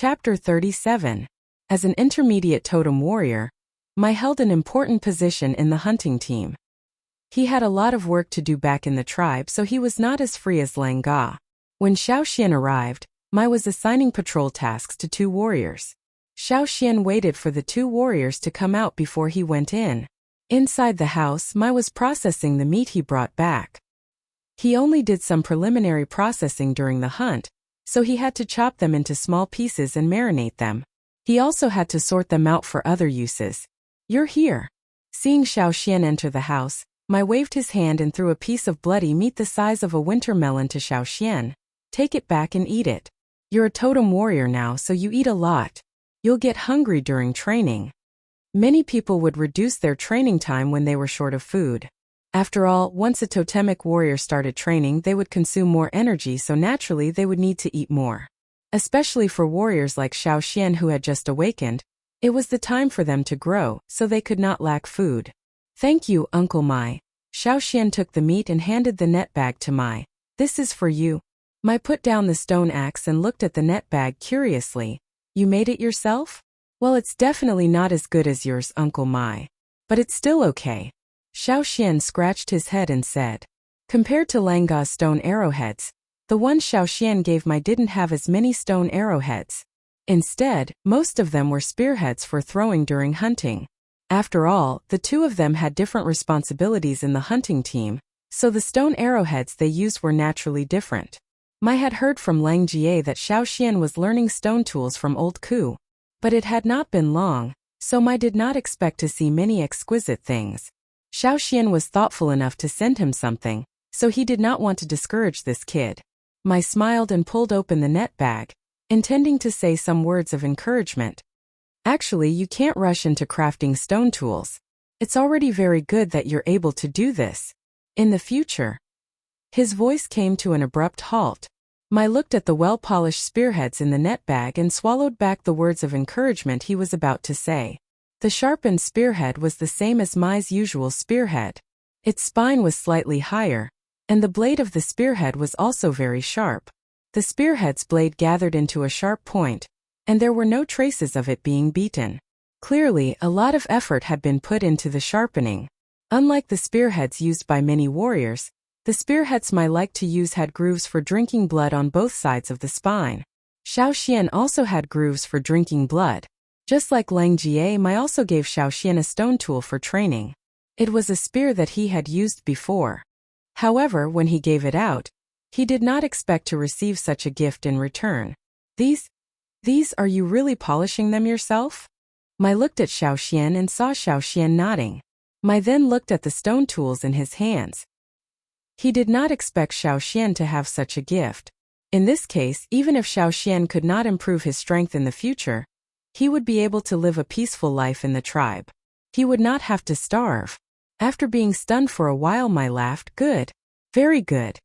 Chapter 37. As an intermediate totem warrior, Mai held an important position in the hunting team. He had a lot of work to do back in the tribe, so he was not as free as Lang Ga. When Xiao Xian arrived, Mai was assigning patrol tasks to 2 warriors. Xiao Xian waited for the 2 warriors to come out before he went in. Inside the house, Mai was processing the meat he brought back. He only did some preliminary processing during the hunt, so he had to chop them into small pieces and marinate them. He also had to sort them out for other uses. "You're here." Seeing Xiao Xian enter the house, Mai waved his hand and threw a piece of bloody meat the size of a winter melon to Xiao Xian. "Take it back and eat it. You're a totem warrior now, so you eat a lot. You'll get hungry during training." Many people would reduce their training time when they were short of food. After all, once a totemic warrior started training, they would consume more energy, so naturally they would need to eat more. Especially for warriors like Xiao Xian who had just awakened, it was the time for them to grow, so they could not lack food. "Thank you, Uncle Mai." Xiao Xian took the meat and handed the net bag to Mai. "This is for you." Mai put down the stone axe and looked at the net bag curiously. "You made it yourself?" "Well, it's definitely not as good as yours, Uncle Mai. But it's still okay." Xiao Xian scratched his head and said. Compared to Lang Ga's stone arrowheads, the one Xiao Xian gave Mai didn't have as many stone arrowheads. Instead, most of them were spearheads for throwing during hunting. After all, the 2 of them had different responsibilities in the hunting team, so the stone arrowheads they used were naturally different. Mai had heard from Lang Jie that Xiao Xian was learning stone tools from old Ku, but it had not been long, so Mai did not expect to see many exquisite things. Xiao Xian was thoughtful enough to send him something, so he did not want to discourage this kid. Mai smiled and pulled open the net bag, intending to say some words of encouragement. "Actually, you can't rush into crafting stone tools. It's already very good that you're able to do this. In the future." His voice came to an abrupt halt. Mai looked at the well-polished spearheads in the net bag and swallowed back the words of encouragement he was about to say. The sharpened spearhead was the same as Mai's usual spearhead. Its spine was slightly higher, and the blade of the spearhead was also very sharp. The spearhead's blade gathered into a sharp point, and there were no traces of it being beaten. Clearly, a lot of effort had been put into the sharpening. Unlike the spearheads used by many warriors, the spearheads Mai liked to use had grooves for drinking blood on both sides of the spine. Xiao Xian also had grooves for drinking blood. Just like Lang Jie, Mai also gave Xiao Xian a stone tool for training. It was a spear that he had used before. However, when he gave it out, he did not expect to receive such a gift in return. These are you really polishing them yourself?" Mai looked at Xiao Xian and saw Xiao Xian nodding. Mai then looked at the stone tools in his hands. He did not expect Xiao Xian to have such a gift. In this case, even if Xiao Xian could not improve his strength in the future, he would be able to live a peaceful life in the tribe. He would not have to starve. After being stunned for a while, Mai laughed. "Good. Very good."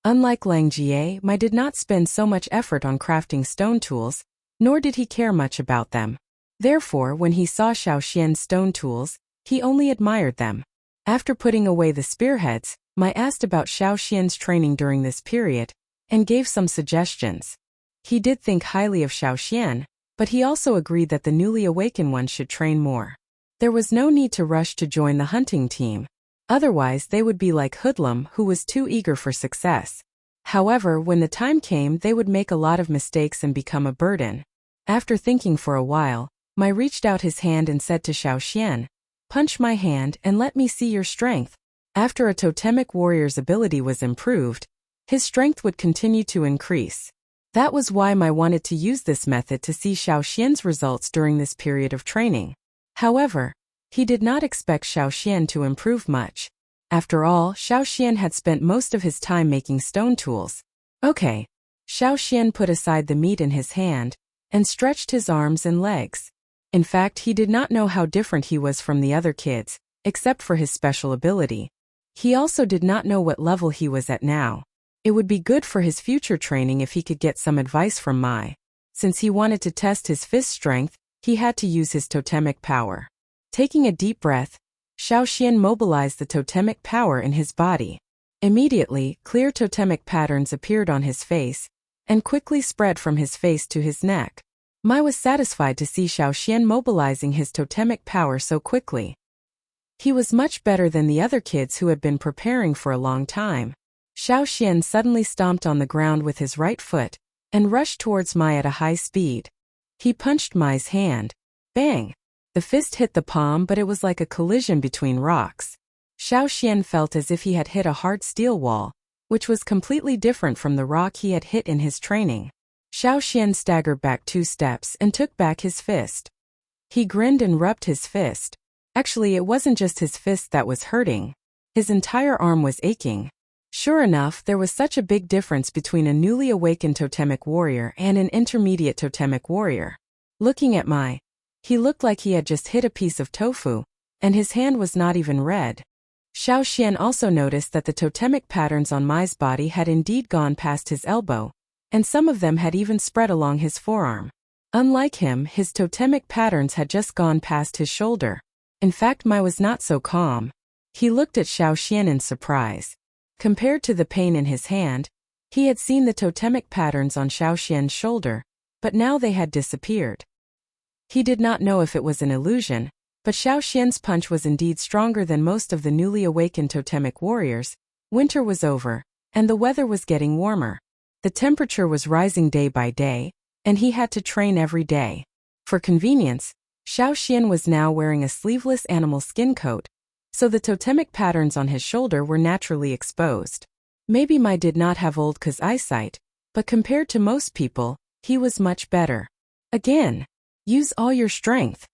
Unlike Lang Jie, Mai did not spend so much effort on crafting stone tools, nor did he care much about them. Therefore, when he saw Xiao Xian's stone tools, he only admired them. After putting away the spearheads, Mai asked about Xiao Xian's training during this period, and gave some suggestions. He did think highly of Xiao Xian, but he also agreed that the newly awakened one should train more. There was no need to rush to join the hunting team. Otherwise, they would be like Hoodlum, who was too eager for success. However, when the time came, they would make a lot of mistakes and become a burden. After thinking for a while, Mai reached out his hand and said to Xiao Xian, "Punch my hand and let me see your strength." After a totemic warrior's ability was improved, his strength would continue to increase. That was why Mai wanted to use this method to see Xiao Xian's results during this period of training. However, he did not expect Xiao Xian to improve much. After all, Xiao Xian had spent most of his time making stone tools. "Okay." Xiao Xian put aside the meat in his hand, and stretched his arms and legs. In fact, he did not know how different he was from the other kids, except for his special ability. He also did not know what level he was at now. It would be good for his future training if he could get some advice from Mai. Since he wanted to test his fist strength, he had to use his totemic power. Taking a deep breath, Xiao Xian mobilized the totemic power in his body. Immediately, clear totemic patterns appeared on his face, and quickly spread from his face to his neck. Mai was satisfied to see Xiaoxian mobilizing his totemic power so quickly. He was much better than the other kids who had been preparing for a long time. Xiaoxian suddenly stomped on the ground with his right foot and rushed towards Mai at a high speed. He punched Mai's hand. Bang! The fist hit the palm, but it was like a collision between rocks. Xiaoxian felt as if he had hit a hard steel wall, which was completely different from the rock he had hit in his training. Xiaoxian staggered back 2 steps and took back his fist. He grinned and rubbed his fist. Actually, it wasn't just his fist that was hurting. His entire arm was aching. Sure enough, there was such a big difference between a newly awakened totemic warrior and an intermediate totemic warrior. Looking at Mai, he looked like he had just hit a piece of tofu, and his hand was not even red. Xiaoxian also noticed that the totemic patterns on Mai's body had indeed gone past his elbow, and some of them had even spread along his forearm. Unlike him, his totemic patterns had just gone past his shoulder. In fact, Mai was not so calm. He looked at Xiaoxian in surprise. Compared to the pain in his hand, he had seen the totemic patterns on Xiaoxian's shoulder, but now they had disappeared. He did not know if it was an illusion, but Xiaoxian's punch was indeed stronger than most of the newly awakened totemic warriors. Winter was over, and the weather was getting warmer. The temperature was rising day by day, and he had to train every day. For convenience, Xiaoxian was now wearing a sleeveless animal skin coat, so the totemic patterns on his shoulder were naturally exposed. Maybe Mai did not have old Ke's eyesight, but compared to most people, he was much better. Again, use all your strength,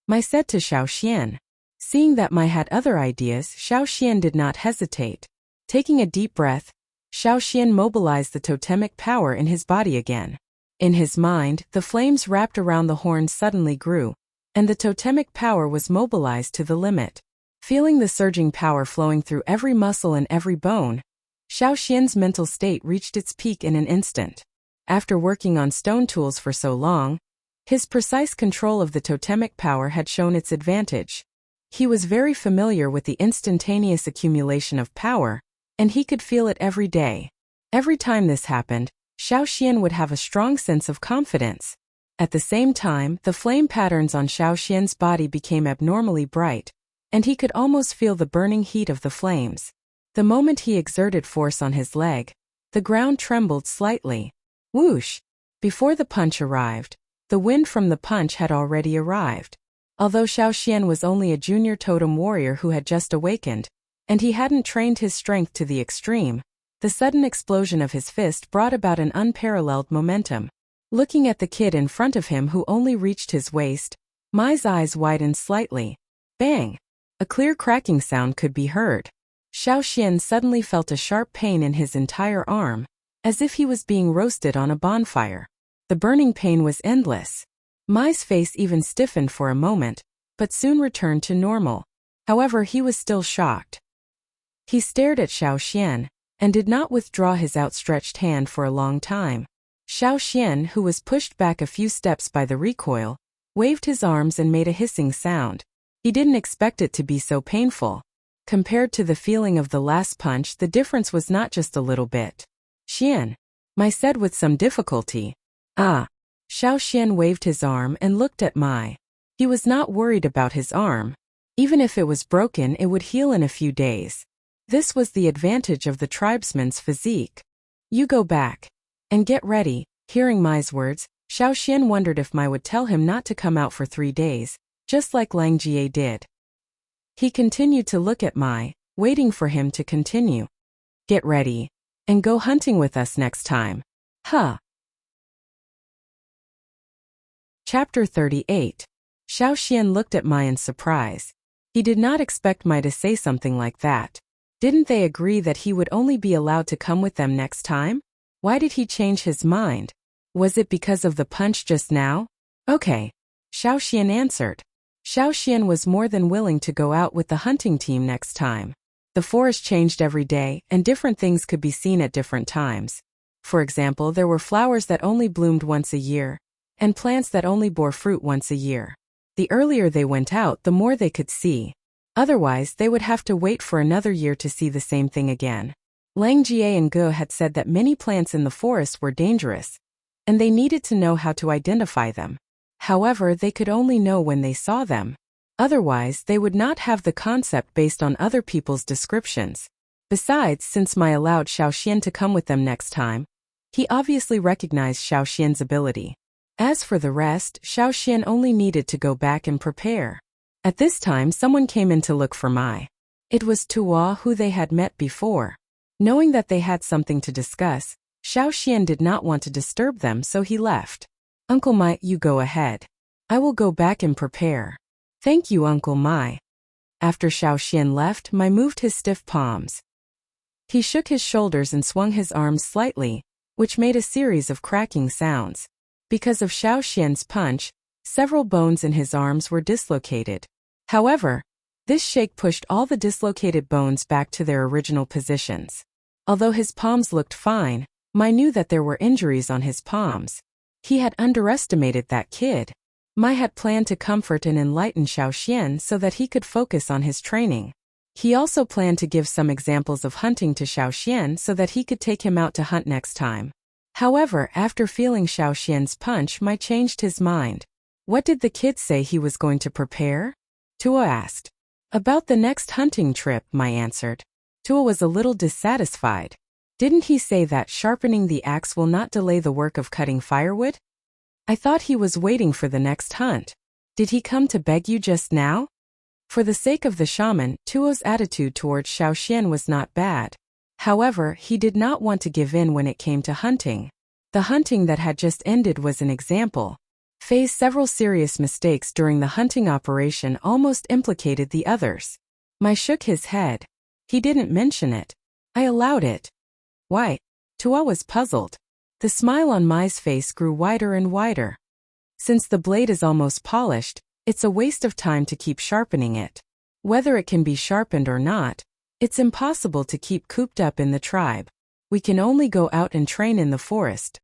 Mai said to Xiaoxian. Seeing that Mai had other ideas, Xiaoxian did not hesitate. Taking a deep breath, Xiaoxian mobilized the totemic power in his body again. In his mind, the flames wrapped around the horns suddenly grew, and the totemic power was mobilized to the limit. Feeling the surging power flowing through every muscle and every bone, Xiaoxian's mental state reached its peak in an instant. After working on stone tools for so long, his precise control of the totemic power had shown its advantage. He was very familiar with the instantaneous accumulation of power, and he could feel it every day. Every time this happened, Xiaoxian would have a strong sense of confidence. At the same time, the flame patterns on Xiaoxian's body became abnormally bright, and he could almost feel the burning heat of the flames. The moment he exerted force on his leg, the ground trembled slightly. Whoosh! Before the punch arrived, the wind from the punch had already arrived. Although Xiaoxian was only a junior totem warrior who had just awakened, and he hadn't trained his strength to the extreme, the sudden explosion of his fist brought about an unparalleled momentum. Looking at the kid in front of him who only reached his waist, Mai's eyes widened slightly. Bang! A clear cracking sound could be heard. Xiaoxian suddenly felt a sharp pain in his entire arm, as if he was being roasted on a bonfire. The burning pain was endless. Mai's face even stiffened for a moment, but soon returned to normal. However, he was still shocked. He stared at Xiaoxian, and did not withdraw his outstretched hand for a long time. Xiaoxian, who was pushed back a few steps by the recoil, waved his arms and made a hissing sound. He didn't expect it to be so painful. Compared to the feeling of the last punch, the difference was not just a little bit. Xian, Mai said with some difficulty. Ah. Xiaoxian waved his arm and looked at Mai. He was not worried about his arm. Even if it was broken, it would heal in a few days. This was the advantage of the tribesman's physique. You go back and get ready. Hearing Mai's words, Xiaoxian wondered if Mai would tell him not to come out for 3 days, just like Lang Jie did. He continued to look at Mai, waiting for him to continue. Get ready and go hunting with us next time. Huh. Chapter 38. Xiaoxian looked at Mai in surprise. He did not expect Mai to say something like that. Didn't they agree that he would only be allowed to come with them next time? Why did he change his mind? Was it because of the punch just now? Okay. Xiaoxian answered. Xiaoxian was more than willing to go out with the hunting team next time. The forest changed every day, and different things could be seen at different times. For example, there were flowers that only bloomed once a year, and plants that only bore fruit once a year. The earlier they went out, the more they could see. Otherwise, they would have to wait for another year to see the same thing again. Lang Jie and Ge had said that many plants in the forest were dangerous. and they needed to know how to identify them. However, they could only know when they saw them. Otherwise, they would not have the concept based on other people's descriptions. Besides, since Mai allowed Xiaoxian to come with them next time, he obviously recognized Xiaoxian's ability. As for the rest, Xiaoxian only needed to go back and prepare. At this time, someone came in to look for Mai. It was Tuo, who they had met before. Knowing that they had something to discuss, Xiaoxian did not want to disturb them, so he left. Uncle Mai, you go ahead. I will go back and prepare. Thank you, Uncle Mai. After Xiaoxian left, Mai moved his stiff palms. He shook his shoulders and swung his arms slightly, which made a series of cracking sounds. Because of Xiaoxian's punch, several bones in his arms were dislocated. However, this shake pushed all the dislocated bones back to their original positions. Although his palms looked fine, Mai knew that there were injuries on his palms. He had underestimated that kid. Mai had planned to comfort and enlighten Xiaoxian so that he could focus on his training. He also planned to give some examples of hunting to Xiaoxian so that he could take him out to hunt next time. However, after feeling Xiaoxian's punch, Mai changed his mind. What did the kid say he was going to prepare? Tuo asked. About the next hunting trip, Mai answered. Tuo was a little dissatisfied. Didn't he say that sharpening the axe will not delay the work of cutting firewood? I thought he was waiting for the next hunt. Did he come to beg you just now? For the sake of the shaman, Tuo's attitude towards Xiaoxian was not bad. However, he did not want to give in when it came to hunting. The hunting that had just ended was an example. Fei's several serious mistakes during the hunting operation almost implicated the others. Mai shook his head. He didn't mention it. I allowed it. Why? Tuo was puzzled. The smile on Mai's face grew wider and wider. Since the blade is almost polished, it's a waste of time to keep sharpening it. Whether it can be sharpened or not, it's impossible to keep cooped up in the tribe. We can only go out and train in the forest.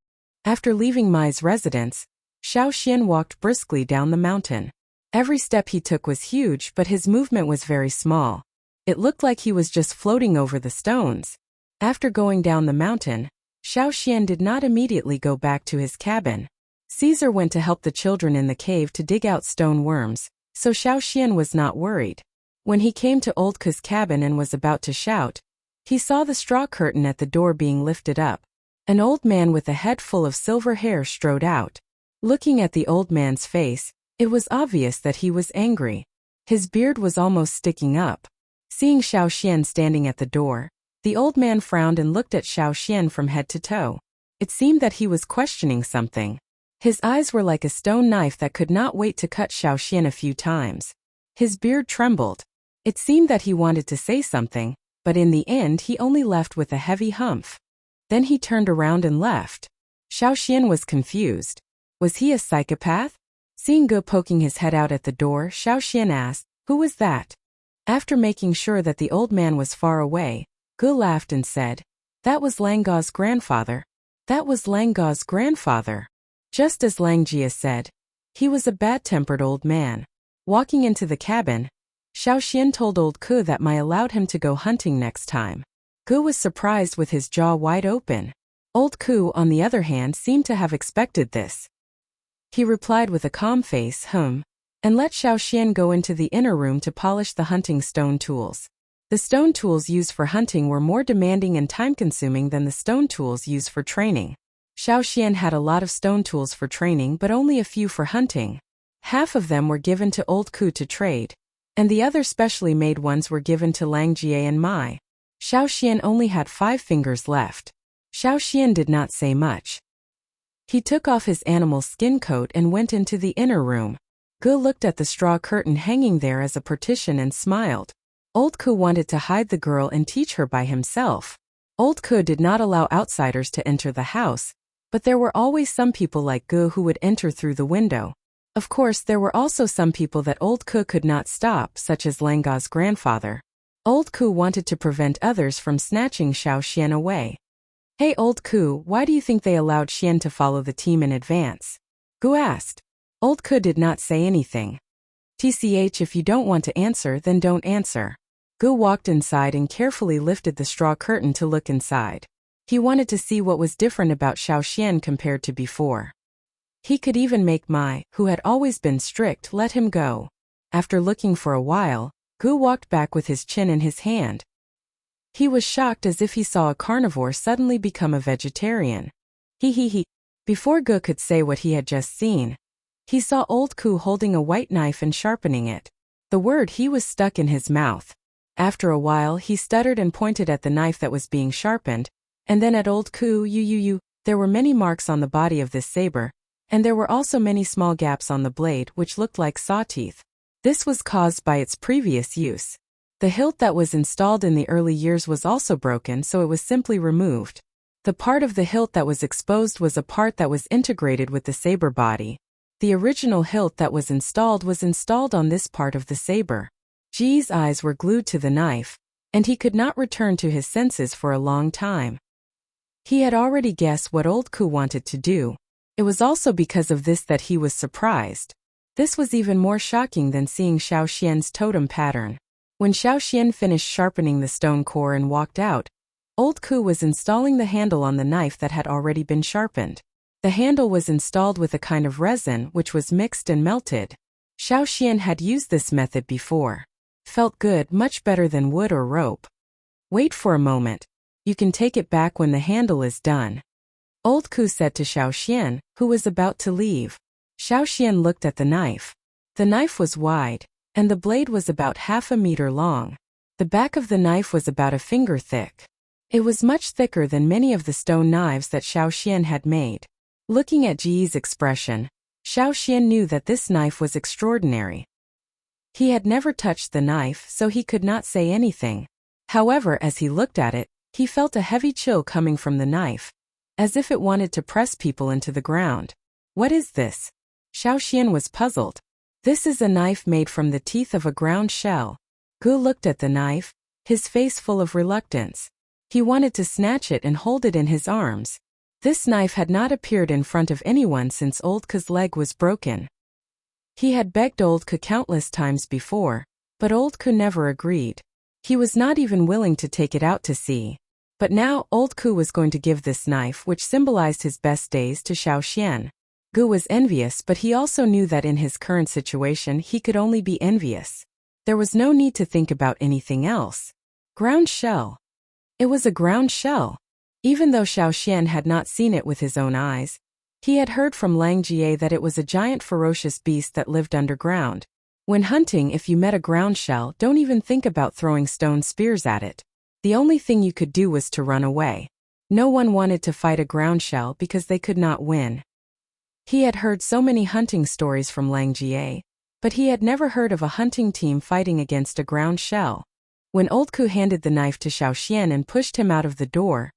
After leaving Mai's residence, Xiaoxian walked briskly down the mountain. Every step he took was huge, but his movement was very small. It looked like he was just floating over the stones. After going down the mountain, Xiaoxian did not immediately go back to his cabin. Caesar went to help the children in the cave to dig out stone worms, so Xiaoxian was not worried. When he came to Old Ke's cabin and was about to shout, he saw the straw curtain at the door being lifted up. An old man with a head full of silver hair strode out. Looking at the old man's face, it was obvious that he was angry. His beard was almost sticking up. Seeing Xiaoxian standing at the door, the old man frowned and looked at Xiaoxian from head to toe. It seemed that he was questioning something. His eyes were like a stone knife that could not wait to cut Xiaoxian a few times. His beard trembled. It seemed that he wanted to say something, but in the end he only left with a heavy humph. Then he turned around and left. Xiaoxian was confused. Was he a psychopath? Seeing Ge poking his head out at the door, Xiaoxian asked, "Who was that?" After making sure that the old man was far away, Ge laughed and said, "That was Langga's grandfather." That was Langga's grandfather. Just as Langjia said, he was a bad-tempered old man. Walking into the cabin, Xiaoxian told old Ke that Mai allowed him to go hunting next time. Ge was surprised with his jaw wide open. Old Ke, on the other hand, seemed to have expected this. He replied with a calm face, and let Xiaoxian go into the inner room to polish the hunting stone tools. The stone tools used for hunting were more demanding and time-consuming than the stone tools used for training. Xiaoxian had a lot of stone tools for training but only a few for hunting. Half of them were given to old Ke to trade, and the other specially made ones were given to Langjie and Mai. Xiaoxian only had 5 fingers left. Xiaoxian did not say much. He took off his animal skin coat and went into the inner room. Ge looked at the straw curtain hanging there as a partition and smiled. Old Ke wanted to hide the girl and teach her by himself. Old Ke did not allow outsiders to enter the house, but there were always some people like Ge who would enter through the window. Of course, there were also some people that Old Ke could not stop, such as Langga's grandfather. Old Ke wanted to prevent others from snatching Xiaoxian away. "Hey Old Ke, why do you think they allowed Xian to follow the team in advance?" Ge asked. Old Ke did not say anything. "Tch, if you don't want to answer, then don't answer." Ge walked inside and carefully lifted the straw curtain to look inside. He wanted to see what was different about Xiaoxian compared to before. He could even make Mai, who had always been strict, let him go. After looking for a while, Gu walked back with his chin in his hand. He was shocked as if he saw a carnivore suddenly become a vegetarian. He. Before Gu could say what he had just seen, he saw old Ku holding a white knife and sharpening it. The word he was stuck in his mouth. After a while he stuttered and pointed at the knife that was being sharpened, and then at old Ku. There were many marks on the body of this saber, and there were also many small gaps on the blade which looked like saw teeth. This was caused by its previous use. The hilt that was installed in the early years was also broken, so it was simply removed. The part of the hilt that was exposed was a part that was integrated with the saber body. The original hilt that was installed on this part of the saber. Ji's eyes were glued to the knife, and he could not return to his senses for a long time. He had already guessed what old Ku wanted to do. It was also because of this that he was surprised. This was even more shocking than seeing Xiaoxian's totem pattern. When Xiaoxian finished sharpening the stone core and walked out, old Ku was installing the handle on the knife that had already been sharpened. The handle was installed with a kind of resin which was mixed and melted. Xiaoxian had used this method before. Felt good, much better than wood or rope. Wait for a moment. You can take it back when the handle is done. Old Ku said to Xiaoxian, who was about to leave. Xiaoxian looked at the knife. The knife was wide, and the blade was about half a meter long. The back of the knife was about a finger thick. It was much thicker than many of the stone knives that Xiaoxian had made. Looking at Ji's expression, Xiaoxian knew that this knife was extraordinary. He had never touched the knife, so he could not say anything. However, as he looked at it, he felt a heavy chill coming from the knife, as if it wanted to press people into the ground. What is this? Xiaoxian was puzzled. This is a knife made from the teeth of a ground shell. Gu looked at the knife, his face full of reluctance. He wanted to snatch it and hold it in his arms. This knife had not appeared in front of anyone since old Ku's leg was broken. He had begged old Ku countless times before, but old Ku never agreed. He was not even willing to take it out to see. But now old Ku was going to give this knife, which symbolized his best days, to Xiaoxian. Gu was envious, but he also knew that in his current situation he could only be envious. There was no need to think about anything else. Ground shell. It was a ground shell. Even though Xiaoxian had not seen it with his own eyes, he had heard from Lang Jie that it was a giant ferocious beast that lived underground. When hunting, if you met a ground shell, don't even think about throwing stone spears at it. The only thing you could do was to run away. No one wanted to fight a ground shell because they could not win. He had heard so many hunting stories from Lang Jie, but he had never heard of a hunting team fighting against a ground shell. When old Ku handed the knife to Xiaoxian and pushed him out of the door,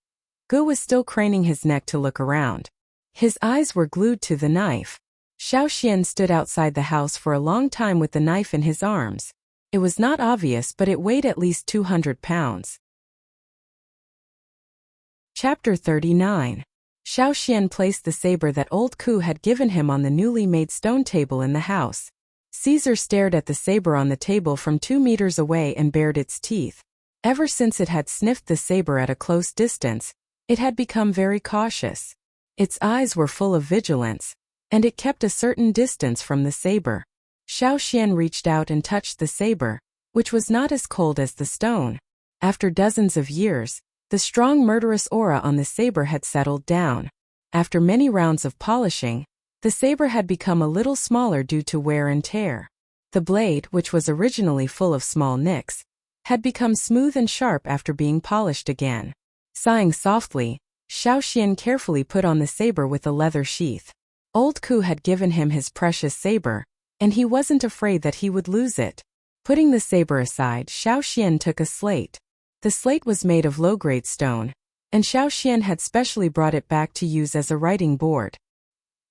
Gu was still craning his neck to look around. His eyes were glued to the knife. Xiaoxian stood outside the house for a long time with the knife in his arms. It was not obvious, but it weighed at least 200 pounds. Chapter 39. Xiaoxian placed the saber that old Ku had given him on the newly made stone table in the house. Caesar stared at the saber on the table from 2 meters away and bared its teeth. Ever since it had sniffed the saber at a close distance, it had become very cautious. Its eyes were full of vigilance, and it kept a certain distance from the saber. Xiaoxian reached out and touched the saber, which was not as cold as the stone. After dozens of years, the strong murderous aura on the saber had settled down. After many rounds of polishing, the saber had become a little smaller due to wear and tear. The blade, which was originally full of small nicks, had become smooth and sharp after being polished again. Sighing softly, Xiaoxian carefully put on the saber with a leather sheath. Old Ku had given him his precious saber, and he wasn't afraid that he would lose it. Putting the saber aside, Xiaoxian took a slate. The slate was made of low-grade stone, and Xiaoxian had specially brought it back to use as a writing board.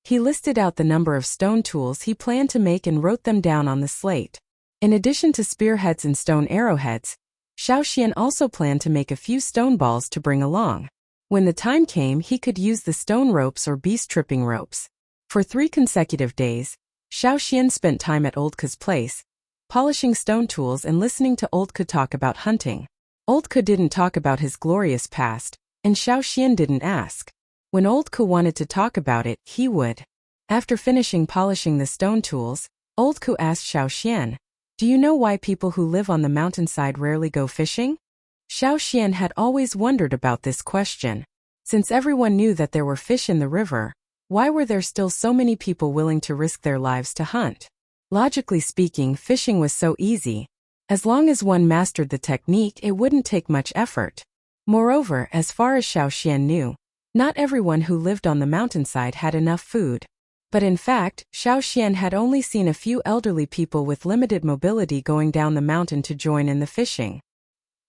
He listed out the number of stone tools he planned to make and wrote them down on the slate. In addition to spearheads and stone arrowheads, Xiaoxian also planned to make a few stone balls to bring along. When the time came, he could use the stone ropes or beast-tripping ropes. For 3 consecutive days, Xiaoxian spent time at Old Ku's place, polishing stone tools and listening to Old Ku talk about hunting. Old Ku didn't talk about his glorious past, And Xiao Xian didn't ask. When Old Ku wanted to talk about it, he would. After finishing polishing the stone tools, Old Ku asked Xiao Xian, "Do you know why people who live on the mountainside rarely go fishing?" Xiao Xian had always wondered about this question. Since everyone knew that there were fish in the river, why were there still so many people willing to risk their lives to hunt? Logically speaking, fishing was so easy. As long as one mastered the technique, it wouldn't take much effort. Moreover, as far as Xiao Xian knew, not everyone who lived on the mountainside had enough food. But in fact, Xiao Xian had only seen a few elderly people with limited mobility going down the mountain to join in the fishing.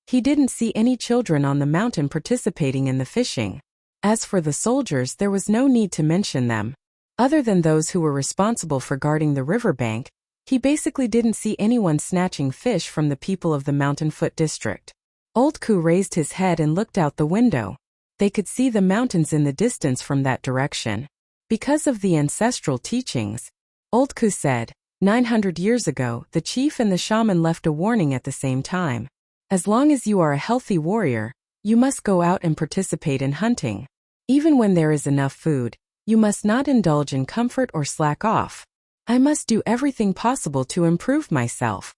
He didn't see any children on the mountain participating in the fishing. As for the soldiers, there was no need to mention them. Other than those who were responsible for guarding the riverbank, he basically didn't see anyone snatching fish from the people of the Mountain Foot district. Old Ku raised his head and looked out the window. They could see the mountains in the distance from that direction. Because of the ancestral teachings, Old Ku said, 900 years ago, the chief and the shaman left a warning at the same time. As long as you are a healthy warrior, you must go out and participate in hunting. Even when there is enough food, you must not indulge in comfort or slack off. I must do everything possible to improve myself.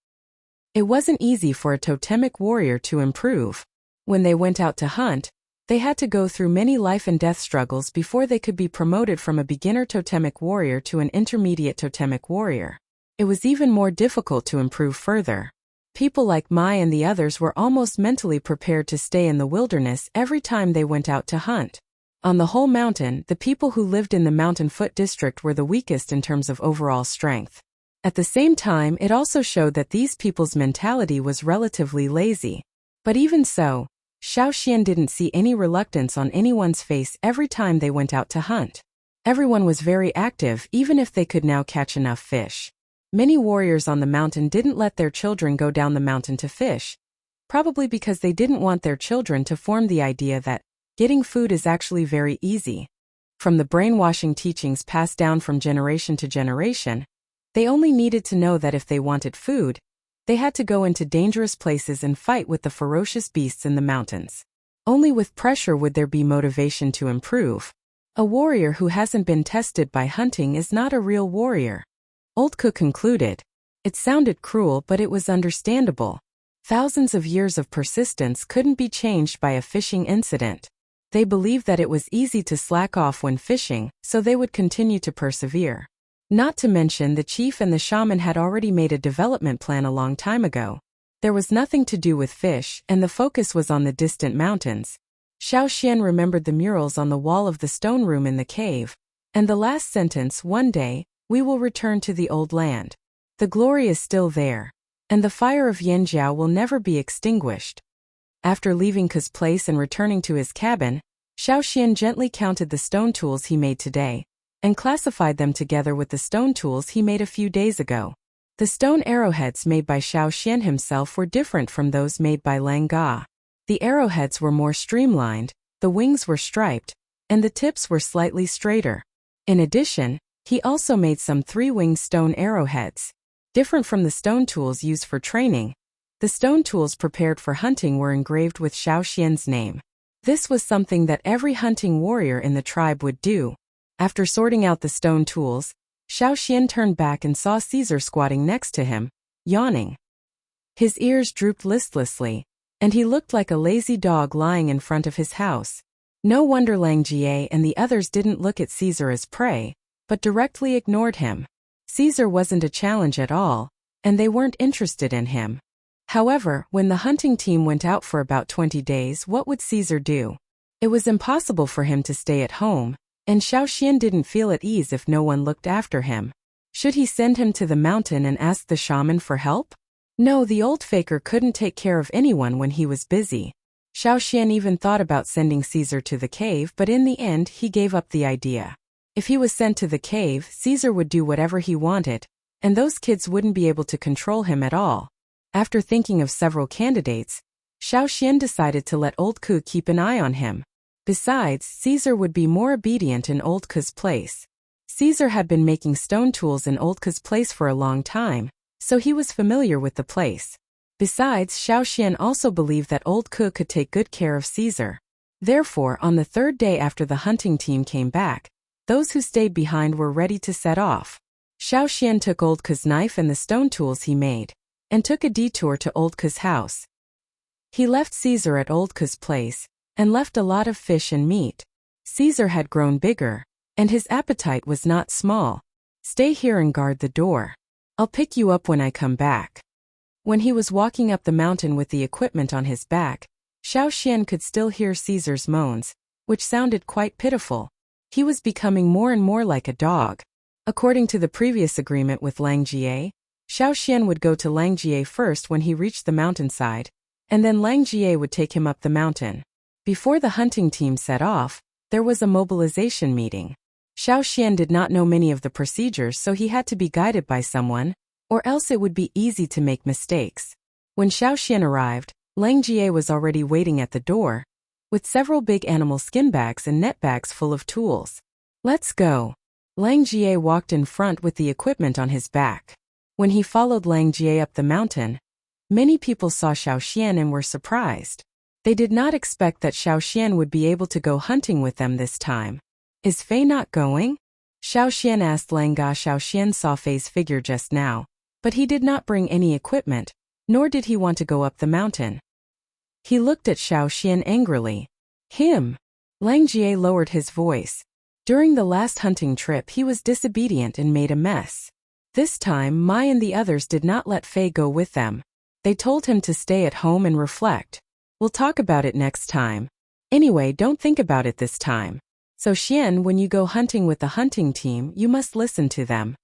It wasn't easy for a totemic warrior to improve. When they went out to hunt, they had to go through many life and death struggles before they could be promoted from a beginner totemic warrior to an intermediate totemic warrior. It was even more difficult to improve further. People like Mai and the others were almost mentally prepared to stay in the wilderness every time they went out to hunt. On the whole mountain, the people who lived in the Mountain Foot district were the weakest in terms of overall strength. At the same time, it also showed that these people's mentality was relatively lazy. But even so, Xiao Xian didn't see any reluctance on anyone's face every time they went out to hunt. Everyone was very active even if they could now catch enough fish. Many warriors on the mountain didn't let their children go down the mountain to fish, probably because they didn't want their children to form the idea that getting food is actually very easy. From the brainwashing teachings passed down from generation to generation, they only needed to know that if they wanted food, they had to go into dangerous places and fight with the ferocious beasts in the mountains. Only with pressure would there be motivation to improve. A warrior who hasn't been tested by hunting is not a real warrior. Old Ku concluded. It sounded cruel, but it was understandable. Thousands of years of persistence couldn't be changed by a fishing incident. They believed that it was easy to slack off when fishing, so they would continue to persevere. Not to mention the chief and the shaman had already made a development plan a long time ago. There was nothing to do with fish, and the focus was on the distant mountains. Xiao Xian remembered the murals on the wall of the stone room in the cave, and the last sentence, "One day, we will return to the old land. The glory is still there, and the fire of Yanjiao will never be extinguished." After leaving Ku's place and returning to his cabin, Xiao Xian gently counted the stone tools he made today, and classified them together with the stone tools he made a few days ago. The stone arrowheads made by Xiao Xian himself were different from those made by Lang Ga. The arrowheads were more streamlined, the wings were striped, and the tips were slightly straighter. In addition, he also made some three-winged stone arrowheads. Different from the stone tools used for training, the stone tools prepared for hunting were engraved with Xiao Xian's name. This was something that every hunting warrior in the tribe would do. After sorting out the stone tools, Xiao Xian turned back and saw Caesar squatting next to him, yawning. His ears drooped listlessly, and he looked like a lazy dog lying in front of his house. No wonder Lang Jie and the others didn't look at Caesar as prey, but directly ignored him. Caesar wasn't a challenge at all, and they weren't interested in him. However, when the hunting team went out for about 20 days, what would Caesar do? It was impossible for him to stay at home, and Xiao Xian didn't feel at ease if no one looked after him. Should he send him to the mountain and ask the shaman for help? No, the old faker couldn't take care of anyone when he was busy. Xiao Xian even thought about sending Caesar to the cave, but in the end he gave up the idea. If he was sent to the cave, Caesar would do whatever he wanted, and those kids wouldn't be able to control him at all. After thinking of several candidates, Xiao Xian decided to let Old Ku keep an eye on him. Besides, Caesar would be more obedient in Old Ku's place. Caesar had been making stone tools in Old Ku's place for a long time, so he was familiar with the place. Besides, Xiao Xian also believed that Old Ku could take good care of Caesar. Therefore, on the third day after the hunting team came back, those who stayed behind were ready to set off. Xiao Xian took Old Ke's knife and the stone tools he made, and took a detour to Old Ke's house. He left Caesar at Old Ke's place, and left a lot of fish and meat. Caesar had grown bigger, and his appetite was not small. Stay here and guard the door. I'll pick you up when I come back. When he was walking up the mountain with the equipment on his back, Xiao Xian could still hear Caesar's moans, which sounded quite pitiful. He was becoming more and more like a dog. According to the previous agreement with Lang Jie, Xiao Xian would go to Lang Jie first when he reached the mountainside, and then Lang Jie would take him up the mountain. Before the hunting team set off, there was a mobilization meeting. Xiao Xian did not know many of the procedures, so he had to be guided by someone, or else it would be easy to make mistakes. When Xiao Xian arrived, Lang Jie was already waiting at the door, with several big animal skin bags and net bags full of tools. Let's go. Lang Jie walked in front with the equipment on his back. When he followed Lang Jie up the mountain, many people saw Xiao Xian and were surprised. They did not expect that Xiao Xian would be able to go hunting with them this time. Is Fei not going? Xiao Xian asked Lang Ga. Xiao Xian saw Fei's figure just now, but he did not bring any equipment, nor did he want to go up the mountain. He looked at Xiao Xian angrily. Him! Lang Jie lowered his voice. During the last hunting trip he was disobedient and made a mess. This time Mai and the others did not let Fei go with them. They told him to stay at home and reflect. We'll talk about it next time. Anyway, don't think about it this time. So Xian, when you go hunting with the hunting team, you must listen to them.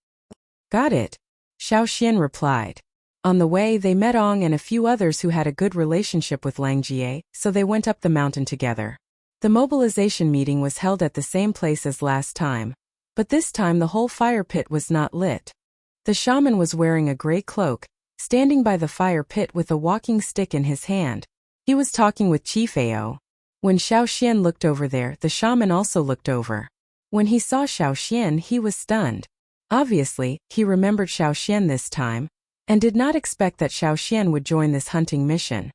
Got it, Xiao Xian replied. On the way they met Ong and a few others who had a good relationship with Lang Jie, so they went up the mountain together. The mobilization meeting was held at the same place as last time, but this time the whole fire pit was not lit. The shaman was wearing a gray cloak, standing by the fire pit with a walking stick in his hand. He was talking with Chief Ao. When Xiao Xian looked over there, the shaman also looked over. When he saw Xiao Xian, he was stunned. Obviously, he remembered Xiao Xian this time, and did not expect that Xiao Xian would join this hunting mission.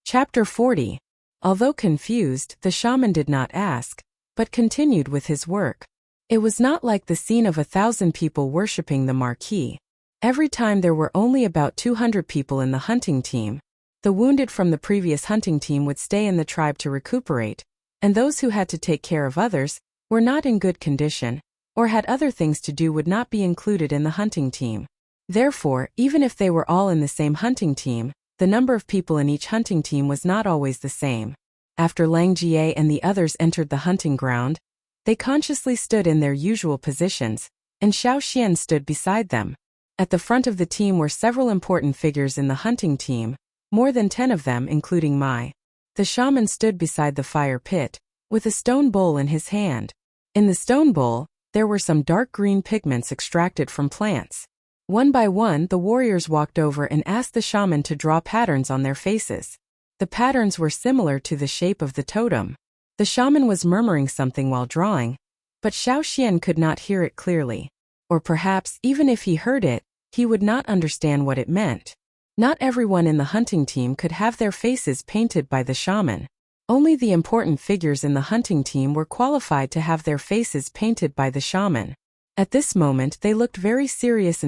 Chapter 40. Although confused, the shaman did not ask, but continued with his work. It was not like the scene of 1,000 people worshipping the marquis. Every time there were only about 200 people in the hunting team. The wounded from the previous hunting team would stay in the tribe to recuperate, and those who had to take care of others, were not in good condition, or had other things to do would not be included in the hunting team. Therefore, even if they were all in the same hunting team, the number of people in each hunting team was not always the same. After Lang Jie and the others entered the hunting ground, they consciously stood in their usual positions, and Xiao Xian stood beside them. At the front of the team were several important figures in the hunting team, more than 10 of them including Mai. The shaman stood beside the fire pit, with a stone bowl in his hand. In the stone bowl, there were some dark green pigments extracted from plants. One by one the warriors walked over and asked the shaman to draw patterns on their faces. The patterns were similar to the shape of the totem. The shaman was murmuring something while drawing, but Xiao Xian could not hear it clearly. Or perhaps, even if he heard it, he would not understand what it meant. Not everyone in the hunting team could have their faces painted by the shaman. Only the important figures in the hunting team were qualified to have their faces painted by the shaman. At this moment they looked very serious,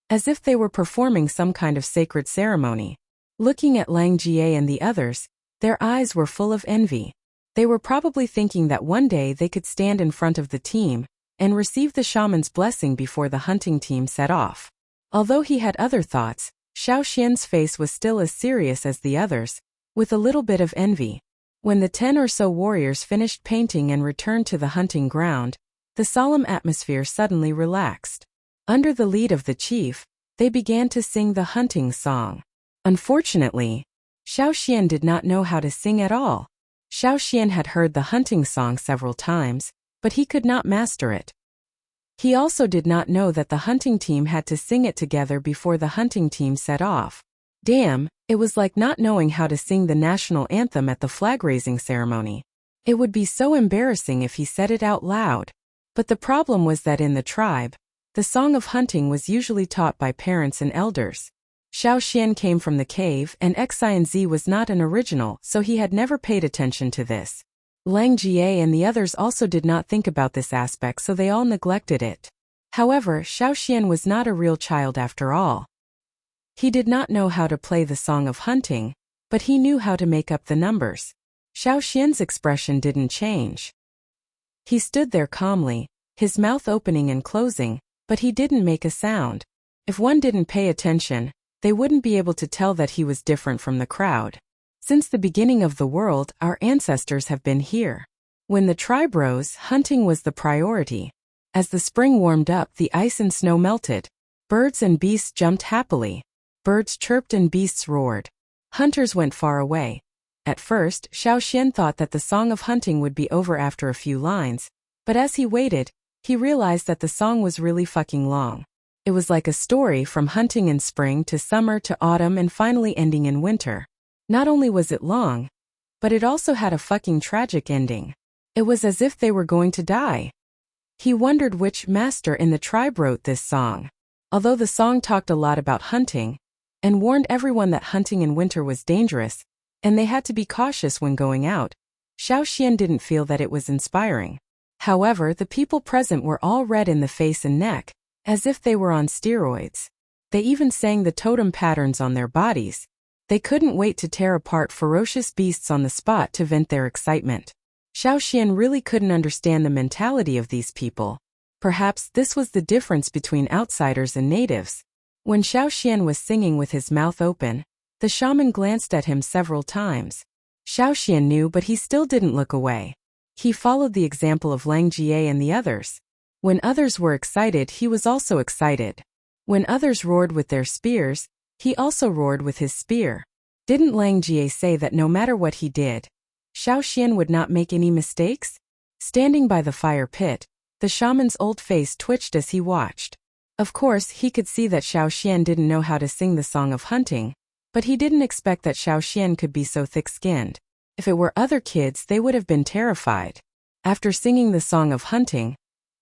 as if they were performing some kind of sacred ceremony. Looking at Lang Jie and the others, their eyes were full of envy. They were probably thinking that one day they could stand in front of the team and receive the shaman's blessing before the hunting team set off. Although he had other thoughts, Xiao Xian's face was still as serious as the others, with a little bit of envy. When the 10 or so warriors finished painting and returned to the hunting ground, the solemn atmosphere suddenly relaxed. Under the lead of the chief, they began to sing the hunting song. Unfortunately, Xiao Xian did not know how to sing at all. Xiao Xian had heard the hunting song several times, but he could not master it. He also did not know that the hunting team had to sing it together before the hunting team set off. Damn, it was like not knowing how to sing the national anthem at the flag-raising ceremony. It would be so embarrassing if he said it out loud. But the problem was that in the tribe, the song of hunting was usually taught by parents and elders. Xiao Xian came from the cave and Xi and Z was not an original, so he had never paid attention to this. Lang Jie and the others also did not think about this aspect, so they all neglected it. However, Xiao Xian was not a real child after all. He did not know how to play the Song of Hunting, but he knew how to make up the numbers. Xiao Xian's expression didn't change. He stood there calmly, his mouth opening and closing, but he didn't make a sound. If one didn't pay attention, they wouldn't be able to tell that he was different from the crowd. Since the beginning of the world, our ancestors have been here. When the tribe rose, hunting was the priority. As the spring warmed up, the ice and snow melted. Birds and beasts jumped happily. Birds chirped and beasts roared. Hunters went far away. At first, Xiao Xian thought that the song of hunting would be over after a few lines, but as he waited, he realized that the song was really fucking long. It was like a story from hunting in spring to summer to autumn and finally ending in winter. Not only was it long, but it also had a fucking tragic ending. It was as if they were going to die. He wondered which master in the tribe wrote this song. Although the song talked a lot about hunting, and warned everyone that hunting in winter was dangerous, and they had to be cautious when going out, Xiao Xian didn't feel that it was inspiring. However, the people present were all red in the face and neck, as if they were on steroids. They even sang the totem patterns on their bodies. They couldn't wait to tear apart ferocious beasts on the spot to vent their excitement. Xiao Xian really couldn't understand the mentality of these people. Perhaps this was the difference between outsiders and natives. When Xiao Xian was singing with his mouth open, the shaman glanced at him several times. Xiao Xian knew, but he still didn't look away. He followed the example of Lang Jie and the others. When others were excited, he was also excited. When others roared with their spears, he also roared with his spear. Didn't Lang Jie say that no matter what he did, Xiao Xian would not make any mistakes? Standing by the fire pit, the shaman's old face twitched as he watched. Of course, he could see that Xiao Xian didn't know how to sing the Song of Hunting, but he didn't expect that Xiao Xian could be so thick-skinned. If it were other kids, they would have been terrified. After singing the Song of Hunting,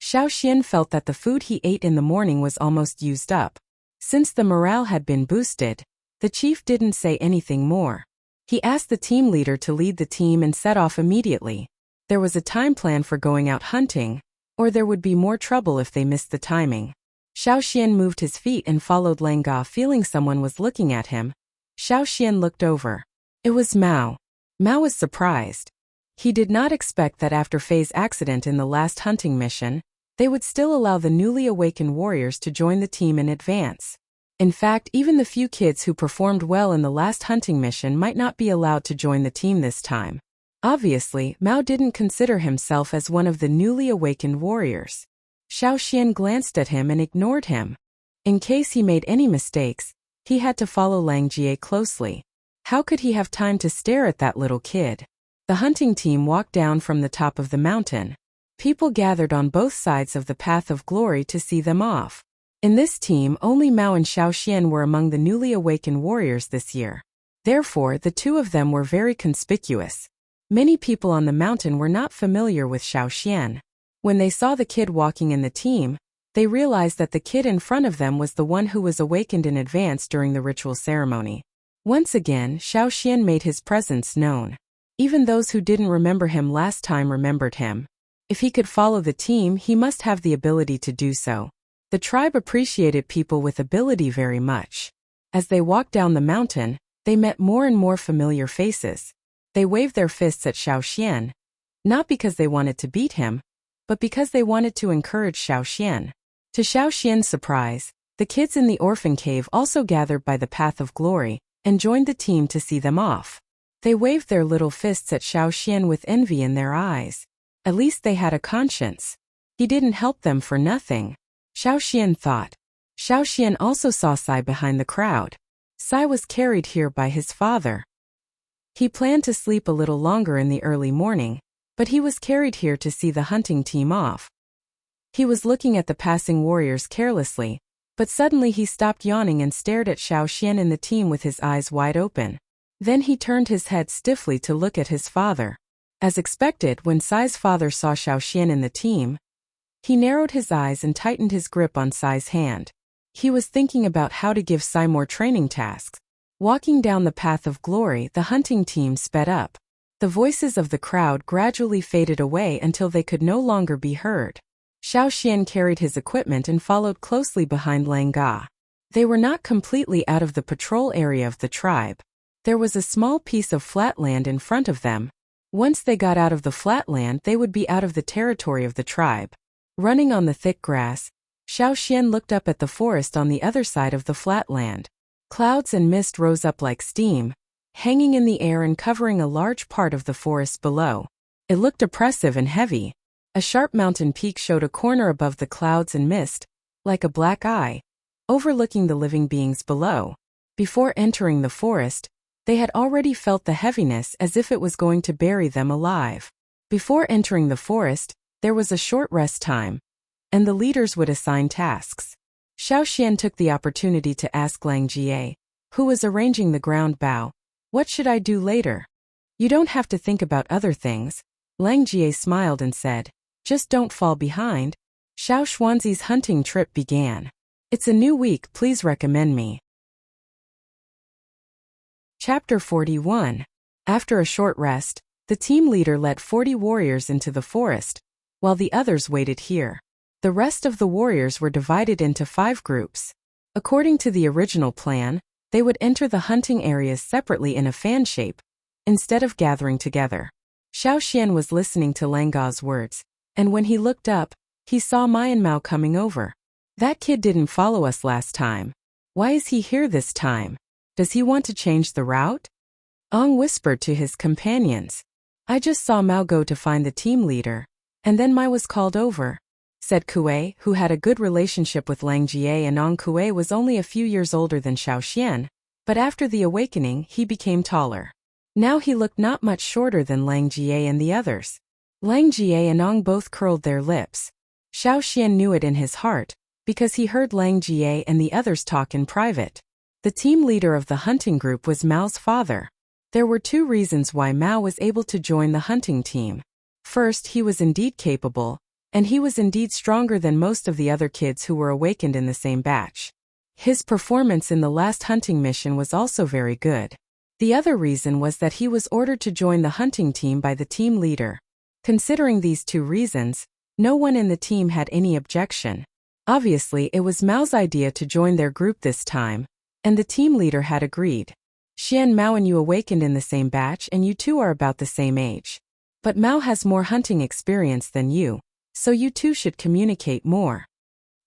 Xiao Xian felt that the food he ate in the morning was almost used up. Since the morale had been boosted, the chief didn't say anything more. He asked the team leader to lead the team and set off immediately. There was a time plan for going out hunting, or there would be more trouble if they missed the timing. Xiao Xian moved his feet and followed Lang Ga, feeling someone was looking at him. Xiao Xian looked over. It was Mao. Mao was surprised. He did not expect that after Fei's accident in the last hunting mission, they would still allow the newly awakened warriors to join the team in advance. In fact, even the few kids who performed well in the last hunting mission might not be allowed to join the team this time. Obviously, Mao didn't consider himself as one of the newly awakened warriors. Xiao Xian glanced at him and ignored him. In case he made any mistakes, he had to follow Lang Jie closely. How could he have time to stare at that little kid? The hunting team walked down from the top of the mountain. People gathered on both sides of the path of glory to see them off. In this team, only Mao and Xiao Xian were among the newly awakened warriors this year. Therefore, the two of them were very conspicuous. Many people on the mountain were not familiar with Xiao Xian. When they saw the kid walking in the team, they realized that the kid in front of them was the one who was awakened in advance during the ritual ceremony. Once again, Xiao Xian made his presence known. Even those who didn't remember him last time remembered him. If he could follow the team, he must have the ability to do so. The tribe appreciated people with ability very much. As they walked down the mountain, they met more and more familiar faces. They waved their fists at Xiao Xian, not because they wanted to beat him, but because they wanted to encourage Xiao Xian. To Xiao Xian's surprise, the kids in the orphan cave also gathered by the path of glory and joined the team to see them off. They waved their little fists at Xiao Xian with envy in their eyes. At least they had a conscience. He didn't help them for nothing, Xiao Xian thought. Xiao Xian also saw Sai behind the crowd. Sai was carried here by his father. He planned to sleep a little longer in the early morning, but he was carried here to see the hunting team off. He was looking at the passing warriors carelessly, but suddenly he stopped yawning and stared at Xiao Xian and the team with his eyes wide open. Then he turned his head stiffly to look at his father. As expected, when Sai's father saw Xiao Xian in the team, he narrowed his eyes and tightened his grip on Sai's hand. He was thinking about how to give Sai more training tasks. Walking down the path of glory, the hunting team sped up. The voices of the crowd gradually faded away until they could no longer be heard. Xiao Xian carried his equipment and followed closely behind Lang Ga. They were not completely out of the patrol area of the tribe. There was a small piece of flat land in front of them. Once they got out of the flat land, they would be out of the territory of the tribe. Running on the thick grass, Xiao Xian looked up at the forest on the other side of the flat land. Clouds and mist rose up like steam, hanging in the air and covering a large part of the forest below. It looked oppressive and heavy. A sharp mountain peak showed a corner above the clouds and mist, like a black eye, overlooking the living beings below. Before entering the forest, they had already felt the heaviness as if it was going to bury them alive. Before entering the forest, there was a short rest time, and the leaders would assign tasks. Xiao Xian took the opportunity to ask Lang Jie, who was arranging the ground bow, "What should I do later?" "You don't have to think about other things." Lang Jie smiled and said, "Just don't fall behind." Xiao Xuanzi's hunting trip began. "It's a new week, please recommend me." Chapter 41. After a short rest, the team leader led 40 warriors into the forest, while the others waited here. The rest of the warriors were divided into 5 groups. According to the original plan, they would enter the hunting areas separately in a fan shape, instead of gathering together. Xiao Xian was listening to Lang Ga's words, and when he looked up, he saw Mai and Mao coming over. "That kid didn't follow us last time. Why is he here this time? Does he want to change the route?" Ong whispered to his companions. "I just saw Mao go to find the team leader, and then Mai was called over," said Kuei, who had a good relationship with Lang Jie, and Ong Kuei was only a few years older than Xiao Xian, but after the awakening he became taller. Now he looked not much shorter than Lang Jie and the others. Lang Jie and Ong both curled their lips. Xiao Xian knew it in his heart, because he heard Lang Jie and the others talk in private. The team leader of the hunting group was Mao's father. There were 2 reasons why Mao was able to join the hunting team. First, he was indeed capable, and he was indeed stronger than most of the other kids who were awakened in the same batch. His performance in the last hunting mission was also very good. The other reason was that he was ordered to join the hunting team by the team leader. Considering these 2 reasons, no one in the team had any objection. Obviously, it was Mao's idea to join their group this time, and the team leader had agreed. "Xian, Mao and you awakened in the same batch, and you two are about the same age. But Mao has more hunting experience than you, so you two should communicate more,"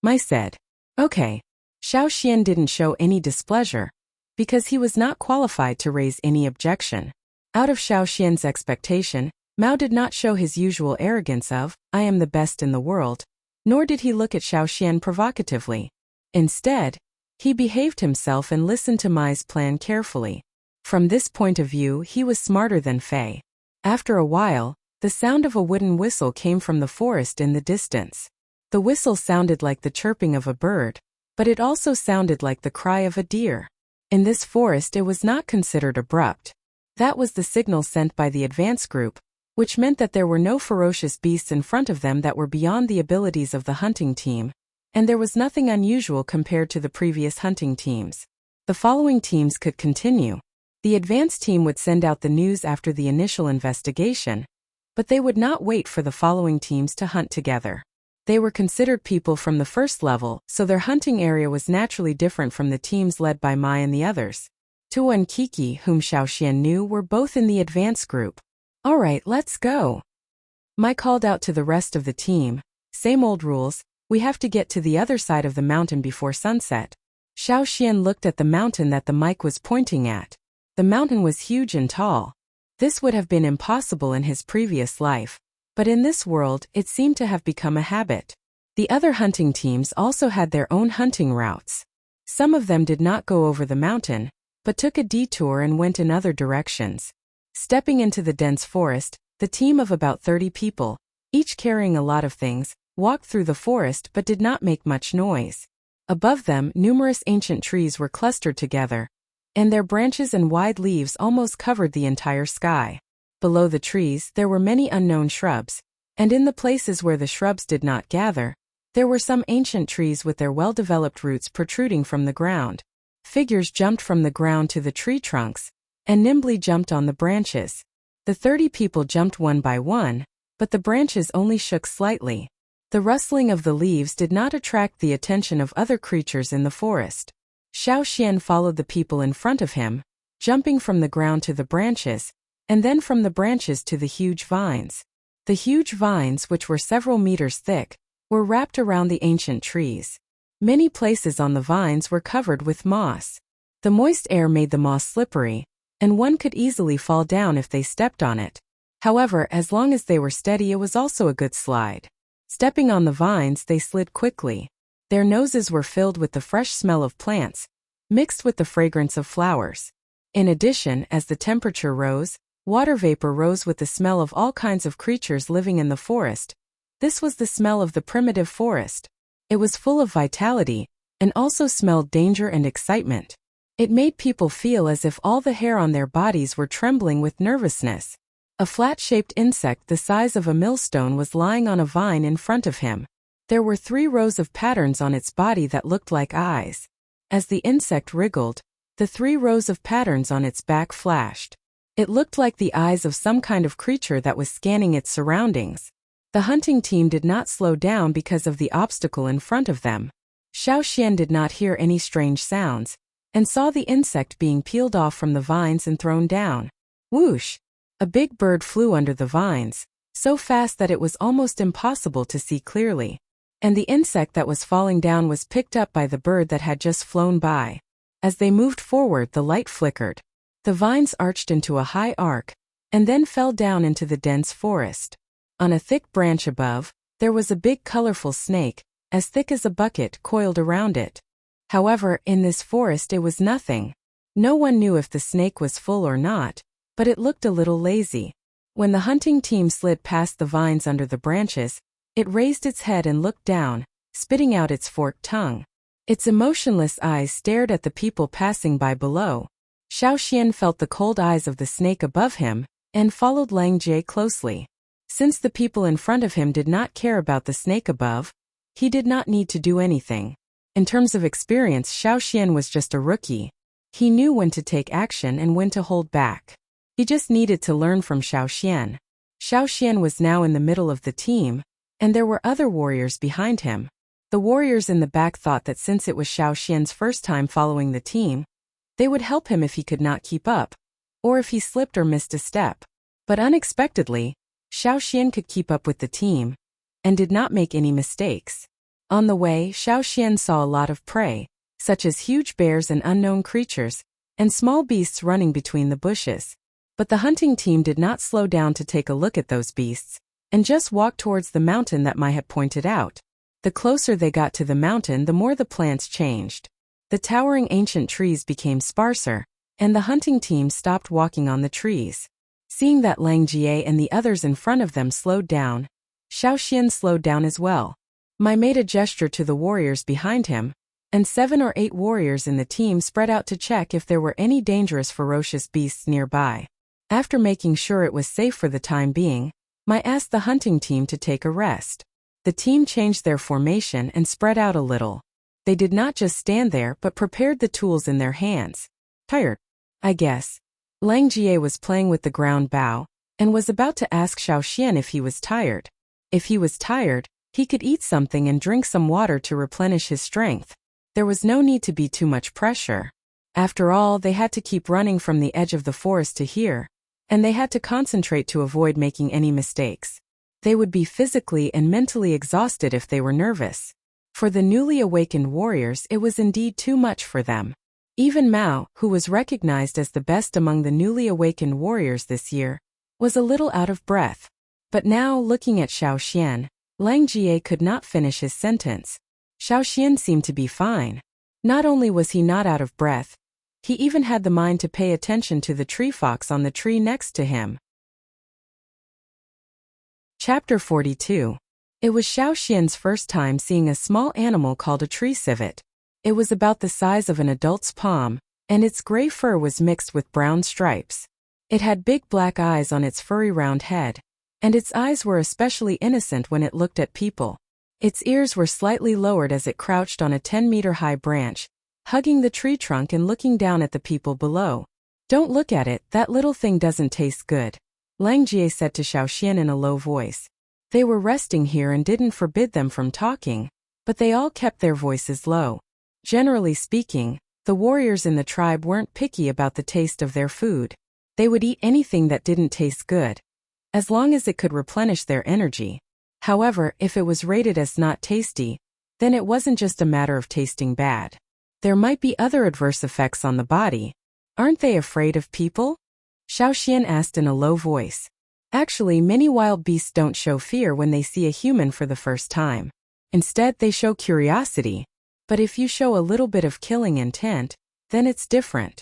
Mai said. "Okay." Xiao Xian didn't show any displeasure, because he was not qualified to raise any objection. Out of Xiao Xian's expectation, Mao did not show his usual arrogance of, "I am the best in the world," nor did he look at Xiao Xian provocatively. Instead, he behaved himself and listened to Mai's plan carefully. From this point of view, he was smarter than Fei. After a while, the sound of a wooden whistle came from the forest in the distance. The whistle sounded like the chirping of a bird, but it also sounded like the cry of a deer. In this forest, it was not considered abrupt. That was the signal sent by the advance group, which meant that there were no ferocious beasts in front of them that were beyond the abilities of the hunting team, and there was nothing unusual compared to the previous hunting teams. The following teams could continue. The advance team would send out the news after the initial investigation, but they would not wait for the following teams to hunt together. They were considered people from the first level, so their hunting area was naturally different from the teams led by Mai and the others. Tua and Kiki, whom Xiao Xian knew, were both in the advance group. "All right, let's go." Mai called out to the rest of the team, "Same old rules, we have to get to the other side of the mountain before sunset." Xiao Xian looked at the mountain that the mic was pointing at. The mountain was huge and tall. This would have been impossible in his previous life, but in this world it seemed to have become a habit. The other hunting teams also had their own hunting routes. Some of them did not go over the mountain, but took a detour and went in other directions. Stepping into the dense forest, the team of about 30 people, each carrying a lot of things, walked through the forest but did not make much noise. Above them, numerous ancient trees were clustered together, and their branches and wide leaves almost covered the entire sky. Below the trees, there were many unknown shrubs, and in the places where the shrubs did not gather, There were some ancient trees with their well-developed roots protruding from the ground. Figures jumped from the ground to the tree trunks, and nimbly jumped on the branches. The 30 people jumped one by one, but the branches only shook slightly. The rustling of the leaves did not attract the attention of other creatures in the forest. Xiao Xian followed the people in front of him, jumping from the ground to the branches, and then from the branches to the huge vines. The huge vines, which were several meters thick, were wrapped around the ancient trees. Many places on the vines were covered with moss. The moist air made the moss slippery, and one could easily fall down if they stepped on it. However, as long as they were steady, it was also a good slide. Stepping on the vines, they slid quickly. Their noses were filled with the fresh smell of plants, mixed with the fragrance of flowers. In addition, as the temperature rose, water vapor rose with the smell of all kinds of creatures living in the forest. This was the smell of the primitive forest. It was full of vitality, and also smelled danger and excitement. It made people feel as if all the hair on their bodies were trembling with nervousness. A flat-shaped insect the size of a millstone was lying on a vine in front of him. There were 3 rows of patterns on its body that looked like eyes. As the insect wriggled, the 3 rows of patterns on its back flashed. It looked like the eyes of some kind of creature that was scanning its surroundings. The hunting team did not slow down because of the obstacle in front of them. Xiao Xian did not hear any strange sounds, and saw the insect being peeled off from the vines and thrown down. Whoosh! A big bird flew under the vines, so fast that it was almost impossible to see clearly. And the insect that was falling down was picked up by the bird that had just flown by. As they moved forward, the light flickered. The vines arched into a high arc, and then fell down into the dense forest. On a thick branch above, there was a big colorful snake, as thick as a bucket, coiled around it. However, in this forest it was nothing. No one knew if the snake was full or not, but it looked a little lazy. When the hunting team slid past the vines under the branches, it raised its head and looked down, spitting out its forked tongue. Its emotionless eyes stared at the people passing by below. Xiao Xian felt the cold eyes of the snake above him, and followed Lang Jie closely. Since the people in front of him did not care about the snake above, he did not need to do anything. In terms of experience, Xiao Xian was just a rookie. He knew when to take action and when to hold back. He just needed to learn from Xiao Xian. Xiao Xian was now in the middle of the team, and there were other warriors behind him. The warriors in the back thought that since it was Xiao Xian's first time following the team, they would help him if he could not keep up, or if he slipped or missed a step. But unexpectedly, Xiao Xian could keep up with the team, and did not make any mistakes. On the way, Xiao Xian saw a lot of prey, such as huge bears and unknown creatures, and small beasts running between the bushes. But the hunting team did not slow down to take a look at those beasts, and just walked towards the mountain that Mai had pointed out. The closer they got to the mountain, the more the plants changed. The towering ancient trees became sparser, and the hunting team stopped walking on the trees. Seeing that Lang Jie and the others in front of them slowed down, Xiao Xian slowed down as well. Mai made a gesture to the warriors behind him, and 7 or 8 warriors in the team spread out to check if there were any dangerous ferocious beasts nearby. After making sure it was safe for the time being, Mai asked the hunting team to take a rest. The team changed their formation and spread out a little. They did not just stand there but prepared the tools in their hands. Tired, I guess. Lang Jie was playing with the ground bow, and was about to ask Xiao Xian if he was tired. If he was tired, he could eat something and drink some water to replenish his strength. There was no need to be too much pressure. After all, they had to keep running from the edge of the forest to here, and they had to concentrate to avoid making any mistakes. They would be physically and mentally exhausted if they were nervous. For the newly awakened warriors, it was indeed too much for them. Even Mao, who was recognized as the best among the newly awakened warriors this year, was a little out of breath. But now, looking at Xiao Xian, Lang Jie could not finish his sentence. Xiao Xian seemed to be fine. Not only was he not out of breath, he even had the mind to pay attention to the tree fox on the tree next to him. Chapter 42. It was Xiao Xian's first time seeing a small animal called a tree civet. It was about the size of an adult's palm, and its gray fur was mixed with brown stripes. It had big black eyes on its furry round head, and its eyes were especially innocent when it looked at people. Its ears were slightly lowered as it crouched on a 10-meter-high branch, hugging the tree trunk and looking down at the people below. "Don't look at it, that little thing doesn't taste good," Lang Jie said to Xiaoxian in a low voice. They were resting here and didn't forbid them from talking, but they all kept their voices low. Generally speaking, the warriors in the tribe weren't picky about the taste of their food. They would eat anything that didn't taste good, as long as it could replenish their energy. However, if it was rated as not tasty, then it wasn't just a matter of tasting bad. There might be other adverse effects on the body. "Aren't they afraid of people?" Xiaoxian asked in a low voice. Actually, many wild beasts don't show fear when they see a human for the first time. Instead, they show curiosity. But if you show a little bit of killing intent, then it's different.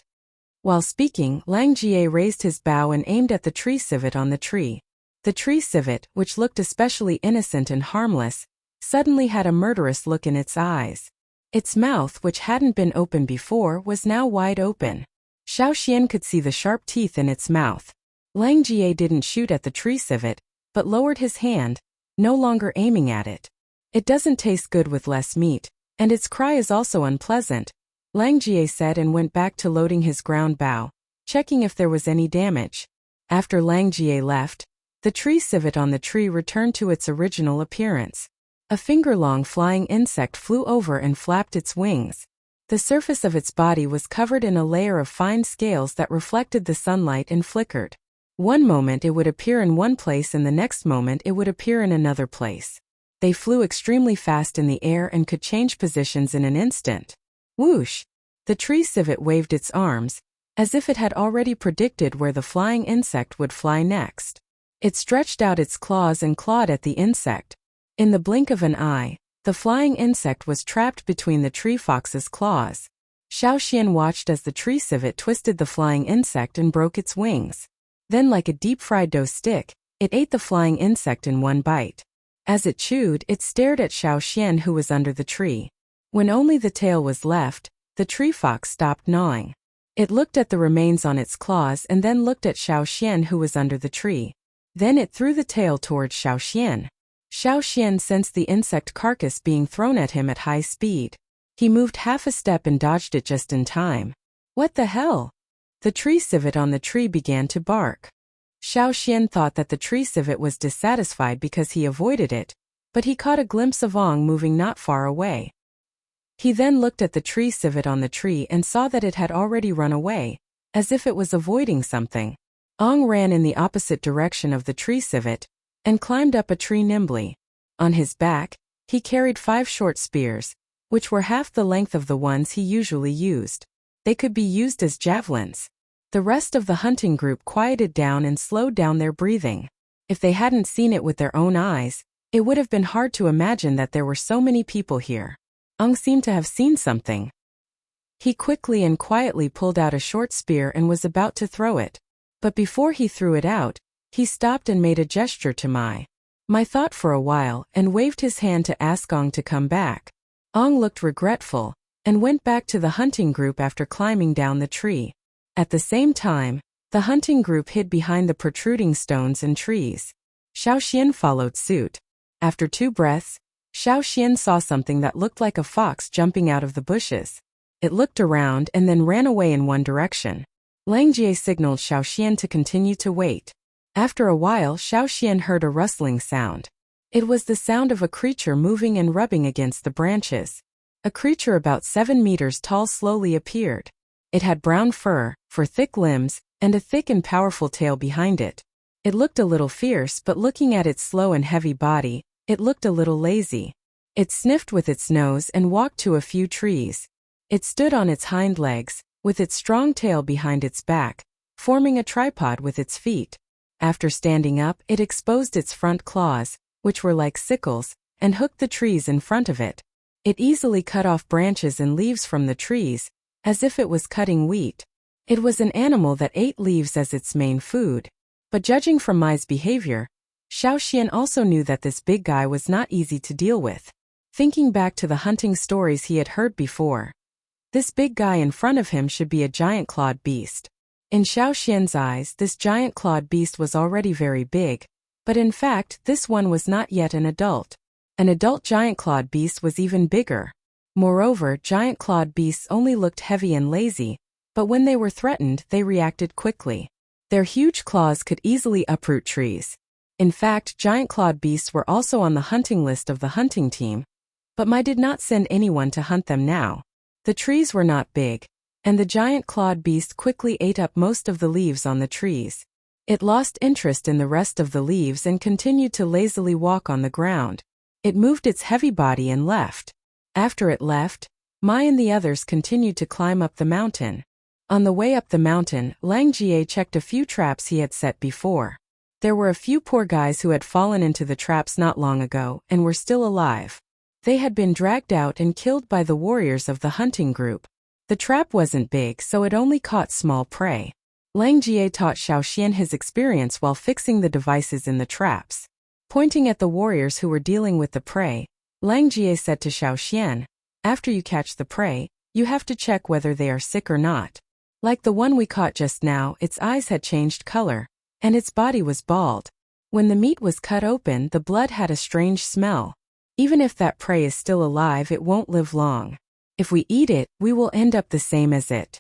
While speaking, Lang Jie raised his bow and aimed at the tree civet on the tree. The tree civet, which looked especially innocent and harmless, suddenly had a murderous look in its eyes. Its mouth, which hadn't been open before, was now wide open. Xiaoxian could see the sharp teeth in its mouth. Lang Jie didn't shoot at the tree civet, but lowered his hand, no longer aiming at it. "It doesn't taste good with less meat, and its cry is also unpleasant," Lang Jie said and went back to loading his ground bow, checking if there was any damage. After Lang Jie left, the tree civet on the tree returned to its original appearance. A finger-long flying insect flew over and flapped its wings. The surface of its body was covered in a layer of fine scales that reflected the sunlight and flickered. One moment it would appear in one place and the next moment it would appear in another place. They flew extremely fast in the air and could change positions in an instant. Whoosh! The tree civet waved its arms, as if it had already predicted where the flying insect would fly next. It stretched out its claws and clawed at the insect. In the blink of an eye, the flying insect was trapped between the tree fox's claws. Xiaoxian watched as the tree civet twisted the flying insect and broke its wings. Then, like a deep-fried dough stick, it ate the flying insect in one bite. As it chewed, it stared at Xiaoxian, who was under the tree. When only the tail was left, the tree fox stopped gnawing. It looked at the remains on its claws and then looked at Xiaoxian, who was under the tree. Then it threw the tail towards Xiaoxian. Xiaoxian sensed the insect carcass being thrown at him at high speed. He moved half a step and dodged it just in time. "What the hell?" The tree civet on the tree began to bark. Xiaoxian thought that the tree civet was dissatisfied because he avoided it, but he caught a glimpse of Ong moving not far away. He then looked at the tree civet on the tree and saw that it had already run away, as if it was avoiding something. Ong ran in the opposite direction of the tree civet, and climbed up a tree nimbly. On his back, he carried 5 short spears, which were half the length of the ones he usually used. They could be used as javelins. The rest of the hunting group quieted down and slowed down their breathing. If they hadn't seen it with their own eyes, it would have been hard to imagine that there were so many people here. Ong seemed to have seen something. He quickly and quietly pulled out a short spear and was about to throw it. But before he threw it out, he stopped and made a gesture to My thought for a while and waved his hand to ask Ong to come back. Ong looked regretful, and went back to the hunting group after climbing down the tree. At the same time, the hunting group hid behind the protruding stones and trees. Xiaoxian followed suit. After 2 breaths, Xiaoxian saw something that looked like a fox jumping out of the bushes. It looked around and then ran away in one direction. Lang Jie signaled Xiaoxian to continue to wait. After a while, Xiaoxian heard a rustling sound. It was the sound of a creature moving and rubbing against the branches. A creature about 7 meters tall slowly appeared. It had brown fur, for thick limbs, and a thick and powerful tail behind it. It looked a little fierce, but looking at its slow and heavy body, it looked a little lazy. It sniffed with its nose and walked to a few trees. It stood on its hind legs, with its strong tail behind its back, forming a tripod with its feet. After standing up, it exposed its front claws, which were like sickles, and hooked the trees in front of it. It easily cut off branches and leaves from the trees, as if it was cutting wheat. It was an animal that ate leaves as its main food. But judging from Mai's behavior, Xiaoxian also knew that this big guy was not easy to deal with. Thinking back to the hunting stories he had heard before, this big guy in front of him should be a giant clawed beast. In Xiaoxian's eyes, this giant clawed beast was already very big, but in fact, this one was not yet an adult. An adult giant-clawed beast was even bigger. Moreover, giant-clawed beasts only looked heavy and lazy, but when they were threatened, they reacted quickly. Their huge claws could easily uproot trees. In fact, giant-clawed beasts were also on the hunting list of the hunting team, but Mai did not send anyone to hunt them now. The trees were not big, and the giant-clawed beast quickly ate up most of the leaves on the trees. It lost interest in the rest of the leaves and continued to lazily walk on the ground. It moved its heavy body and left. After it left, Mai and the others continued to climb up the mountain. On the way up the mountain, Lang Jie checked a few traps he had set before. There were a few poor guys who had fallen into the traps not long ago and were still alive. They had been dragged out and killed by the warriors of the hunting group. The trap wasn't big, so it only caught small prey. Lang Jie taught Xiaoxian his experience while fixing the devices in the traps. Pointing at the warriors who were dealing with the prey, Lang Jie said to Xiaoxian, "After you catch the prey, you have to check whether they are sick or not. Like the one we caught just now, its eyes had changed color, and its body was bald. When the meat was cut open, the blood had a strange smell. Even if that prey is still alive, it won't live long. If we eat it, we will end up the same as it."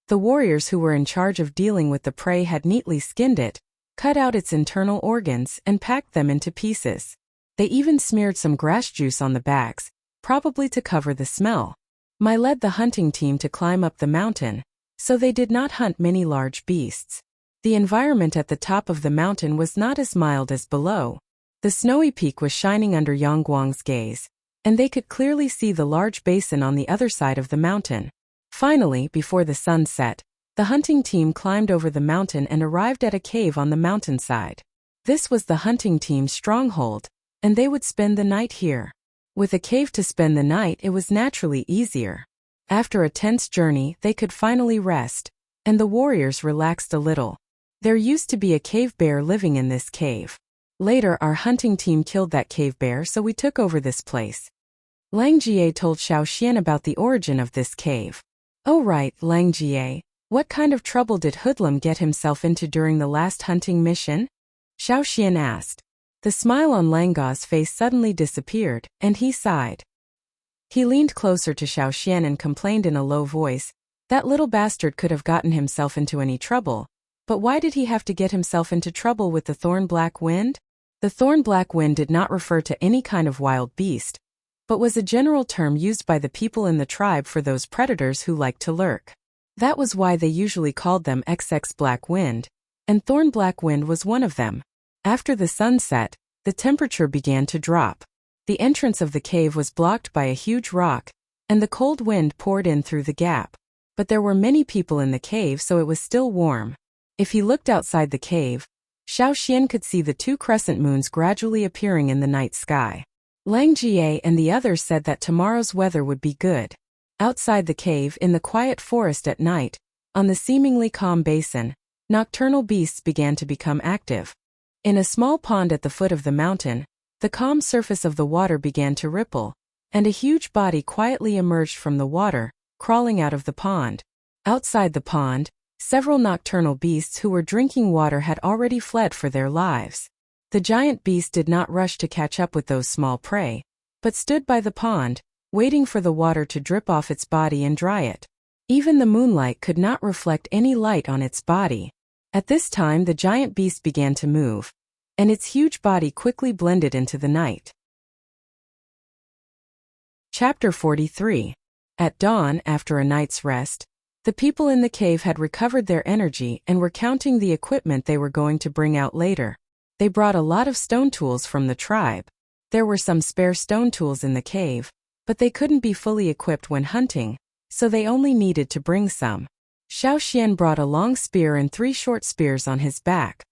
The warriors who were in charge of dealing with the prey had neatly skinned it, cut out its internal organs, and packed them into pieces. They even smeared some grass juice on the backs, probably to cover the smell. Mai led the hunting team to climb up the mountain, so they did not hunt many large beasts. The environment at the top of the mountain was not as mild as below. The snowy peak was shining under Yangguang's gaze, and they could clearly see the large basin on the other side of the mountain. Finally, before the sun set, the hunting team climbed over the mountain and arrived at a cave on the mountainside. This was the hunting team's stronghold, and they would spend the night here. With a cave to spend the night, it was naturally easier. After a tense journey, they could finally rest, and the warriors relaxed a little. There used to be a cave bear living in this cave. Later, our hunting team killed that cave bear, so we took over this place. Lang Jie told Xiaoxian about the origin of this cave. "Oh right, Lang Jie, what kind of trouble did Hoodlum get himself into during the last hunting mission?" Xiaoxian asked. The smile on Lang Ga's face suddenly disappeared, and he sighed. He leaned closer to Xiaoxian and complained in a low voice, "That little bastard could have gotten himself into any trouble. But why did he have to get himself into trouble with the thorn black wind?" The thorn black wind did not refer to any kind of wild beast, but was a general term used by the people in the tribe for those predators who liked to lurk. That was why they usually called them XX Black Wind, and Thorn Black Wind was one of them. After the sun set, the temperature began to drop. The entrance of the cave was blocked by a huge rock, and the cold wind poured in through the gap. But there were many people in the cave, so it was still warm. If he looked outside the cave, Xiaoxian could see the two crescent moons gradually appearing in the night sky. Lang Jie and the others said that tomorrow's weather would be good. Outside the cave, in the quiet forest at night, on the seemingly calm basin, nocturnal beasts began to become active. In a small pond at the foot of the mountain, the calm surface of the water began to ripple, and a huge body quietly emerged from the water, crawling out of the pond. Outside the pond, several nocturnal beasts who were drinking water had already fled for their lives. The giant beast did not rush to catch up with those small prey, but stood by the pond, waiting for the water to drip off its body and dry it. Even the moonlight could not reflect any light on its body. At this time, the giant beast began to move, and its huge body quickly blended into the night. Chapter 43. At dawn, after a night's rest, the people in the cave had recovered their energy and were counting the equipment they were going to bring out later. They brought a lot of stone tools from the tribe. There were some spare stone tools in the cave, but they couldn't be fully equipped when hunting, so they only needed to bring some. Xiaoxian brought a long spear and 3 short spears on his back.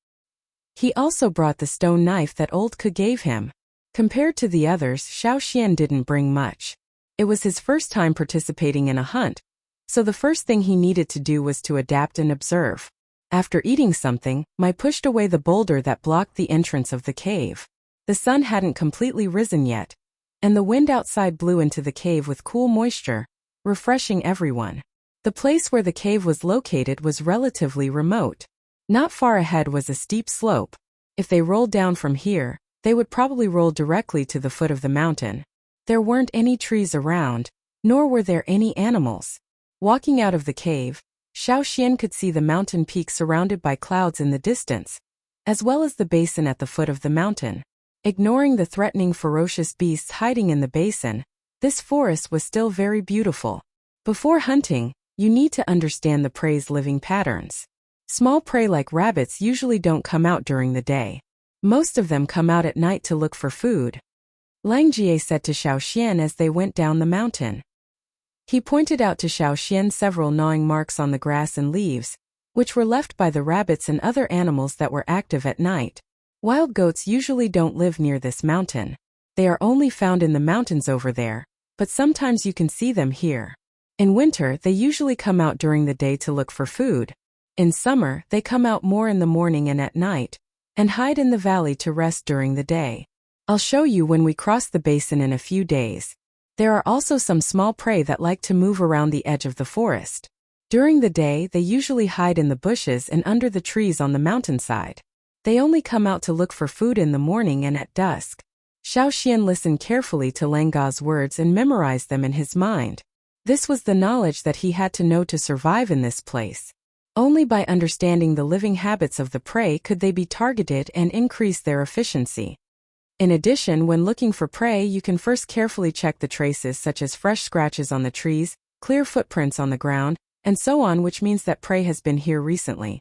He also brought the stone knife that old Ke gave him. Compared to the others, Xiaoxian didn't bring much. It was his first time participating in a hunt, so the first thing he needed to do was to adapt and observe. After eating something, Mai pushed away the boulder that blocked the entrance of the cave. The sun hadn't completely risen yet, and the wind outside blew into the cave with cool moisture, refreshing everyone. The place where the cave was located was relatively remote. Not far ahead was a steep slope. If they rolled down from here, they would probably roll directly to the foot of the mountain. There weren't any trees around, nor were there any animals. Walking out of the cave, Xiao Xian could see the mountain peak surrounded by clouds in the distance, as well as the basin at the foot of the mountain. Ignoring the threatening ferocious beasts hiding in the basin, this forest was still very beautiful. Before hunting, you need to understand the prey's living patterns. Small prey like rabbits usually don't come out during the day. Most of them come out at night to look for food. Lang Jie said to Xiao Xian as they went down the mountain. He pointed out to Xiao Xian several gnawing marks on the grass and leaves, which were left by the rabbits and other animals that were active at night. Wild goats usually don't live near this mountain. They are only found in the mountains over there, but sometimes you can see them here. In winter, they usually come out during the day to look for food. In summer, they come out more in the morning and at night, and hide in the valley to rest during the day. I'll show you when we cross the basin in a few days. There are also some small prey that like to move around the edge of the forest. During the day, they usually hide in the bushes and under the trees on the mountainside. They only come out to look for food in the morning and at dusk. Xiao Xian listened carefully to Lang Ga's words and memorized them in his mind. This was the knowledge that he had to know to survive in this place. Only by understanding the living habits of the prey could they be targeted and increase their efficiency. In addition, when looking for prey, you can first carefully check the traces such as fresh scratches on the trees, clear footprints on the ground, and so on, which means that prey has been here recently.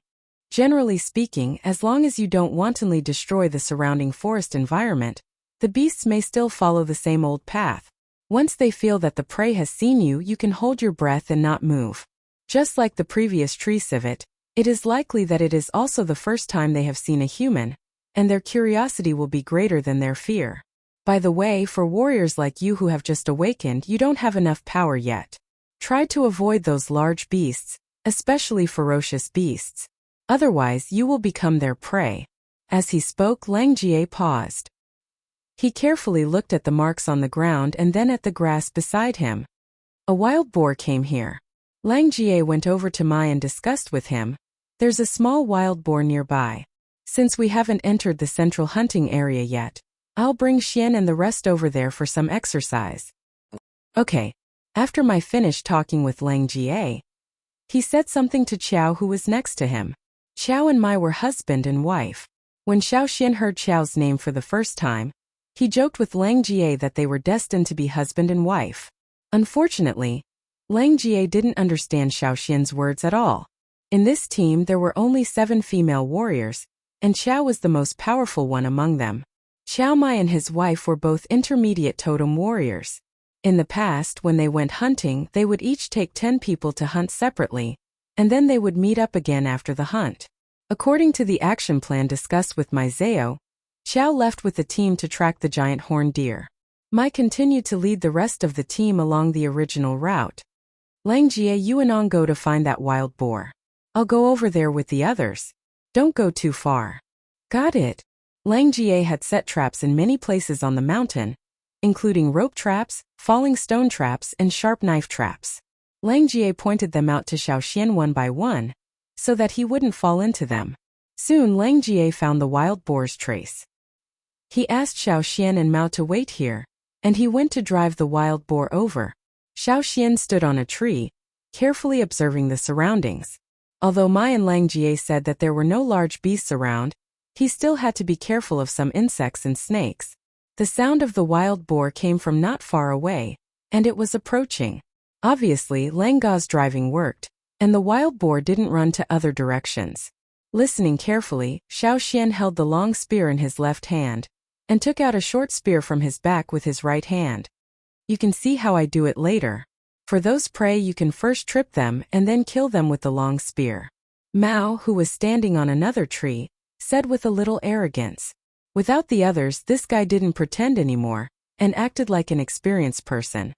Generally speaking, as long as you don't wantonly destroy the surrounding forest environment, the beasts may still follow the same old path. Once they feel that the prey has seen you, you can hold your breath and not move. Just like the previous tree civet, it is likely that it is also the first time they have seen a human, and their curiosity will be greater than their fear. By the way, for warriors like you who have just awakened, you don't have enough power yet. Try to avoid those large beasts, especially ferocious beasts. Otherwise, you will become their prey. As he spoke, Lang Jie paused. He carefully looked at the marks on the ground and then at the grass beside him. A wild boar came here. Lang Jie went over to Mai and discussed with him. There's a small wild boar nearby. Since we haven't entered the central hunting area yet, I'll bring Xian and the rest over there for some exercise. Okay. After Mai finished talking with Lang Jie, he said something to Qiao who was next to him. Qiao and Mai were husband and wife. When Xiao Xian heard Qiao's name for the first time, he joked with Lang Jie that they were destined to be husband and wife. Unfortunately, Lang Jie didn't understand Xiao Xian's words at all. In this team there were only 7 female warriors, and Qiao was the most powerful one among them. Qiao Mai and his wife were both intermediate totem warriors. In the past, when they went hunting, they would each take 10 people to hunt separately, and then they would meet up again after the hunt. According to the action plan discussed with Mai Zhao, Qiao left with the team to track the giant horned deer. Mai continued to lead the rest of the team along the original route. Lang Jie, you and On go to find that wild boar. I'll go over there with the others. Don't go too far. Got it. Lang Jie had set traps in many places on the mountain, including rope traps, falling stone traps, and sharp knife traps. Lang Jie pointed them out to Xiao Xian one by one, so that he wouldn't fall into them. Soon Lang Jie found the wild boar's trace. He asked Xiao Xian and Mao to wait here, and he went to drive the wild boar over. Xiao Xian stood on a tree, carefully observing the surroundings. Although Mai and Lang Jie said that there were no large beasts around, he still had to be careful of some insects and snakes. The sound of the wild boar came from not far away, and it was approaching. Obviously, Lang Ga's driving worked, and the wild boar didn't run to other directions. Listening carefully, Xiao Xian held the long spear in his left hand, and took out a short spear from his back with his right hand. You can see how I do it later. For those prey, you can first trip them and then kill them with the long spear. Mao, who was standing on another tree, said with a little arrogance. Without the others, this guy didn't pretend anymore, and acted like an experienced person.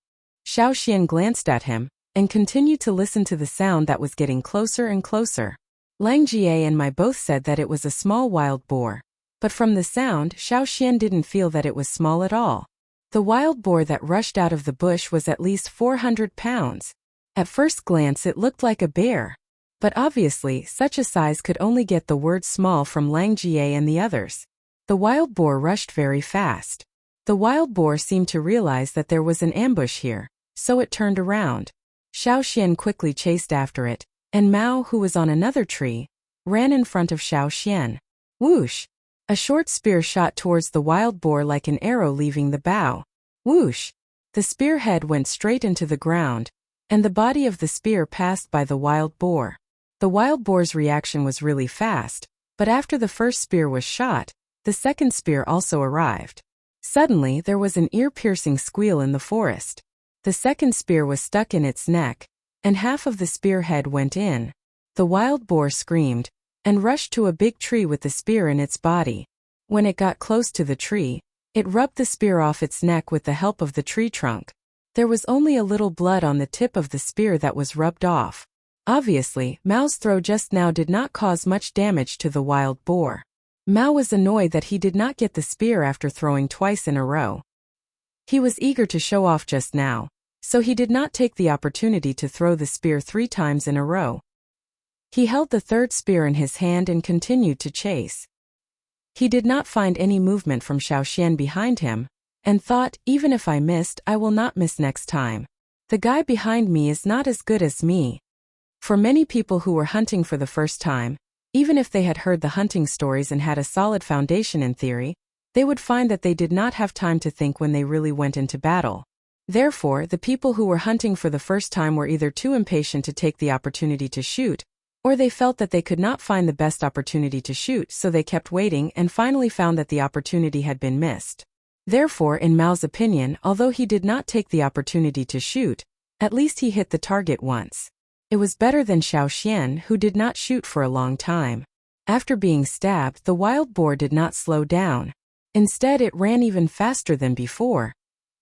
Xiao Xian glanced at him, and continued to listen to the sound that was getting closer and closer. Lang Jie and Mai both said that it was a small wild boar. But from the sound, Xiao Xian didn't feel that it was small at all. The wild boar that rushed out of the bush was at least 400 pounds. At first glance it looked like a bear. But obviously, such a size could only get the word small from Lang Jie and the others. The wild boar rushed very fast. The wild boar seemed to realize that there was an ambush here, so it turned around. Xiao Xian quickly chased after it, and Mao, who was on another tree, ran in front of Xiao Xian. Whoosh! A short spear shot towards the wild boar like an arrow leaving the bow. Whoosh! The spear head went straight into the ground, and the body of the spear passed by the wild boar. The wild boar's reaction was really fast, but after the first spear was shot, the second spear also arrived. Suddenly there was an ear-piercing squeal in the forest. The second spear was stuck in its neck, and half of the spear head went in. The wild boar screamed, and rushed to a big tree with the spear in its body. When it got close to the tree, it rubbed the spear off its neck with the help of the tree trunk. There was only a little blood on the tip of the spear that was rubbed off. Obviously, Mao's throw just now did not cause much damage to the wild boar. Mao was annoyed that he did not get the spear after throwing twice in a row. He was eager to show off just now, so he did not take the opportunity to throw the spear 3 times in a row. He held the third spear in his hand and continued to chase. He did not find any movement from Xiao Xian behind him, and thought, even if I missed, I will not miss next time. The guy behind me is not as good as me. For many people who were hunting for the first time, even if they had heard the hunting stories and had a solid foundation in theory, they would find that they did not have time to think when they really went into battle. Therefore, the people who were hunting for the first time were either too impatient to take the opportunity to shoot, or they felt that they could not find the best opportunity to shoot, so they kept waiting and finally found that the opportunity had been missed. Therefore, in Mao's opinion, although he did not take the opportunity to shoot, at least he hit the target once. It was better than Xiao Xian, who did not shoot for a long time. After being stabbed, the wild boar did not slow down. Instead, it ran even faster than before,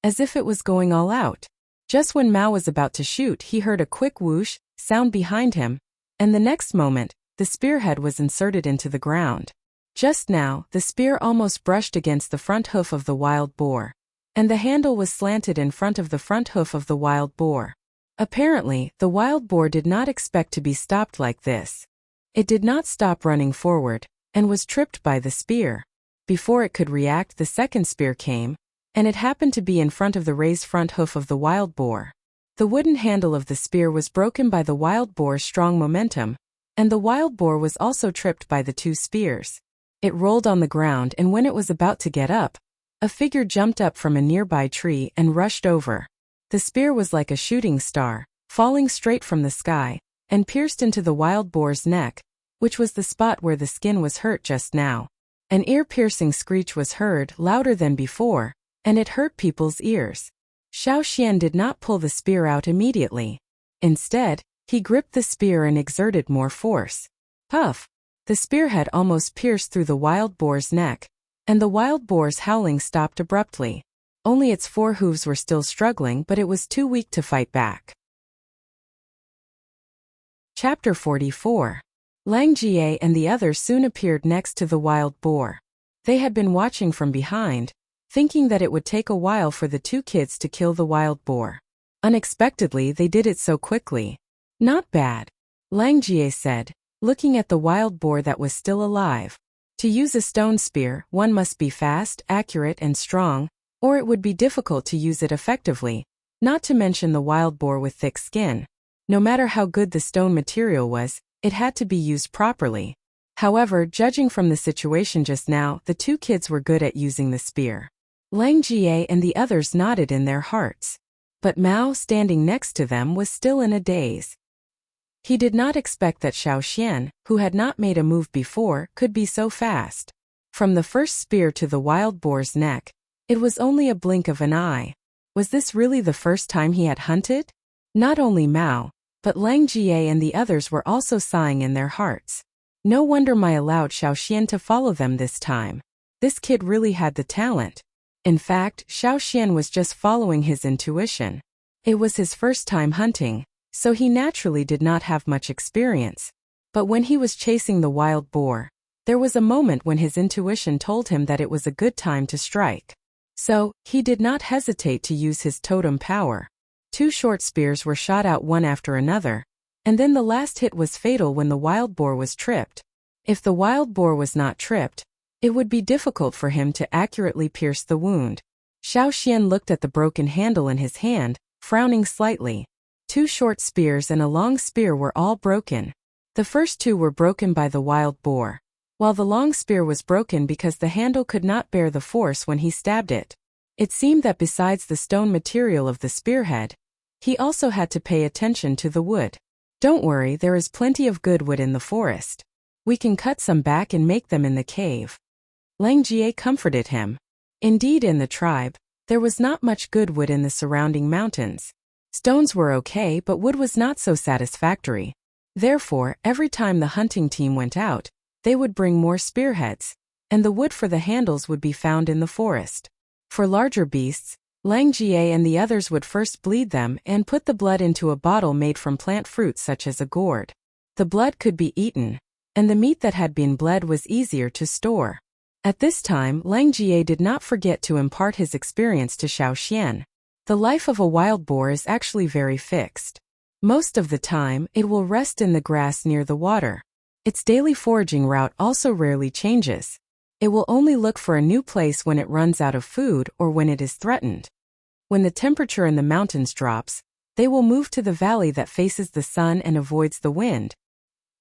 as if it was going all out. Just when Mao was about to shoot, he heard a quick whoosh sound behind him, and the next moment, the spearhead was inserted into the ground. Just now, the spear almost brushed against the front hoof of the wild boar, and the handle was slanted in front of the front hoof of the wild boar. Apparently, the wild boar did not expect to be stopped like this. It did not stop running forward, and was tripped by the spear. Before it could react, the second spear came, and it happened to be in front of the raised front hoof of the wild boar. The wooden handle of the spear was broken by the wild boar's strong momentum, and the wild boar was also tripped by the 2 spears. It rolled on the ground, and when it was about to get up, a figure jumped up from a nearby tree and rushed over. The spear was like a shooting star, falling straight from the sky, and pierced into the wild boar's neck, which was the spot where the skin was hurt just now. An ear-piercing screech was heard, louder than before, and it hurt people's ears. Xiao Xian did not pull the spear out immediately. Instead, he gripped the spear and exerted more force. Puff! The spearhead almost pierced through the wild boar's neck, and the wild boar's howling stopped abruptly. Only its 4 hooves were still struggling, but it was too weak to fight back. Chapter 44. Lang Jie and the others soon appeared next to the wild boar. They had been watching from behind, thinking that it would take a while for the 2 kids to kill the wild boar. Unexpectedly, they did it so quickly. Not bad, Lang Jie said, looking at the wild boar that was still alive. To use a stone spear, one must be fast, accurate, and strong, or it would be difficult to use it effectively, not to mention the wild boar with thick skin. No matter how good the stone material was, it had to be used properly. However, judging from the situation just now, the 2 kids were good at using the spear. Lang Jie and the others nodded in their hearts. But Mao, standing next to them, was still in a daze. He did not expect that Xiao Xian, who had not made a move before, could be so fast. From the first spear to the wild boar's neck, it was only a blink of an eye. Was this really the first time he had hunted? Not only Mao, but Lang Jie and the others were also sighing in their hearts. No wonder Mao allowed Xiao Xian to follow them this time. This kid really had the talent. In fact, Xiao Xian was just following his intuition. It was his first time hunting, so he naturally did not have much experience. But when he was chasing the wild boar, there was a moment when his intuition told him that it was a good time to strike. So, he did not hesitate to use his totem power. 2 short spears were shot out one after another, and then the last hit was fatal when the wild boar was tripped. If the wild boar was not tripped, It would be difficult for him to accurately pierce the wound. Xiao Xian looked at the broken handle in his hand, frowning slightly. 2 short spears and a long spear were all broken. The first 2 were broken by the wild boar, while the long spear was broken because the handle could not bear the force when he stabbed it. It seemed that besides the stone material of the spearhead, he also had to pay attention to the wood. Don't worry, there is plenty of good wood in the forest. We can cut some back and make them in the cave. Lang Jie comforted him. Indeed, in the tribe, there was not much good wood in the surrounding mountains. Stones were okay, but wood was not so satisfactory. Therefore, every time the hunting team went out, they would bring more spearheads, and the wood for the handles would be found in the forest. For larger beasts, Lang Jie and the others would first bleed them and put the blood into a bottle made from plant fruits such as a gourd. The blood could be eaten, and the meat that had been bled was easier to store. At this time, Lang Jie did not forget to impart his experience to Xiao Xian. The life of a wild boar is actually very fixed. Most of the time, it will rest in the grass near the water. Its daily foraging route also rarely changes. It will only look for a new place when it runs out of food or when it is threatened. When the temperature in the mountains drops, they will move to the valley that faces the sun and avoids the wind.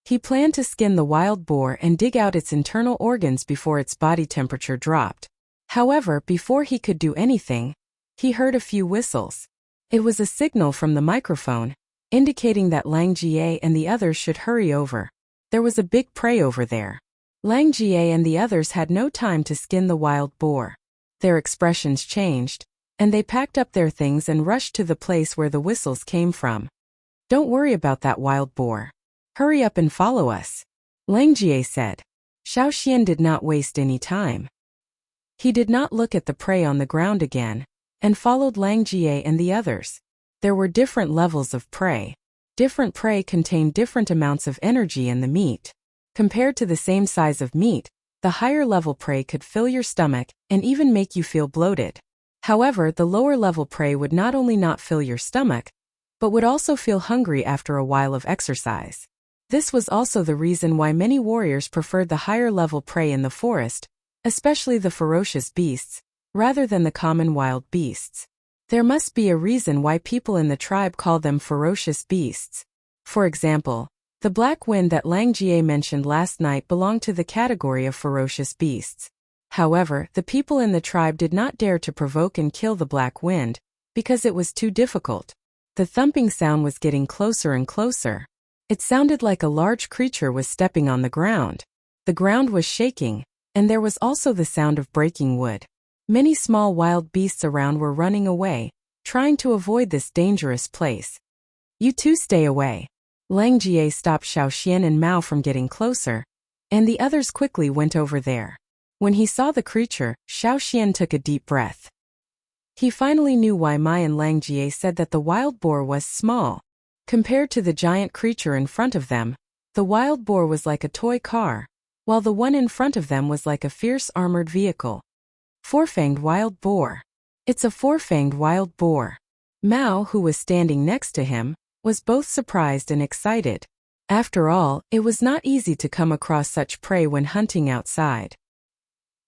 He planned to skin the wild boar and dig out its internal organs before its body temperature dropped. However, before he could do anything, he heard a few whistles. It was a signal from the microphone, indicating that Lang Jie and the others should hurry over. There was a big prey over there. Lang Jie and the others had no time to skin the wild boar. Their expressions changed, and they packed up their things and rushed to the place where the whistles came from. Don't worry about that wild boar. Hurry up and follow us, Lang Jie said. Xiao Xian did not waste any time. He did not look at the prey on the ground again, and followed Lang Jie and the others. There were different levels of prey. Different prey contained different amounts of energy in the meat. Compared to the same size of meat, the higher level prey could fill your stomach and even make you feel bloated. However, the lower level prey would not only not fill your stomach, but would also feel hungry after a while of exercise. This was also the reason why many warriors preferred the higher level prey in the forest, especially the ferocious beasts, rather than the common wild beasts. There must be a reason why people in the tribe call them ferocious beasts. For example, the black wind that Lang Jie mentioned last night belonged to the category of ferocious beasts. However, the people in the tribe did not dare to provoke and kill the black wind, because it was too difficult. The thumping sound was getting closer and closer. It sounded like a large creature was stepping on the ground. The ground was shaking, and there was also the sound of breaking wood. Many small wild beasts around were running away, trying to avoid this dangerous place. You two stay away. Lang Jie stopped Xiao Xian and Mao from getting closer, and the others quickly went over there. When he saw the creature, Xiao Xian took a deep breath. He finally knew why Mai and Lang Jie said that the wild boar was small. Compared to the giant creature in front of them, the wild boar was like a toy car, while the one in front of them was like a fierce armored vehicle. Four-fanged wild boar. It's a four-fanged wild boar. Mao, who was standing next to him, was both surprised and excited. After all, it was not easy to come across such prey when hunting outside.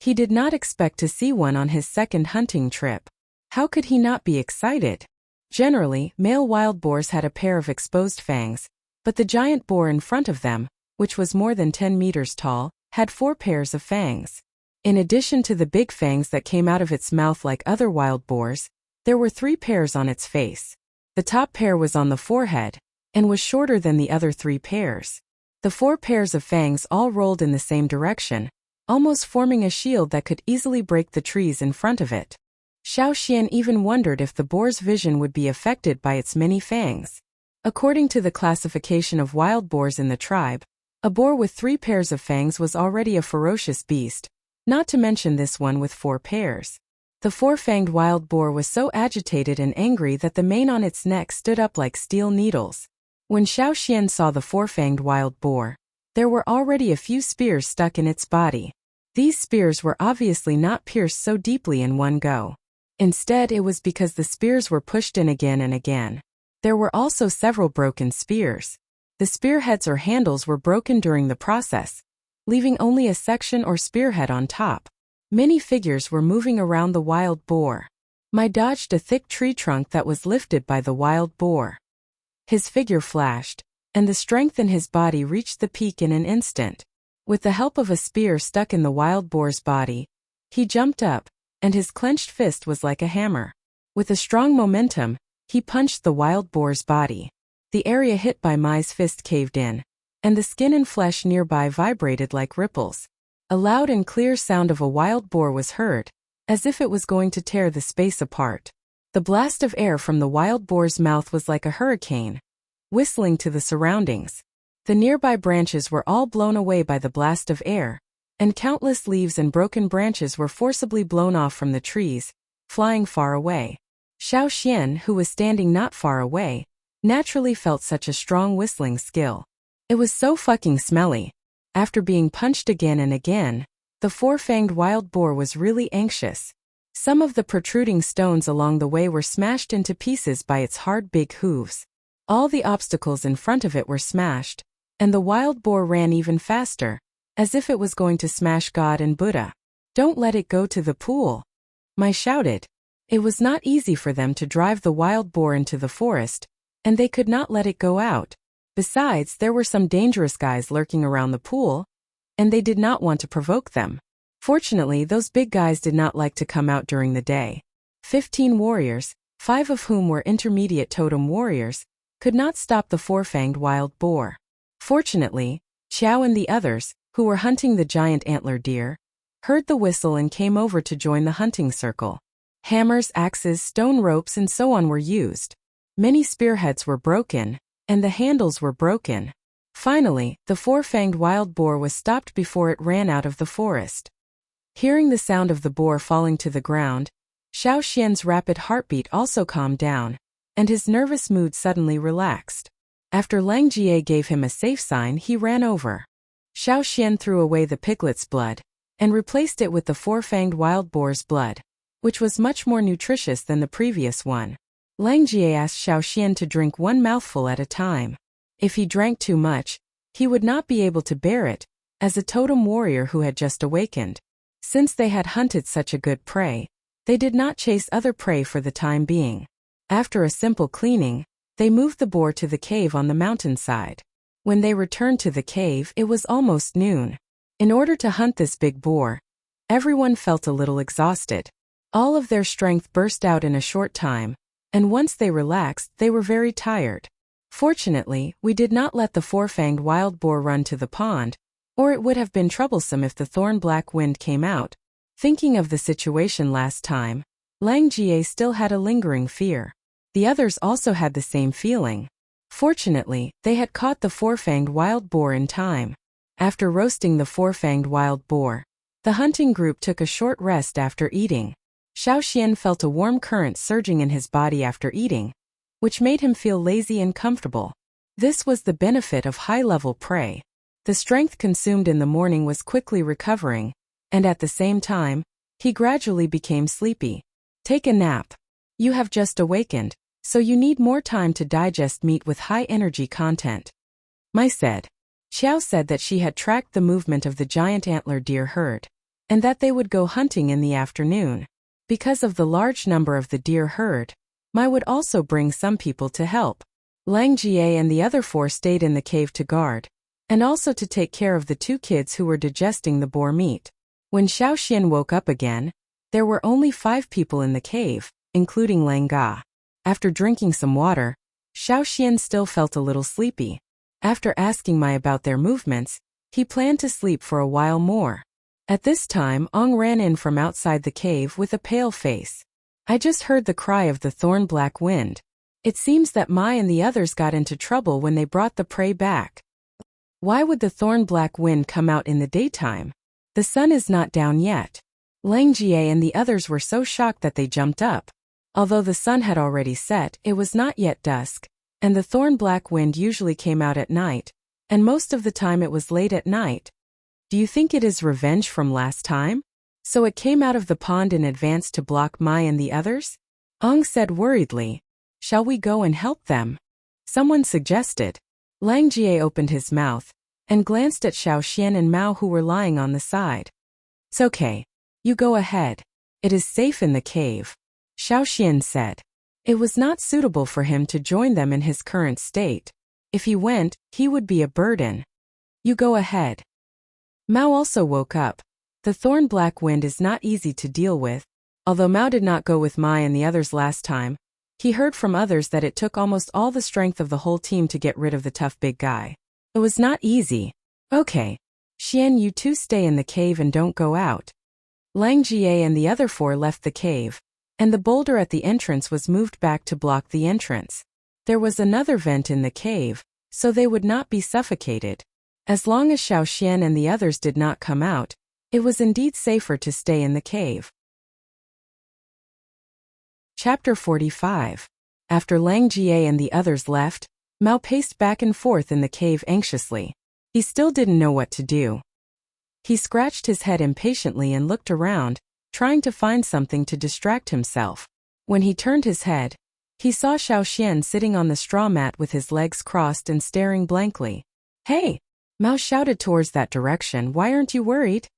He did not expect to see one on his second hunting trip. How could he not be excited? Generally, male wild boars had a pair of exposed fangs, but the giant boar in front of them, which was more than 10 meters tall, had 4 pairs of fangs. In addition to the big fangs that came out of its mouth like other wild boars, there were 3 pairs on its face. The top pair was on the forehead, and was shorter than the other 3 pairs. The 4 pairs of fangs all rolled in the same direction, almost forming a shield that could easily break the trees in front of it. Xiao Xian even wondered if the boar's vision would be affected by its many fangs. According to the classification of wild boars in the tribe, a boar with 3 pairs of fangs was already a ferocious beast, not to mention this one with 4 pairs. The 4-fanged wild boar was so agitated and angry that the mane on its neck stood up like steel needles. When Xiao Xian saw the 4-fanged wild boar, there were already a few spears stuck in its body. These spears were obviously not pierced so deeply in one go. Instead, it was because the spears were pushed in again and again. There were also several broken spears. The spearheads or handles were broken during the process. leaving only a section or spearhead on top. Many figures were moving around the wild boar. Mai dodged a thick tree trunk that was lifted by the wild boar. His figure flashed, and the strength in his body reached the peak in an instant. With the help of a spear stuck in the wild boar's body, he jumped up, and his clenched fist was like a hammer. With a strong momentum, he punched the wild boar's body. The area hit by Mai's fist caved in, and the skin and flesh nearby vibrated like ripples. A loud and clear sound of a wild boar was heard, as if it was going to tear the space apart. The blast of air from the wild boar's mouth was like a hurricane, whistling to the surroundings. The nearby branches were all blown away by the blast of air, and countless leaves and broken branches were forcibly blown off from the trees, flying far away. Xiao Xian, who was standing not far away, naturally felt such a strong whistling skill. It was so fucking smelly. After being punched again and again, the four-fanged wild boar was really anxious. Some of the protruding stones along the way were smashed into pieces by its hard big hooves. All the obstacles in front of it were smashed, and the wild boar ran even faster, as if it was going to smash God and Buddha. "Don't let it go to the pool," Mai shouted. It was not easy for them to drive the wild boar into the forest, and they could not let it go out. Besides, there were some dangerous guys lurking around the pool, and they did not want to provoke them. Fortunately, those big guys did not like to come out during the day. 15 warriors, 5 of whom were intermediate totem warriors, could not stop the four-fanged wild boar. Fortunately, Qiao and the others, who were hunting the giant antler deer, heard the whistle and came over to join the hunting circle. Hammers, axes, stone ropes and so on were used. Many spearheads were broken, and the handles were broken. Finally, the four-fanged wild boar was stopped before it ran out of the forest. Hearing the sound of the boar falling to the ground, Xiao Xian's rapid heartbeat also calmed down, and his nervous mood suddenly relaxed. After Lang Jie gave him a safe sign, he ran over. Xiao Xian threw away the piglet's blood, and replaced it with the four-fanged wild boar's blood, which was much more nutritious than the previous one. Lang Jie asked Xiao Xian to drink one mouthful at a time. If he drank too much, he would not be able to bear it, as a totem warrior who had just awakened. Since they had hunted such a good prey, they did not chase other prey for the time being. After a simple cleaning, they moved the boar to the cave on the mountainside. When they returned to the cave, it was almost noon. In order to hunt this big boar, everyone felt a little exhausted. All of their strength burst out in a short time, and once they relaxed, they were very tired. Fortunately, we did not let the four-fanged wild boar run to the pond, or it would have been troublesome if the thorn-black wind came out. Thinking of the situation last time, Lang Jie still had a lingering fear. The others also had the same feeling. Fortunately, they had caught the four-fanged wild boar in time. After roasting the four-fanged wild boar, the hunting group took a short rest after eating. Xiao Xian felt a warm current surging in his body after eating, which made him feel lazy and comfortable. This was the benefit of high-level prey. The strength consumed in the morning was quickly recovering, and at the same time, he gradually became sleepy. Take a nap. You have just awakened, so you need more time to digest meat with high energy content, Mai said. Xiao said that she had tracked the movement of the giant antler deer herd, and that they would go hunting in the afternoon. Because of the large number of the deer herd, Mai would also bring some people to help. Lang Jie and the other 4 stayed in the cave to guard, and also to take care of the 2 kids who were digesting the boar meat. When Xiao Xian woke up again, there were only 5 people in the cave, including Lang Ga. After drinking some water, Xiao Xian still felt a little sleepy. After asking Mai about their movements, he planned to sleep for a while more. At this time, Ong ran in from outside the cave with a pale face. I just heard the cry of the thorn-black wind. It seems that Mai and the others got into trouble when they brought the prey back. Why would the thorn-black wind come out in the daytime? The sun is not down yet. Lang Jie and the others were so shocked that they jumped up. Although the sun had already set, it was not yet dusk, and the thorn-black wind usually came out at night, and most of the time it was late at night. Do you think it is revenge from last time? So it came out of the pond in advance to block Mai and the others? Ong said worriedly. Shall we go and help them? Someone suggested. Lang Jie opened his mouth, and glanced at Xiao Xian and Mao who were lying on the side. "It's okay. You go ahead. It is safe in the cave," Xiao Xian said. It was not suitable for him to join them in his current state. If he went, he would be a burden. "You go ahead." Mao also woke up. The thorn black wind is not easy to deal with. Although Mao did not go with Mai and the others last time, he heard from others that it took almost all the strength of the whole team to get rid of the tough big guy. It was not easy. "Okay. Xian, you two stay in the cave and don't go out." Lang Jie and the other four left the cave, and the boulder at the entrance was moved back to block the entrance. There was another vent in the cave, so they would not be suffocated. As long as Xiao Xian and the others did not come out, it was indeed safer to stay in the cave. Chapter 45. After Lang Jie and the others left, Mao paced back and forth in the cave anxiously. He still didn't know what to do. He scratched his head impatiently and looked around, trying to find something to distract himself. When he turned his head, he saw Xiao Xian sitting on the straw mat with his legs crossed and staring blankly. "Hey!" Mao shouted towards that direction. "Why aren't you worried?"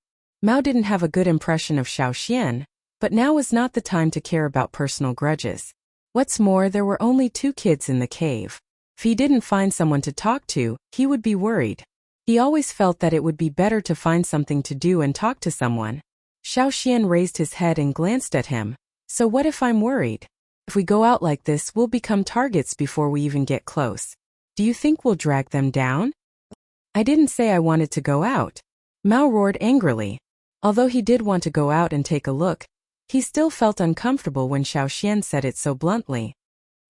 Mao didn't have a good impression of Xiao Xian, but now was not the time to care about personal grudges. What's more, there were only 2 kids in the cave. If he didn't find someone to talk to, he would be worried. He always felt that it would be better to find something to do and talk to someone. Xiao Xian raised his head and glanced at him. "So what if I'm worried? If we go out like this, we'll become targets before we even get close. Do you think we'll drag them down?" "I didn't say I wanted to go out," Mao roared angrily. Although he did want to go out and take a look, he still felt uncomfortable when Xiao Xian said it so bluntly.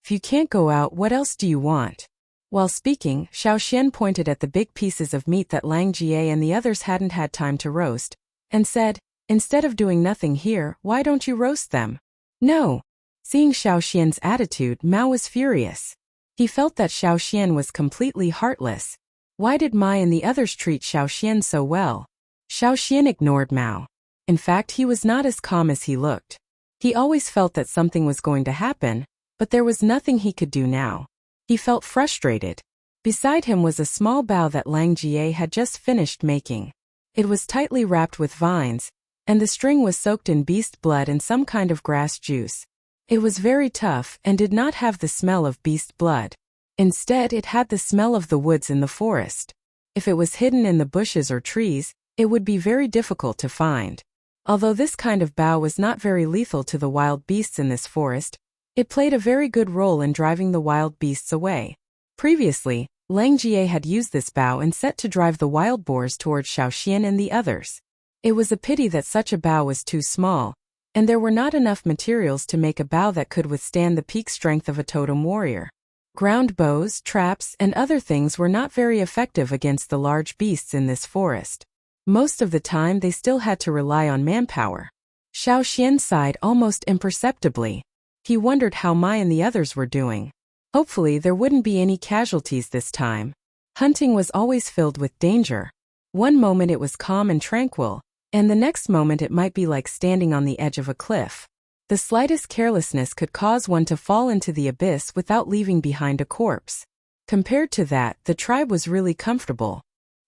"If you can't go out, what else do you want?" While speaking, Xiao Xian pointed at the big pieces of meat that Lang Jie and the others hadn't had time to roast, and said, "Instead of doing nothing here, why don't you roast them?" "No." Seeing Xiao Xian's attitude, Mao was furious. He felt that Xiao Xian was completely heartless. Why did Mai and the others treat Xiao Xian so well? Xiao Xian ignored Mao. In fact, he was not as calm as he looked. He always felt that something was going to happen, but there was nothing he could do now. He felt frustrated. Beside him was a small bow that Lang Jie had just finished making. It was tightly wrapped with vines, and the string was soaked in beast blood and some kind of grass juice. It was very tough and did not have the smell of beast blood. Instead, it had the smell of the woods in the forest. If it was hidden in the bushes or trees, it would be very difficult to find. Although this kind of bow was not very lethal to the wild beasts in this forest, it played a very good role in driving the wild beasts away. Previously, Lang Jie had used this bow and set to drive the wild boars towards Xiao Xian and the others. It was a pity that such a bow was too small, and there were not enough materials to make a bow that could withstand the peak strength of a totem warrior. Ground bows, traps, and other things were not very effective against the large beasts in this forest. Most of the time they still had to rely on manpower. Xiao Xian sighed almost imperceptibly. He wondered how Mai and the others were doing. Hopefully there wouldn't be any casualties this time. Hunting was always filled with danger. One moment it was calm and tranquil, and the next moment it might be like standing on the edge of a cliff. The slightest carelessness could cause one to fall into the abyss without leaving behind a corpse. Compared to that, the tribe was really comfortable.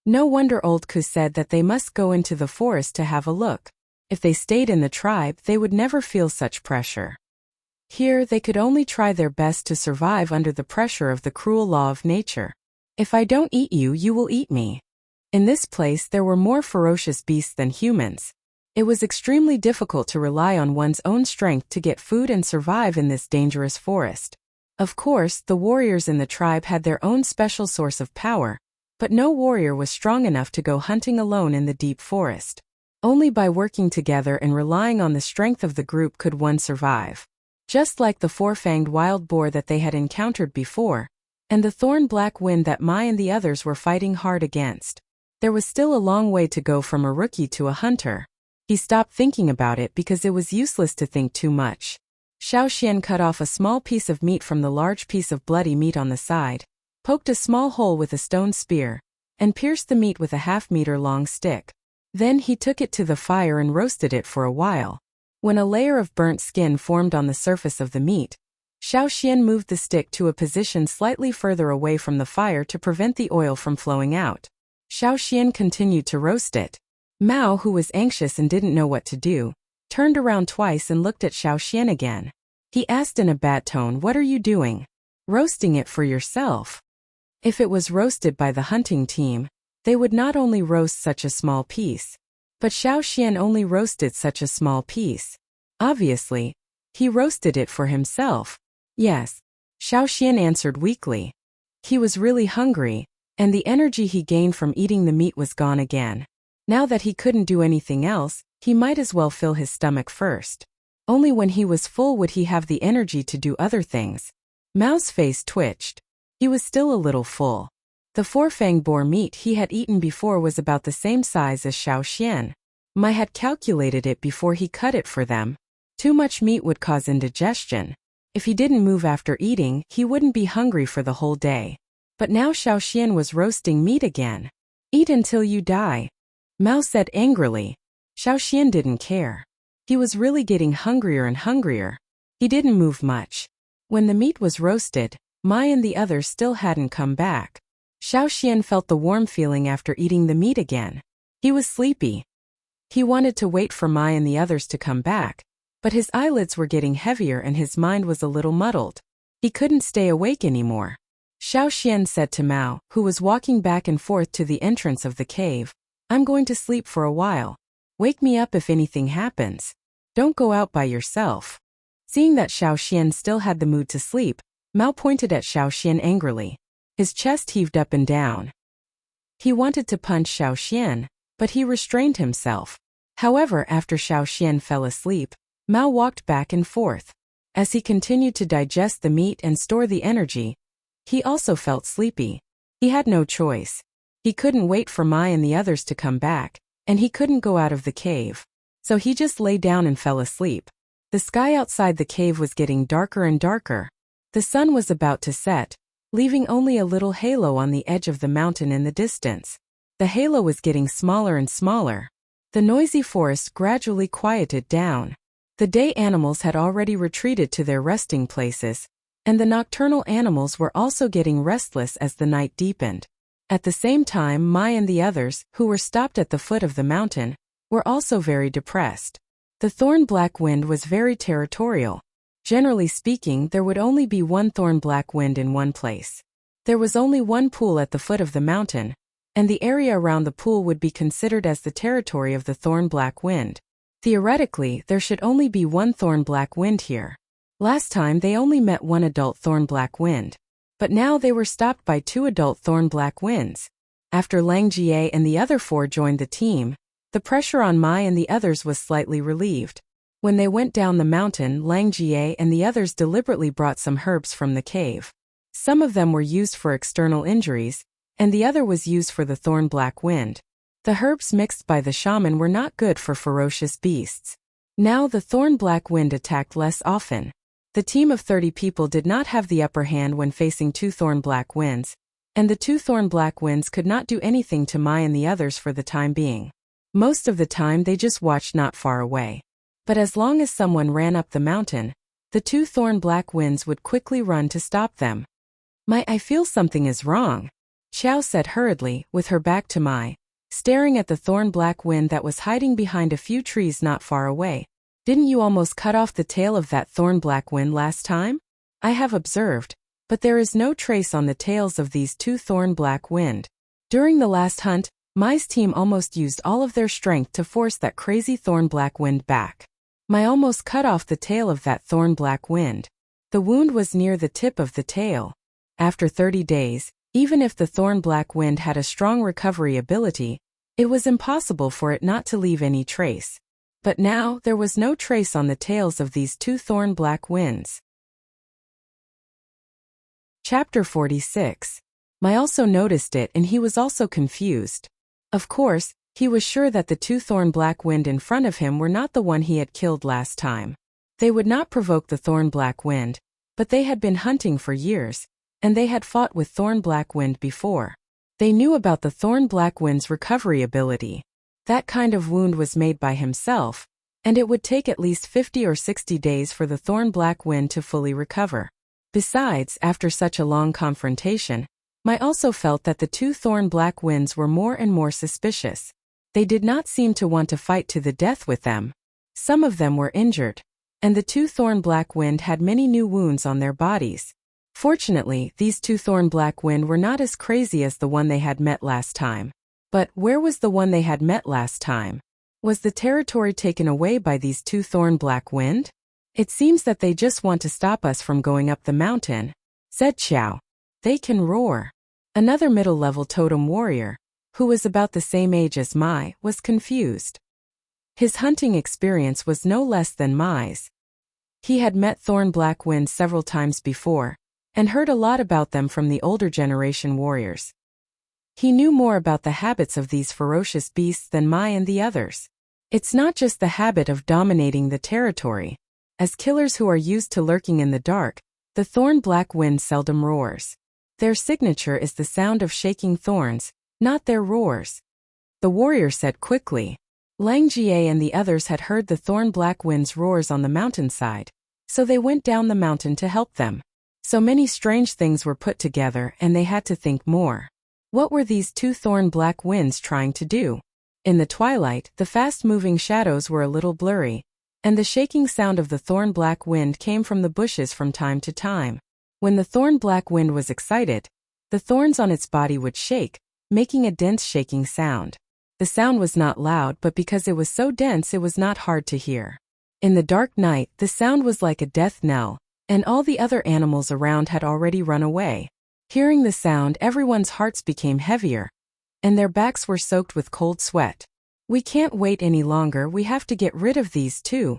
No wonder old Ku said that they must go into the forest to have a look. If they stayed in the tribe, they would never feel such pressure. Here, they could only try their best to survive under the pressure of the cruel law of nature. If I don't eat you, you will eat me. In this place, there were more ferocious beasts than humans. It was extremely difficult to rely on one's own strength to get food and survive in this dangerous forest. Of course, the warriors in the tribe had their own special source of power, but no warrior was strong enough to go hunting alone in the deep forest. Only by working together and relying on the strength of the group could one survive. Just like the four-fanged wild boar that they had encountered before, and the thorn-black wind that Mai and the others were fighting hard against. There was still a long way to go from a rookie to a hunter. He stopped thinking about it because it was useless to think too much. Xiao Xian cut off a small piece of meat from the large piece of bloody meat on the side, poked a small hole with a stone spear, and pierced the meat with a half-meter-long stick. Then he took it to the fire and roasted it for a while. When a layer of burnt skin formed on the surface of the meat, Xiao Xian moved the stick to a position slightly further away from the fire to prevent the oil from flowing out. Xiao Xian continued to roast it. Mao, who was anxious and didn't know what to do, turned around twice and looked at Xiao Xian again. He asked in a bad tone, "What are you doing? Roasting it for yourself?" If it was roasted by the hunting team, they would not only roast such a small piece, but Xiao Xian only roasted such a small piece. Obviously, he roasted it for himself. Yes, Xiao Xian answered weakly. He was really hungry, and the energy he gained from eating the meat was gone again. Now that he couldn't do anything else, he might as well fill his stomach first. Only when he was full would he have the energy to do other things. Mao's face twitched. He was still a little full. The four-fang boar meat he had eaten before was about the same size as Xiao Xian. Mai had calculated it before he cut it for them. Too much meat would cause indigestion. If he didn't move after eating, he wouldn't be hungry for the whole day. But now Xiao Xian was roasting meat again. "Eat until you die," Mao said angrily. Xiao Xian didn't care. He was really getting hungrier and hungrier. He didn't move much. When the meat was roasted, Mai and the others still hadn't come back. Xiao Xian felt the warm feeling after eating the meat again. He was sleepy. He wanted to wait for Mai and the others to come back, but his eyelids were getting heavier and his mind was a little muddled. He couldn't stay awake anymore. Xiao Xian said to Mao, who was walking back and forth to the entrance of the cave, "I'm going to sleep for a while. Wake me up if anything happens. Don't go out by yourself." Seeing that Xiao Xian still had the mood to sleep, Mao pointed at Xiao Xian angrily. His chest heaved up and down. He wanted to punch Xiao Xian, but he restrained himself. However, after Xiao Xian fell asleep, Mao walked back and forth. As he continued to digest the meat and store the energy, he also felt sleepy. He had no choice. He couldn't wait for Mai and the others to come back, and he couldn't go out of the cave. So he just lay down and fell asleep. The sky outside the cave was getting darker and darker. The sun was about to set, leaving only a little halo on the edge of the mountain in the distance. The halo was getting smaller and smaller. The noisy forest gradually quieted down. The day animals had already retreated to their resting places, and the nocturnal animals were also getting restless as the night deepened. At the same time, Mai and the others, who were stopped at the foot of the mountain, were also very depressed. The thorn black wind was very territorial. Generally speaking, there would only be one thorn black wind in one place. There was only one pool at the foot of the mountain, and the area around the pool would be considered as the territory of the thorn black wind. Theoretically, there should only be one thorn black wind here. Last time they only met one adult thorn black wind, but now they were stopped by two adult thorn black winds. After Lang Jie and the other four joined the team, the pressure on Mai and the others was slightly relieved. When they went down the mountain, Lang Jie and the others deliberately brought some herbs from the cave. Some of them were used for external injuries, and the other was used for the thorn black wind. The herbs mixed by the shaman were not good for ferocious beasts. Now the thorn black wind attacked less often. The team of 30 people did not have the upper hand when facing two thorn black winds, and the two thorn black winds could not do anything to Mai and the others for the time being. Most of the time they just watched not far away. But as long as someone ran up the mountain, the two thorn black winds would quickly run to stop them. "Mai, I feel something is wrong," Xiao said hurriedly, with her back to Mai, staring at the thorn black wind that was hiding behind a few trees not far away. "Didn't you almost cut off the tail of that thorn black wind last time? I have observed, but there is no trace on the tails of these two thorn black wind. During the last hunt, Mai's team almost used all of their strength to force that crazy thorn black wind back. Mai almost cut off the tail of that thorn black wind. The wound was near the tip of the tail. After 30 days, even if the thorn black wind had a strong recovery ability, it was impossible for it not to leave any trace. But now, there was no trace on the tails of these two thorn black winds." Chapter 46. Mai also noticed it and he was also confused. Of course, he was sure that the two thorn black wind in front of him were not the one he had killed last time. They would not provoke the thorn black wind, but they had been hunting for years, and they had fought with thorn black wind before. They knew about the thorn black wind's recovery ability. That kind of wound was made by himself, and it would take at least 50 or 60 days for the thorn black wind to fully recover. Besides, after such a long confrontation, Mai also felt that the two thorn black winds were more and more suspicious. They did not seem to want to fight to the death with them. Some of them were injured, and the two thorn black wind had many new wounds on their bodies. Fortunately, these two thorn black wind were not as crazy as the one they had met last time. But where was the one they had met last time? Was the territory taken away by these two thorn black wind? It seems that they just want to stop us from going up the mountain, said Xiao. They can roar. Another middle-level totem warrior, who was about the same age as Mai, was confused. His hunting experience was no less than Mai's. He had met thorn black wind several times before, and heard a lot about them from the older generation warriors. He knew more about the habits of these ferocious beasts than Mai and the others. It's not just the habit of dominating the territory. As killers who are used to lurking in the dark, the thorn black wind seldom roars. Their signature is the sound of shaking thorns, not their roars. The warrior said quickly. Lang Jie and the others had heard the thorn black wind's roars on the mountainside, so they went down the mountain to help them. So many strange things were put together and they had to think more. What were these two thorn black winds trying to do? In the twilight, the fast-moving shadows were a little blurry, and the shaking sound of the thorn black wind came from the bushes from time to time. When the thorn black wind was excited, the thorns on its body would shake, making a dense shaking sound. The sound was not loud, but because it was so dense it was not hard to hear. In the dark night, the sound was like a death knell, and all the other animals around had already run away. Hearing the sound, everyone's hearts became heavier, and their backs were soaked with cold sweat. We can't wait any longer, we have to get rid of these too,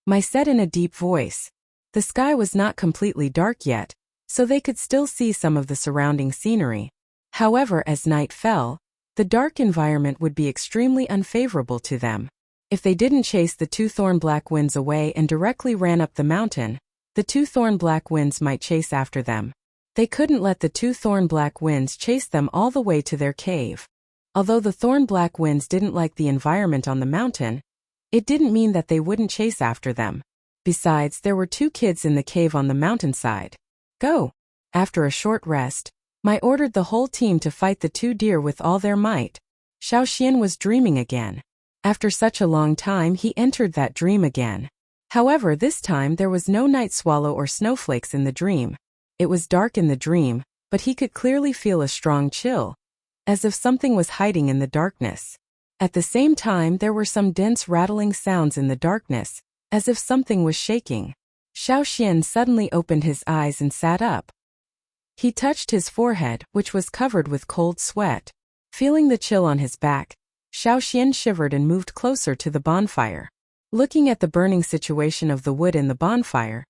Mai said in a deep voice. The sky was not completely dark yet, so they could still see some of the surrounding scenery. However, as night fell, the dark environment would be extremely unfavorable to them. If they didn't chase the two thorn black winds away and directly ran up the mountain, the two thorn black winds might chase after them. They couldn't let the two thorn black winds chase them all the way to their cave. Although the thorn black winds didn't like the environment on the mountain, it didn't mean that they wouldn't chase after them. Besides, there were two kids in the cave on the mountainside. Go! After a short rest, Mai ordered the whole team to fight the two deer with all their might. Xiao Xian was dreaming again. After such a long time he entered that dream again. However, this time there was no night swallow or snowflakes in the dream. It was dark in the dream, but he could clearly feel a strong chill, as if something was hiding in the darkness. At the same time there were some dense rattling sounds in the darkness, as if something was shaking. Xiao Xian suddenly opened his eyes and sat up. He touched his forehead, which was covered with cold sweat. Feeling the chill on his back, Xiao Xian shivered and moved closer to the bonfire. Looking at the burning situation of the wood in the bonfire,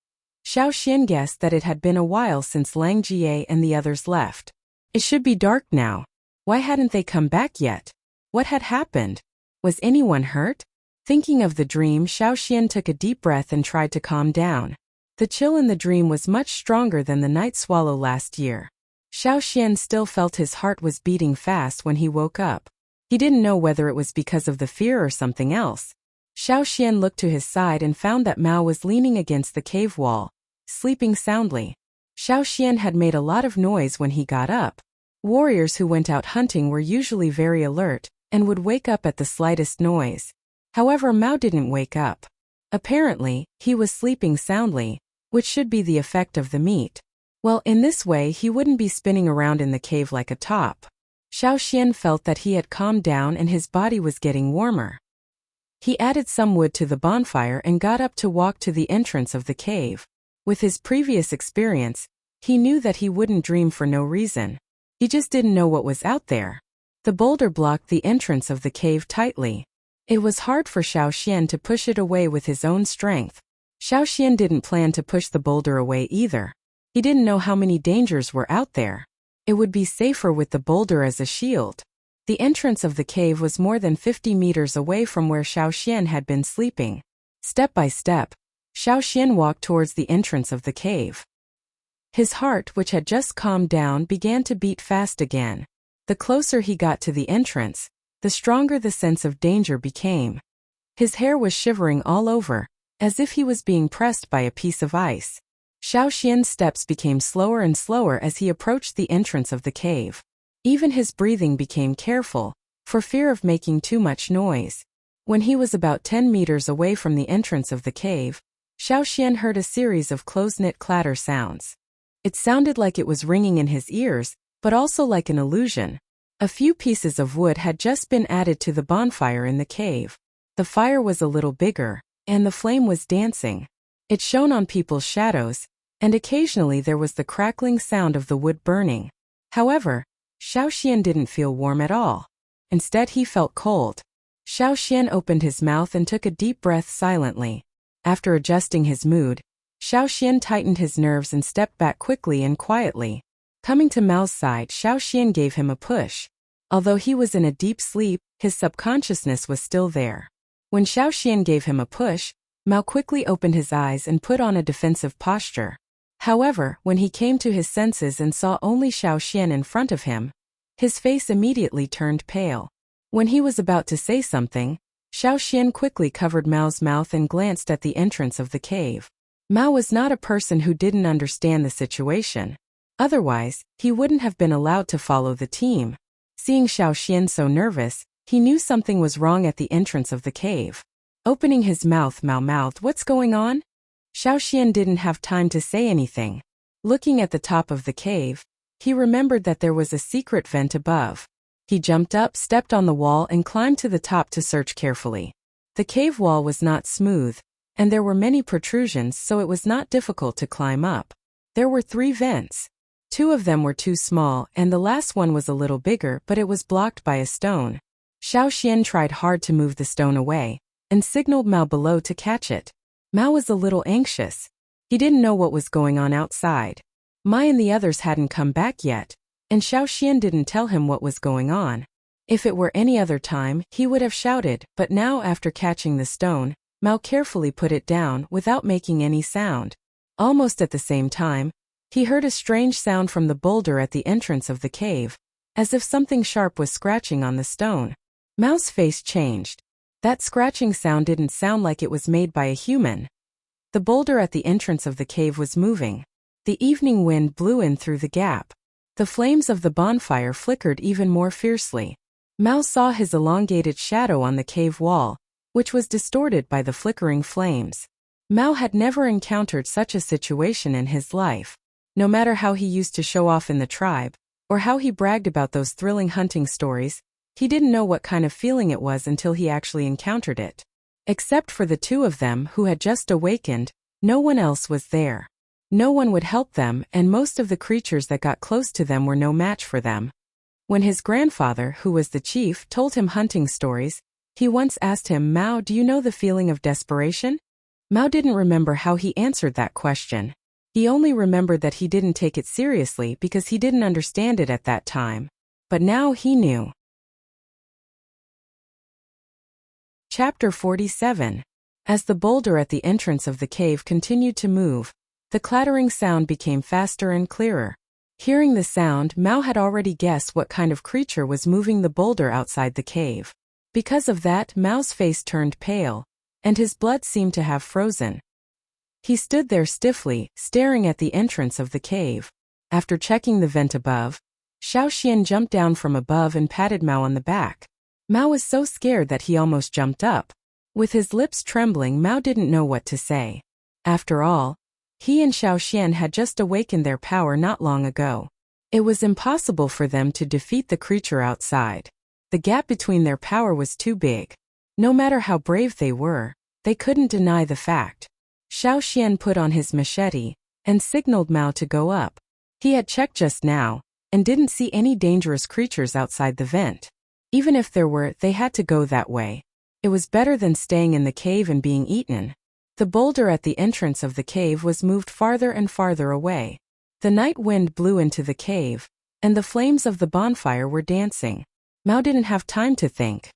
Xiao Xian guessed that it had been a while since Lang Jie and the others left. It should be dark now. Why hadn't they come back yet? What had happened? Was anyone hurt? Thinking of the dream, Xiao Xian took a deep breath and tried to calm down. The chill in the dream was much stronger than the night swallow last year. Xiao Xian still felt his heart was beating fast when he woke up. He didn't know whether it was because of the fear or something else. Xiao Xian looked to his side and found that Mao was leaning against the cave wall, sleeping soundly. Xiao Xian had made a lot of noise when he got up. Warriors who went out hunting were usually very alert and would wake up at the slightest noise. However, Mao didn't wake up. Apparently, he was sleeping soundly, which should be the effect of the meat. Well, in this way he wouldn't be spinning around in the cave like a top. Xiao Xian felt that he had calmed down and his body was getting warmer. He added some wood to the bonfire and got up to walk to the entrance of the cave. With his previous experience, he knew that he wouldn't dream for no reason. He just didn't know what was out there. The boulder blocked the entrance of the cave tightly. It was hard for Xiao Xian to push it away with his own strength. Xiao Xian didn't plan to push the boulder away either. He didn't know how many dangers were out there. It would be safer with the boulder as a shield. The entrance of the cave was more than 50 meters away from where Xiao Xian had been sleeping. Step by step, Xiao Xian walked towards the entrance of the cave. His heart, which had just calmed down, began to beat fast again. The closer he got to the entrance, the stronger the sense of danger became. His hair was shivering all over, as if he was being pressed by a piece of ice. Xiao Xian's steps became slower and slower as he approached the entrance of the cave. Even his breathing became careful, for fear of making too much noise. When he was about 10 meters away from the entrance of the cave, Xiao Xian heard a series of close-knit clatter sounds. It sounded like it was ringing in his ears, but also like an illusion. A few pieces of wood had just been added to the bonfire in the cave. The fire was a little bigger, and the flame was dancing. It shone on people's shadows, and occasionally there was the crackling sound of the wood burning. However, Xiao Xian didn't feel warm at all. Instead, he felt cold. Xiao Xian opened his mouth and took a deep breath silently. After adjusting his mood, Xiao Xian tightened his nerves and stepped back quickly and quietly. Coming to Mao's side, Xiao Xian gave him a push. Although he was in a deep sleep, his subconsciousness was still there. When Xiao Xian gave him a push, Mao quickly opened his eyes and put on a defensive posture. However, when he came to his senses and saw only Xiao Xian in front of him, his face immediately turned pale. When he was about to say something, Xiao Xian quickly covered Mao's mouth and glanced at the entrance of the cave. Mao was not a person who didn't understand the situation. Otherwise, he wouldn't have been allowed to follow the team. Seeing Xiao Xian so nervous, he knew something was wrong at the entrance of the cave. Opening his mouth, Mao mouthed, "What's going on?" Xiao Xian didn't have time to say anything. Looking at the top of the cave, he remembered that there was a secret vent above. He jumped up, stepped on the wall, and climbed to the top to search carefully. The cave wall was not smooth, and there were many protrusions, so it was not difficult to climb up. There were 3 vents. 2 of them were too small, and the last one was a little bigger, but it was blocked by a stone. Xiao Xian tried hard to move the stone away, and signaled Mao below to catch it. Mao was a little anxious. He didn't know what was going on outside. Mai and the others hadn't come back yet, and Xiao Xian didn't tell him what was going on. If it were any other time, he would have shouted, but now after catching the stone, Mao carefully put it down without making any sound. Almost at the same time, he heard a strange sound from the boulder at the entrance of the cave, as if something sharp was scratching on the stone. Mao's face changed. That scratching sound didn't sound like it was made by a human. The boulder at the entrance of the cave was moving. The evening wind blew in through the gap. The flames of the bonfire flickered even more fiercely. Mao saw his elongated shadow on the cave wall, which was distorted by the flickering flames. Mao had never encountered such a situation in his life. No matter how he used to show off in the tribe, or how he bragged about those thrilling hunting stories, he didn't know what kind of feeling it was until he actually encountered it. Except for the 2 of them who had just awakened, no one else was there. No one would help them, and most of the creatures that got close to them were no match for them. When his grandfather, who was the chief, told him hunting stories, he once asked him, "Mao, do you know the feeling of desperation?" Mao didn't remember how he answered that question. He only remembered that he didn't take it seriously because he didn't understand it at that time. But now he knew. Chapter 47. As the boulder at the entrance of the cave continued to move, the clattering sound became faster and clearer. Hearing the sound, Mao had already guessed what kind of creature was moving the boulder outside the cave. Because of that, Mao's face turned pale, and his blood seemed to have frozen. He stood there stiffly, staring at the entrance of the cave. After checking the vent above, Xiao Xian jumped down from above and patted Mao on the back. Mao was so scared that he almost jumped up. With his lips trembling, Mao didn't know what to say. After all, he and Xiao Xian had just awakened their power not long ago. It was impossible for them to defeat the creature outside. The gap between their power was too big. No matter how brave they were, they couldn't deny the fact. Xiao Xian put on his machete and signaled Mao to go up. He had checked just now and didn't see any dangerous creatures outside the vent. Even if there were, they had to go that way. It was better than staying in the cave and being eaten. The boulder at the entrance of the cave was moved farther and farther away. The night wind blew into the cave, and the flames of the bonfire were dancing. Mao didn't have time to think.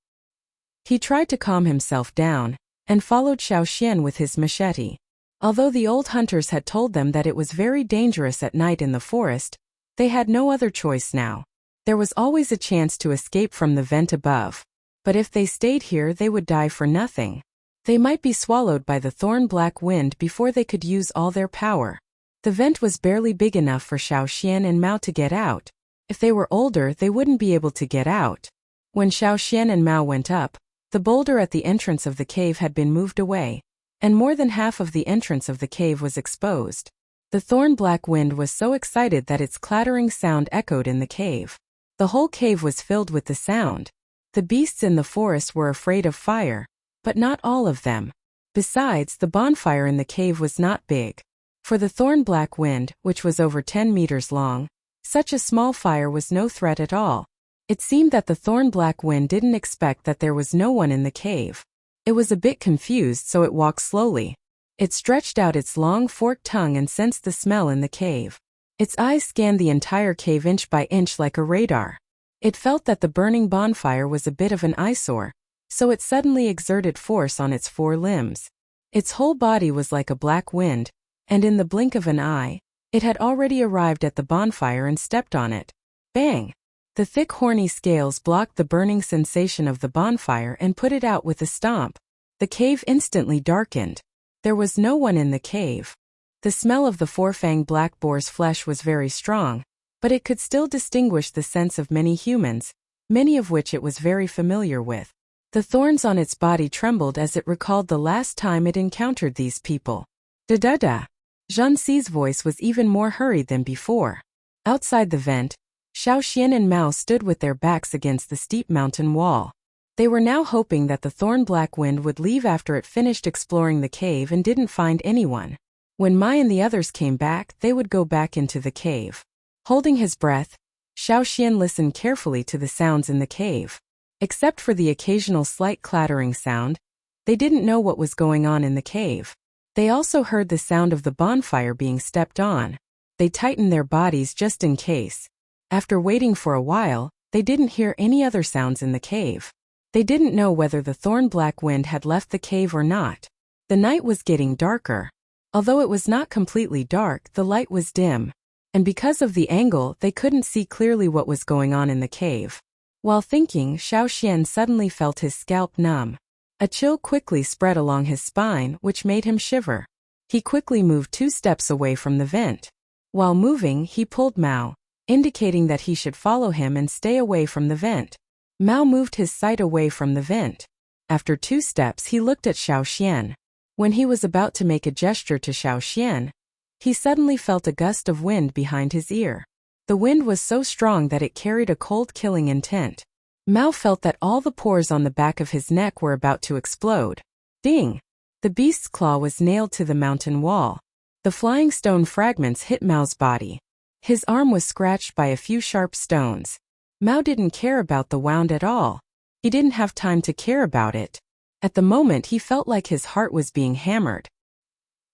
He tried to calm himself down, and followed Xiao Xian with his machete. Although the old hunters had told them that it was very dangerous at night in the forest, they had no other choice now. There was always a chance to escape from the vent above. But if they stayed here, they would die for nothing. They might be swallowed by the thorn-black wind before they could use all their power. The vent was barely big enough for Xiao Xian and Mao to get out. If they were older, they wouldn't be able to get out. When Xiao Xian and Mao went up, the boulder at the entrance of the cave had been moved away, and more than half of the entrance of the cave was exposed. The thorn-black wind was so excited that its clattering sound echoed in the cave. The whole cave was filled with the sound. The beasts in the forest were afraid of fire, but not all of them. Besides, the bonfire in the cave was not big. For the thorn-black wind, which was over 10 meters long, such a small fire was no threat at all. It seemed that the thorn-black wind didn't expect that there was no one in the cave. It was a bit confused, so it walked slowly. It stretched out its long forked tongue and sensed the smell in the cave. Its eyes scanned the entire cave inch by inch like a radar. It felt that the burning bonfire was a bit of an eyesore, so it suddenly exerted force on its 4 limbs. Its whole body was like a black wind, and in the blink of an eye, it had already arrived at the bonfire and stepped on it. Bang! The thick horny scales blocked the burning sensation of the bonfire and put it out with a stomp. The cave instantly darkened. There was no one in the cave. The smell of the 4-fanged black boar's flesh was very strong, but it could still distinguish the scents of many humans, many of which it was very familiar with. The thorns on its body trembled as it recalled the last time it encountered these people. Da-da-da! Zhang Xi's voice was even more hurried than before. Outside the vent, Xiao Xian and Mao stood with their backs against the steep mountain wall. They were now hoping that the thorn-black wind would leave after it finished exploring the cave and didn't find anyone. When Mai and the others came back, they would go back into the cave. Holding his breath, Xiao Xian listened carefully to the sounds in the cave. Except for the occasional slight clattering sound, they didn't know what was going on in the cave. They also heard the sound of the bonfire being stepped on. They tightened their bodies just in case. After waiting for a while, they didn't hear any other sounds in the cave. They didn't know whether the thorn-black wind had left the cave or not. The night was getting darker. Although it was not completely dark, the light was dim, and because of the angle, they couldn't see clearly what was going on in the cave. While thinking, Xiao Xian suddenly felt his scalp numb. A chill quickly spread along his spine, which made him shiver. He quickly moved 2 steps away from the vent. While moving, he pulled Mao, indicating that he should follow him and stay away from the vent. Mao moved his sight away from the vent. After 2 steps, he looked at Xiao Xian. When he was about to make a gesture to Xiao Xian, he suddenly felt a gust of wind behind his ear. The wind was so strong that it carried a cold killing intent. Mao felt that all the pores on the back of his neck were about to explode. Ding! The beast's claw was nailed to the mountain wall. The flying stone fragments hit Mao's body. His arm was scratched by a few sharp stones. Mao didn't care about the wound at all. He didn't have time to care about it. At the moment he felt like his heart was being hammered.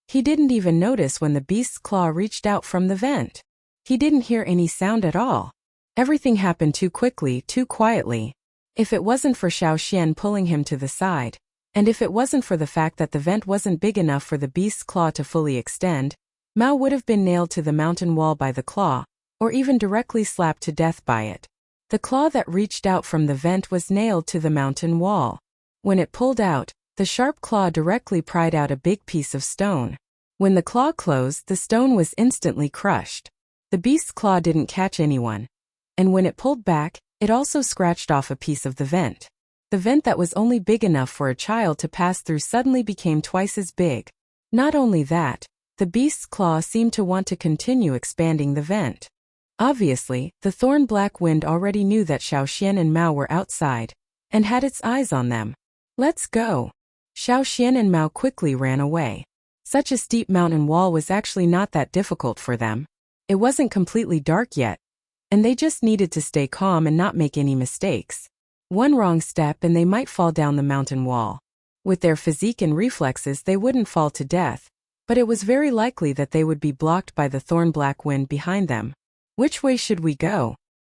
He didn't even notice when the beast's claw reached out from the vent. He didn't hear any sound at all. Everything happened too quickly, too quietly. If it wasn't for Xiao Xian pulling him to the side, and if it wasn't for the fact that the vent wasn't big enough for the beast's claw to fully extend, Mao would have been nailed to the mountain wall by the claw, or even directly slapped to death by it. The claw that reached out from the vent was nailed to the mountain wall. When it pulled out, the sharp claw directly pried out a big piece of stone. When the claw closed, the stone was instantly crushed. The beast's claw didn't catch anyone, and when it pulled back, it also scratched off a piece of the vent. The vent that was only big enough for a child to pass through suddenly became twice as big. Not only that, the beast's claw seemed to want to continue expanding the vent. Obviously, the thorn-black wind already knew that Xiao Xian and Mao were outside, and had its eyes on them. Let's go! Xiao Xian and Mao quickly ran away. Such a steep mountain wall was actually not that difficult for them. It wasn't completely dark yet, and they just needed to stay calm and not make any mistakes. One wrong step and they might fall down the mountain wall. With their physique and reflexes they wouldn't fall to death, but it was very likely that they would be blocked by the thorn-black wind behind them. Which way should we go?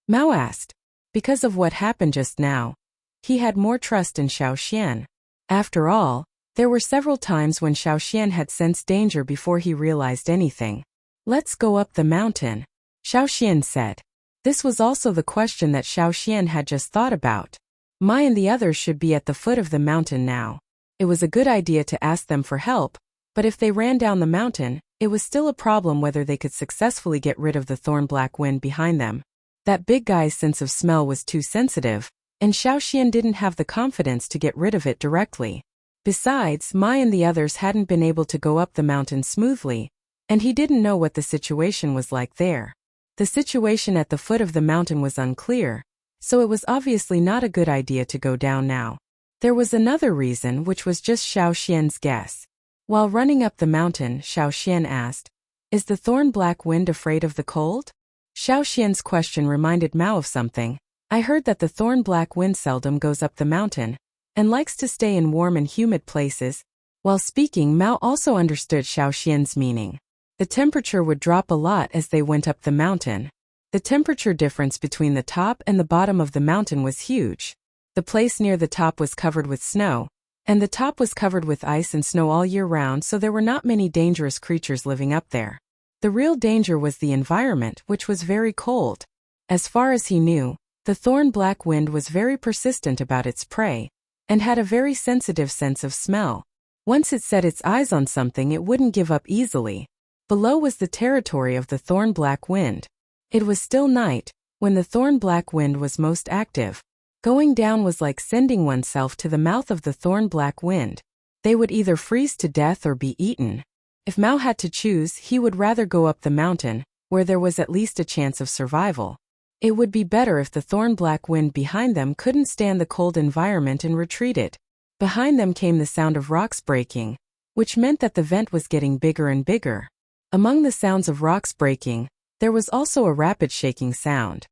Mao asked. Because of what happened just now, he had more trust in Xiao Xian. After all, there were several times when Xiao Xian had sensed danger before he realized anything. Let's go up the mountain, Xiao Xian said. This was also the question that Xiao Xian had just thought about. Mai and the others should be at the foot of the mountain now. It was a good idea to ask them for help, but if they ran down the mountain, it was still a problem whether they could successfully get rid of the thorn-black wind behind them. That big guy's sense of smell was too sensitive, and Xiaoxian didn't have the confidence to get rid of it directly. Besides, Mai and the others hadn't been able to go up the mountain smoothly, and he didn't know what the situation was like there. The situation at the foot of the mountain was unclear, so it was obviously not a good idea to go down now. There was another reason, which was just Xiaoxian's guess. While running up the mountain, Xiaoxian asked, "Is the thorn-black wind afraid of the cold?" Xiaoxian's question reminded Mao of something. "I heard that the thorn-black wind seldom goes up the mountain, and likes to stay in warm and humid places." While speaking, Mao also understood Xiaoxian's meaning. The temperature would drop a lot as they went up the mountain. The temperature difference between the top and the bottom of the mountain was huge. The place near the top was covered with snow, and the top was covered with ice and snow all year round, so there were not many dangerous creatures living up there. The real danger was the environment, which was very cold. As far as he knew, the thorn-black wind was very persistent about its prey, and had a very sensitive sense of smell. Once it set its eyes on something, it wouldn't give up easily. Below was the territory of the thorn-black wind. It was still night, when the thorn-black wind was most active. Going down was like sending oneself to the mouth of the thorn-black wind. They would either freeze to death or be eaten. If Mao had to choose, he would rather go up the mountain, where there was at least a chance of survival. It would be better if the thorn-black wind behind them couldn't stand the cold environment and retreated. Behind them came the sound of rocks breaking, which meant that the vent was getting bigger and bigger. Among the sounds of rocks breaking, there was also a rapid shaking sound.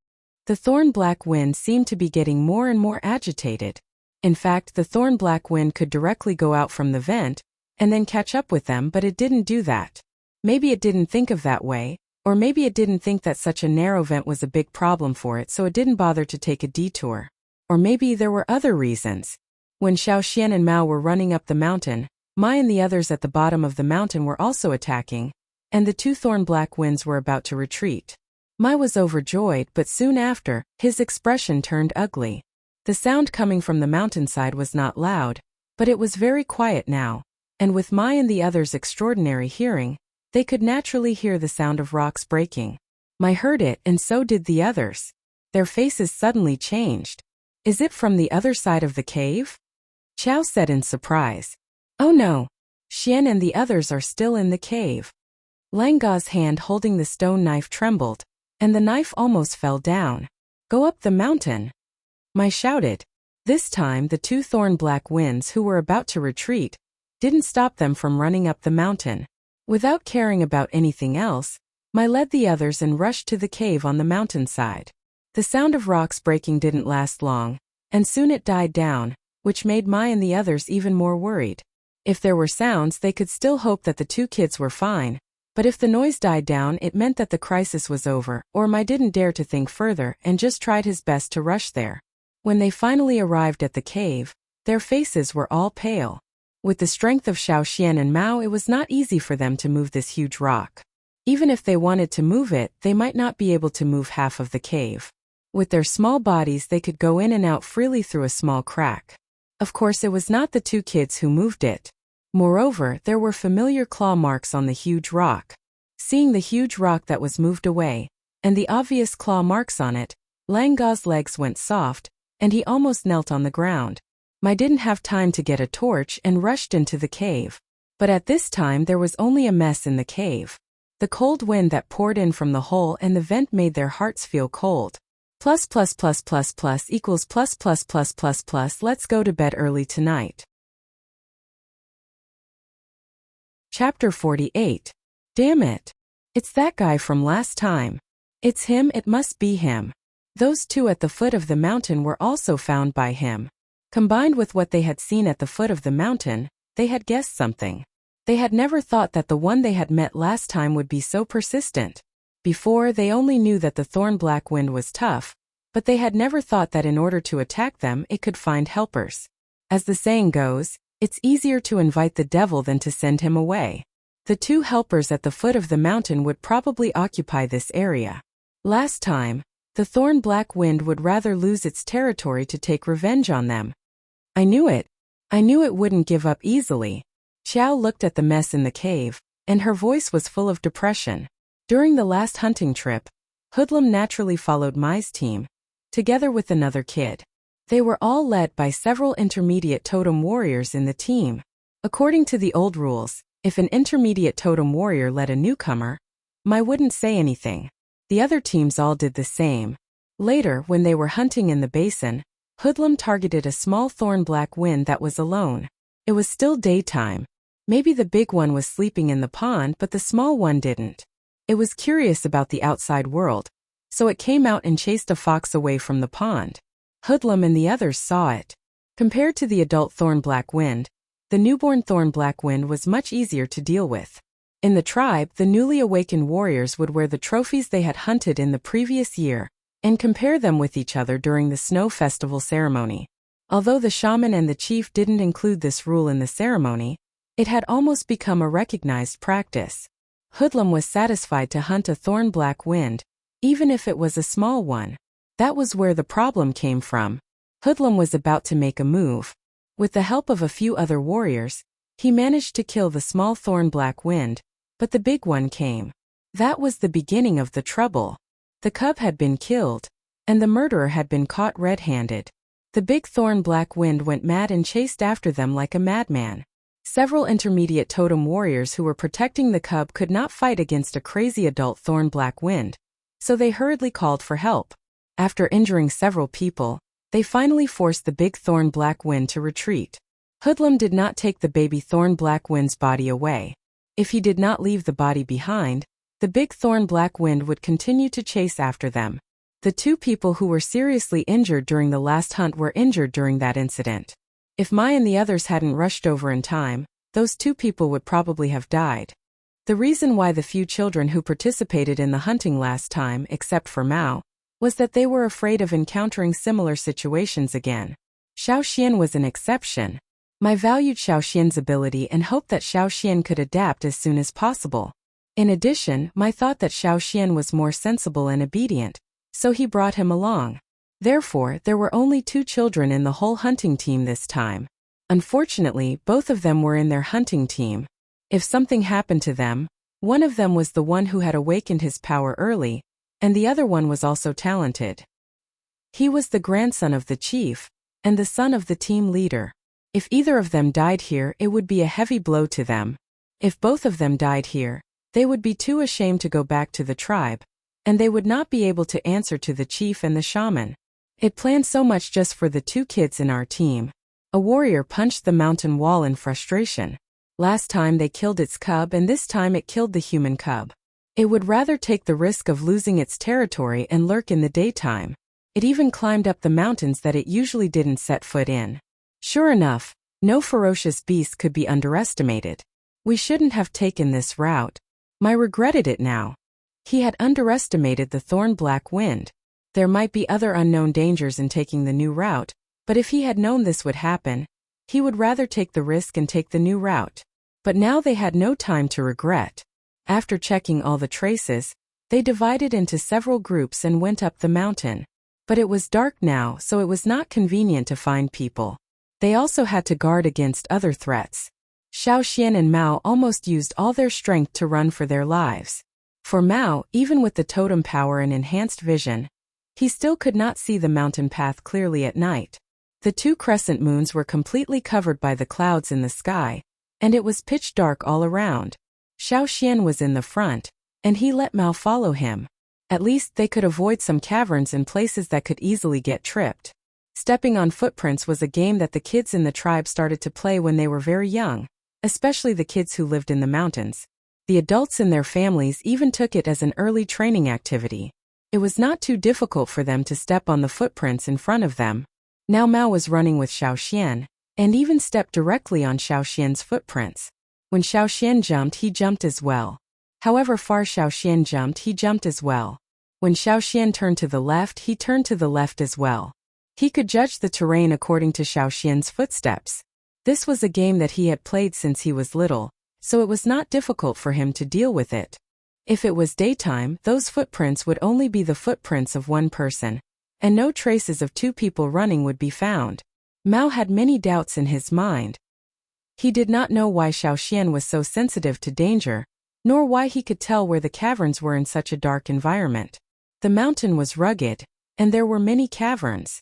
The thorn-black wind seemed to be getting more and more agitated. In fact, the thorn-black wind could directly go out from the vent, and then catch up with them, but it didn't do that. Maybe it didn't think of that way, or maybe it didn't think that such a narrow vent was a big problem for it, so it didn't bother to take a detour. Or maybe there were other reasons. When Xiaoxian and Mao were running up the mountain, Mai and the others at the bottom of the mountain were also attacking, and the two thorn-black winds were about to retreat. Mai was overjoyed, but soon after, his expression turned ugly. The sound coming from the mountainside was not loud, but it was very quiet now, and with Mai and the others' extraordinary hearing, they could naturally hear the sound of rocks breaking. Mai heard it, and so did the others. Their faces suddenly changed. "Is it from the other side of the cave?" Chao said in surprise. "Oh no. Xian and the others are still in the cave." Langga's hand holding the stone knife trembled, and the knife almost fell down. "Go up the mountain," Mai shouted. This time the two thorn-black winds who were about to retreat didn't stop them from running up the mountain. Without caring about anything else, Mai led the others and rushed to the cave on the mountainside. The sound of rocks breaking didn't last long, and soon it died down, which made Mai and the others even more worried. If there were sounds, they could still hope that the two kids were fine. But if the noise died down, it meant that the crisis was over, or Mai didn't dare to think further and just tried his best to rush there. When they finally arrived at the cave, their faces were all pale. With the strength of Xiaoxian and Mao, it was not easy for them to move this huge rock. Even if they wanted to move it, they might not be able to move half of the cave. With their small bodies, they could go in and out freely through a small crack. Of course, it was not the two kids who moved it. Moreover, there were familiar claw marks on the huge rock. Seeing the huge rock that was moved away, and the obvious claw marks on it, Langga's legs went soft, and he almost knelt on the ground. Mai didn't have time to get a torch and rushed into the cave. But at this time there was only a mess in the cave. The cold wind that poured in from the hole and the vent made their hearts feel cold. Plus equals plus. Let's go to bed early tonight. Chapter 48. Damn it. It's that guy from last time. It's him, it must be him. Those two at the foot of the mountain were also found by him. Combined with what they had seen at the foot of the mountain, they had guessed something. They had never thought that the one they had met last time would be so persistent. Before, they only knew that the thorn-black wind was tough, but they had never thought that in order to attack them it could find helpers. As the saying goes, it's easier to invite the devil than to send him away. The two helpers at the foot of the mountain would probably occupy this area. Last time, the thorn-black wind would rather lose its territory to take revenge on them. I knew it. I knew it wouldn't give up easily. Xiao looked at the mess in the cave, and her voice was full of depression. During the last hunting trip, Hoodlum naturally followed Mai's team, together with another kid. They were all led by several intermediate totem warriors in the team. According to the old rules, if an intermediate totem warrior led a newcomer, Mai wouldn't say anything. The other teams all did the same. Later, when they were hunting in the basin, Hoodlum targeted a small thorn-black wind that was alone. It was still daytime. Maybe the big one was sleeping in the pond, but the small one didn't. It was curious about the outside world, so it came out and chased a fox away from the pond. Hoodlum and the others saw it. Compared to the adult thorn-black wind, the newborn thorn-black wind was much easier to deal with. In the tribe, the newly awakened warriors would wear the trophies they had hunted in the previous year and compare them with each other during the snow festival ceremony. Although the shaman and the chief didn't include this rule in the ceremony, it had almost become a recognized practice. Hoodlum was satisfied to hunt a thorn-black wind, even if it was a small one. That was where the problem came from. Hoodlum was about to make a move. With the help of a few other warriors, he managed to kill the small thorn-black wind, but the big one came. That was the beginning of the trouble. The cub had been killed, and the murderer had been caught red-handed. The big thorn-black wind went mad and chased after them like a madman. Several intermediate totem warriors who were protecting the cub could not fight against a crazy adult thorn-black wind, so they hurriedly called for help. After injuring several people, they finally forced the big thorn-black wind to retreat. Hoodlum did not take the baby thorn-black wind's body away. If he did not leave the body behind, the big thorn-black wind would continue to chase after them. The two people who were seriously injured during the last hunt were injured during that incident. If Mai and the others hadn't rushed over in time, those two people would probably have died. The reason why the few children who participated in the hunting last time, except for Mao, was that they were afraid of encountering similar situations again. Xiao Xian was an exception. Mai valued Xiao Xian's ability and hoped that Xiao Xian could adapt as soon as possible. In addition, Mai thought that Xiao Xian was more sensible and obedient, so he brought him along. Therefore, there were only 2 children in the whole hunting team this time. Unfortunately, both of them were in their hunting team. If something happened to them, one of them was the one who had awakened his power early, and the other one was also talented. He was the grandson of the chief, and the son of the team leader. If either of them died here, it would be a heavy blow to them. If both of them died here, they would be too ashamed to go back to the tribe, and they would not be able to answer to the chief and the shaman. It planned so much just for the 2 kids in our team. A warrior punched the mountain wall in frustration. Last time they killed its cub, and this time it killed the human cub. It would rather take the risk of losing its territory and lurk in the daytime. It even climbed up the mountains that it usually didn't set foot in. Sure enough, no ferocious beast could be underestimated. We shouldn't have taken this route. Mai regretted it now. He had underestimated the thorn-black wind. There might be other unknown dangers in taking the new route, but if he had known this would happen, he would rather take the risk and take the new route. But now they had no time to regret. After checking all the traces, they divided into several groups and went up the mountain. But it was dark now, so it was not convenient to find people. They also had to guard against other threats. Xiao Xian and Mao almost used all their strength to run for their lives. For Mao, even with the totem power and enhanced vision, he still could not see the mountain path clearly at night. The 2 crescent moons were completely covered by the clouds in the sky, and it was pitch dark all around. Xiao Xian was in the front, and he let Mao follow him. At least they could avoid some caverns and places that could easily get tripped. Stepping on footprints was a game that the kids in the tribe started to play when they were very young, especially the kids who lived in the mountains. The adults in their families even took it as an early training activity. It was not too difficult for them to step on the footprints in front of them. Now Mao was running with Xiao Xian, and even stepped directly on Xiao Xian's footprints. When Xiao Xian jumped, he jumped as well. However far Xiao Xian jumped, he jumped as well. When Xiao Xian turned to the left, he turned to the left as well. He could judge the terrain according to Xiao Xian's footsteps. This was a game that he had played since he was little, so it was not difficult for him to deal with it. If it was daytime, those footprints would only be the footprints of one person, and no traces of 2 people running would be found. Mao had many doubts in his mind. He did not know why Xiao Xian was so sensitive to danger, nor why he could tell where the caverns were in such a dark environment. The mountain was rugged, and there were many caverns.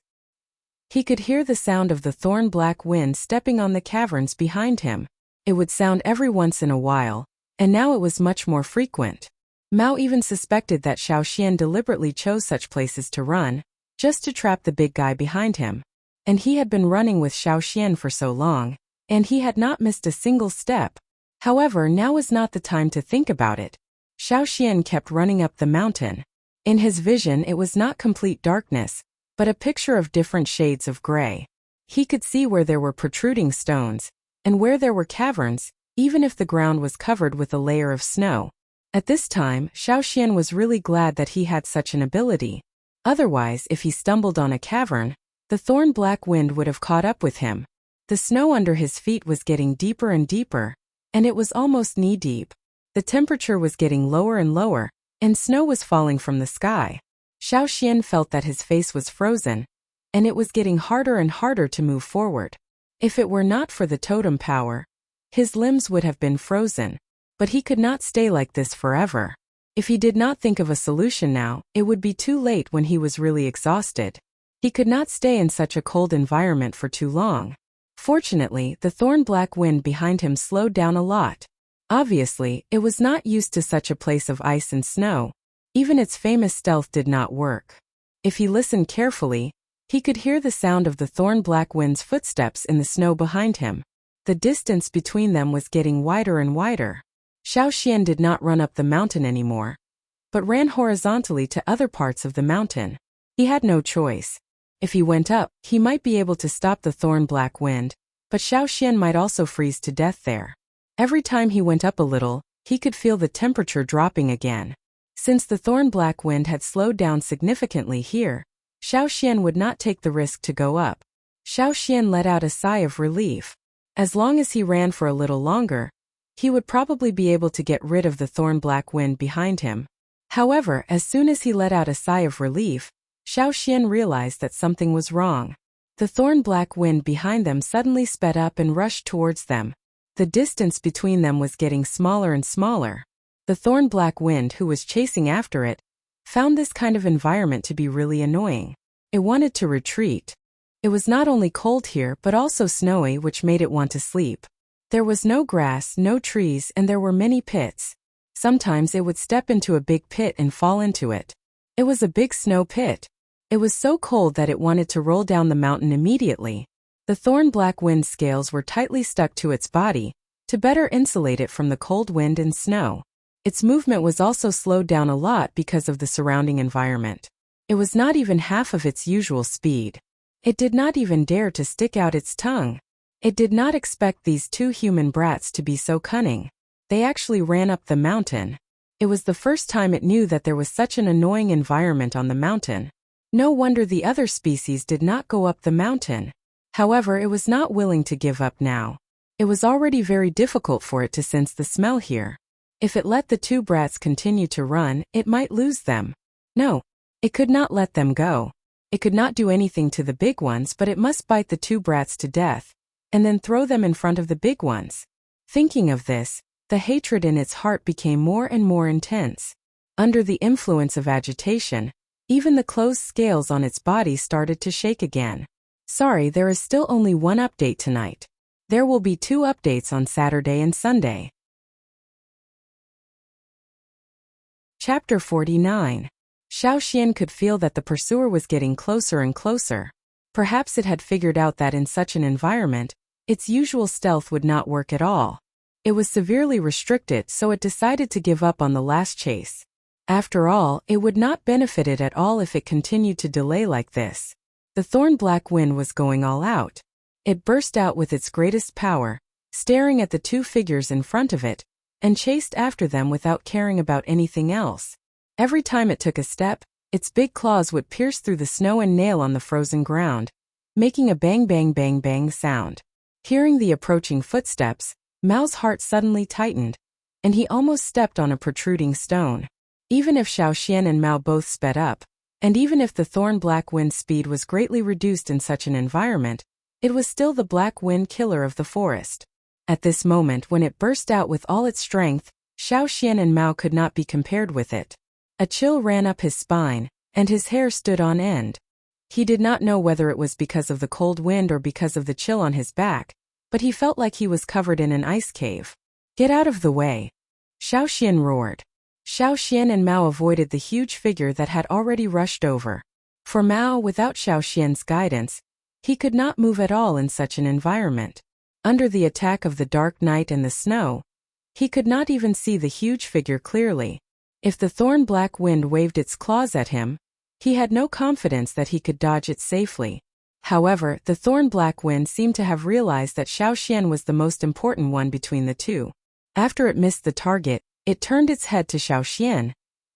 He could hear the sound of the thorn-black wind stepping on the caverns behind him. It would sound every once in a while, and now it was much more frequent. Mao even suspected that Xiaoxian deliberately chose such places to run, just to trap the big guy behind him. And he had been running with Xiaoxian for so long, and he had not missed a single step. However, now was not the time to think about it. Xiaoxian kept running up the mountain. In his vision it was not complete darkness, but a picture of different shades of gray. He could see where there were protruding stones, and where there were caverns, even if the ground was covered with a layer of snow. At this time, Xiaoxian was really glad that he had such an ability. Otherwise, if he stumbled on a cavern, the thorn-black wind would have caught up with him. The snow under his feet was getting deeper and deeper, and it was almost knee-deep. The temperature was getting lower and lower, and snow was falling from the sky. Xiaoxian felt that his face was frozen, and it was getting harder and harder to move forward. If it were not for the totem power, his limbs would have been frozen. But he could not stay like this forever. If he did not think of a solution now, it would be too late when he was really exhausted. He could not stay in such a cold environment for too long. Fortunately, the thorn-black wind behind him slowed down a lot. Obviously, it was not used to such a place of ice and snow. Even its famous stealth did not work. If he listened carefully, he could hear the sound of the thorn-black wind's footsteps in the snow behind him. The distance between them was getting wider and wider. Xiaoxian did not run up the mountain anymore, but ran horizontally to other parts of the mountain. He had no choice. If he went up, he might be able to stop the thorn-black wind, but Xiaoxian might also freeze to death there. Every time he went up a little, he could feel the temperature dropping again. Since the thorn-black wind had slowed down significantly here, Xiaoxian would not take the risk to go up. Xiaoxian let out a sigh of relief. As long as he ran for a little longer, he would probably be able to get rid of the thorn-black wind behind him. However, as soon as he let out a sigh of relief, Xiaoxian realized that something was wrong. The thorn-black wind behind them suddenly sped up and rushed towards them. The distance between them was getting smaller and smaller. The thorn-black wind, who was chasing after it, found this kind of environment to be really annoying. It wanted to retreat. It was not only cold here but also snowy, which made it want to sleep. There was no grass, no trees, and there were many pits. Sometimes it would step into a big pit and fall into it. It was a big snow pit. It was so cold that it wanted to roll down the mountain immediately. The thorn-black wind scales were tightly stuck to its body, to better insulate it from the cold wind and snow. Its movement was also slowed down a lot because of the surrounding environment. It was not even half of its usual speed. It did not even dare to stick out its tongue. It did not expect these two human brats to be so cunning. They actually ran up the mountain. It was the first time it knew that there was such an annoying environment on the mountain. No wonder the other species did not go up the mountain. However, it was not willing to give up now. It was already very difficult for it to sense the smell here. If it let the two brats continue to run, it might lose them. No, it could not let them go. It could not do anything to the big ones, but it must bite the two brats to death, and then throw them in front of the big ones. Thinking of this, the hatred in its heart became more and more intense. Under the influence of agitation, even the closed scales on its body started to shake again. Sorry, there is still only one update tonight. There will be 2 updates on Saturday and Sunday. Chapter 49. Xiaoxian could feel that the pursuer was getting closer and closer. Perhaps it had figured out that in such an environment, its usual stealth would not work at all. It was severely restricted, so it decided to give up on the last chase. After all, it would not benefit it at all if it continued to delay like this. The thorn-black wind was going all out. It burst out with its greatest power, staring at the 2 figures in front of it, and chased after them without caring about anything else. Every time it took a step, its big claws would pierce through the snow and nail on the frozen ground, making a bang bang bang bang sound. Hearing the approaching footsteps, Mao's heart suddenly tightened, and he almost stepped on a protruding stone. Even if Xiaoxian and Mao both sped up, and even if the thorn-black wind speed was greatly reduced in such an environment, it was still the black wind killer of the forest. At this moment, when it burst out with all its strength, Xiao Xian and Mao could not be compared with it. A chill ran up his spine, and his hair stood on end. He did not know whether it was because of the cold wind or because of the chill on his back, but he felt like he was covered in an ice cave. "Get out of the way!" Xiao Xian roared. Xiao Xian and Mao avoided the huge figure that had already rushed over. For Mao, without Xiao Xian's guidance, he could not move at all in such an environment. Under the attack of the dark night and the snow, he could not even see the huge figure clearly. If the thorn-black wind waved its claws at him, he had no confidence that he could dodge it safely. However, the thorn-black wind seemed to have realized that Xiao Xian was the most important one between the two. After it missed the target, it turned its head to Xiao Xian,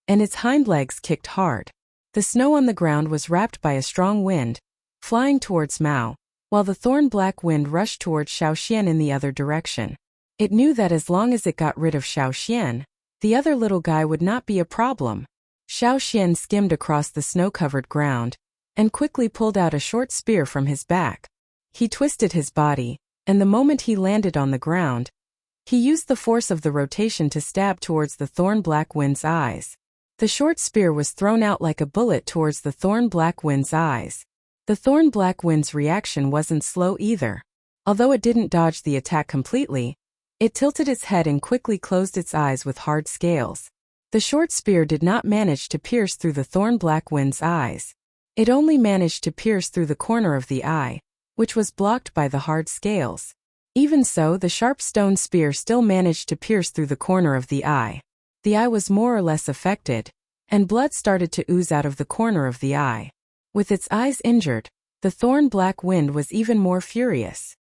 and its hind legs kicked hard. The snow on the ground was wrapped by a strong wind, flying towards Mao, while the thorn-black wind rushed towards Xiao Xian in the other direction. It knew that as long as it got rid of Xiao Xian, the other little guy would not be a problem. Xiao Xian skimmed across the snow-covered ground, and quickly pulled out a short spear from his back. He twisted his body, and the moment he landed on the ground, he used the force of the rotation to stab towards the thorn-black wind's eyes. The short spear was thrown out like a bullet towards the thorn-black wind's eyes. The thorn-black wind's reaction wasn't slow either. Although it didn't dodge the attack completely, it tilted its head and quickly closed its eyes with hard scales. The short spear did not manage to pierce through the thorn-black wind's eyes. It only managed to pierce through the corner of the eye, which was blocked by the hard scales. Even so, the sharp stone spear still managed to pierce through the corner of the eye. The eye was more or less affected, and blood started to ooze out of the corner of the eye. With its eyes injured, the thorn-black wind was even more furious.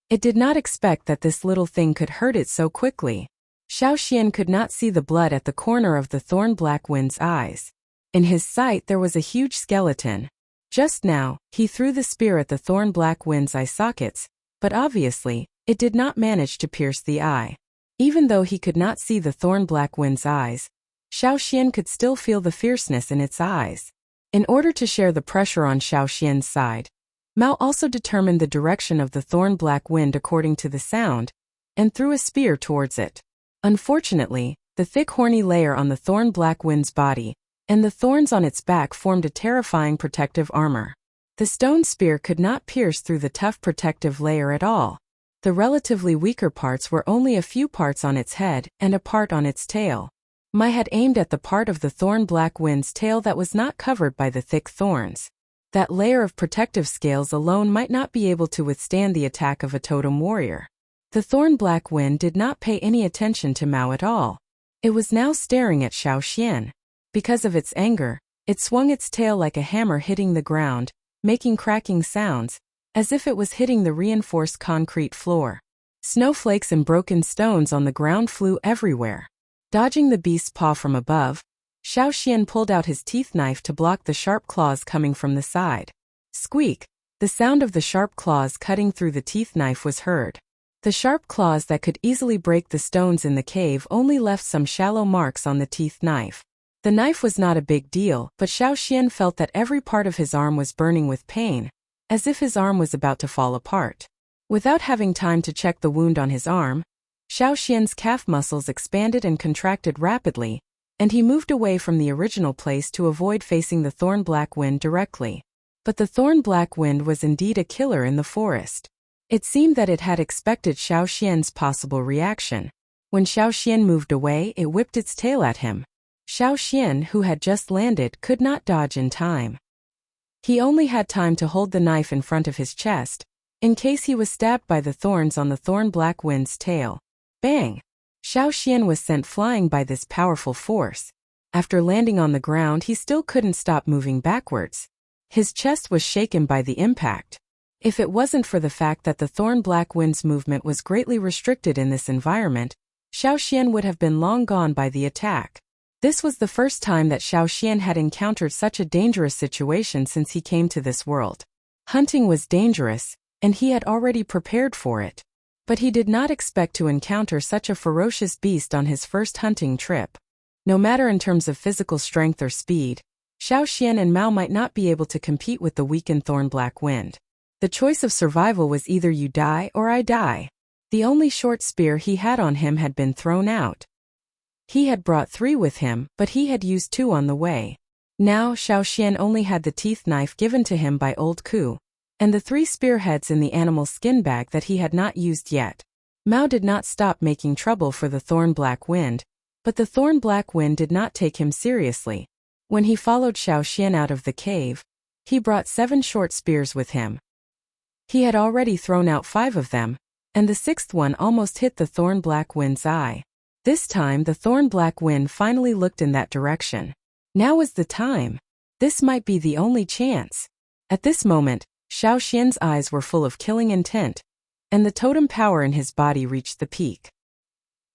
It did not expect that this little thing could hurt it so quickly. Xiao Xian could not see the blood at the corner of the thorn-black wind's eyes. In his sight there was a huge skeleton. Just now, he threw the spear at the thorn-black wind's eye sockets, but obviously, it did not manage to pierce the eye. Even though he could not see the thorn-black wind's eyes, Xiao Xian could still feel the fierceness in its eyes. In order to share the pressure on Xiao Xian's side, Mao also determined the direction of the thorn-black wind according to the sound, and threw a spear towards it. Unfortunately, the thick horny layer on the thorn-black wind's body, and the thorns on its back formed a terrifying protective armor. The stone spear could not pierce through the tough protective layer at all. The relatively weaker parts were only a few parts on its head and a part on its tail. Mao had aimed at the part of the thorn-black wind's tail that was not covered by the thick thorns. That layer of protective scales alone might not be able to withstand the attack of a totem warrior. The thorn-black wind did not pay any attention to Mao at all. It was now staring at Xiao Xian. Because of its anger, it swung its tail like a hammer hitting the ground, making cracking sounds, as if it was hitting the reinforced concrete floor. Snowflakes and broken stones on the ground flew everywhere. Dodging the beast's paw from above, Xiao Xian pulled out his teeth knife to block the sharp claws coming from the side. Squeak! The sound of the sharp claws cutting through the teeth knife was heard. The sharp claws that could easily break the stones in the cave only left some shallow marks on the teeth knife. The knife was not a big deal, but Xiao Xian felt that every part of his arm was burning with pain, as if his arm was about to fall apart. Without having time to check the wound on his arm, Xiao Xian's calf muscles expanded and contracted rapidly, and he moved away from the original place to avoid facing the thorn-black wind directly. But the thorn-black wind was indeed a killer in the forest. It seemed that it had expected Xiao Xian's possible reaction. When Xiao Xian moved away, it whipped its tail at him. Xiao Xian, who had just landed, could not dodge in time. He only had time to hold the knife in front of his chest, in case he was stabbed by the thorns on the thorn-black wind's tail. Bang! Xiao Xian was sent flying by this powerful force. After landing on the ground, he still couldn't stop moving backwards. His chest was shaken by the impact. If it wasn't for the fact that the thorn-black wind's movement was greatly restricted in this environment, Xiao Xian would have been long gone by the attack. This was the first time that Xiao Xian had encountered such a dangerous situation since he came to this world. Hunting was dangerous, and he had already prepared for it. But he did not expect to encounter such a ferocious beast on his first hunting trip. No matter in terms of physical strength or speed, Xiao Xian and Mao might not be able to compete with the weakened thorn-black wind. The choice of survival was either you die or I die. The only short spear he had on him had been thrown out. He had brought 3 with him, but he had used 2 on the way. Now Xiaoxian only had the teeth knife given to him by old Ku, and the 3 spearheads in the animal skin bag that he had not used yet. Mao did not stop making trouble for the Thorn Black Wind, but the Thorn Black Wind did not take him seriously. When he followed Xiaoxian out of the cave, he brought 7 short spears with him. He had already thrown out 5 of them, and the 6th one almost hit the Thorn Black Wind's eye. This time the Thorn Black Wind finally looked in that direction. Now was the time. This might be the only chance. At this moment, Xiaoxian's eyes were full of killing intent, and the totem power in his body reached the peak.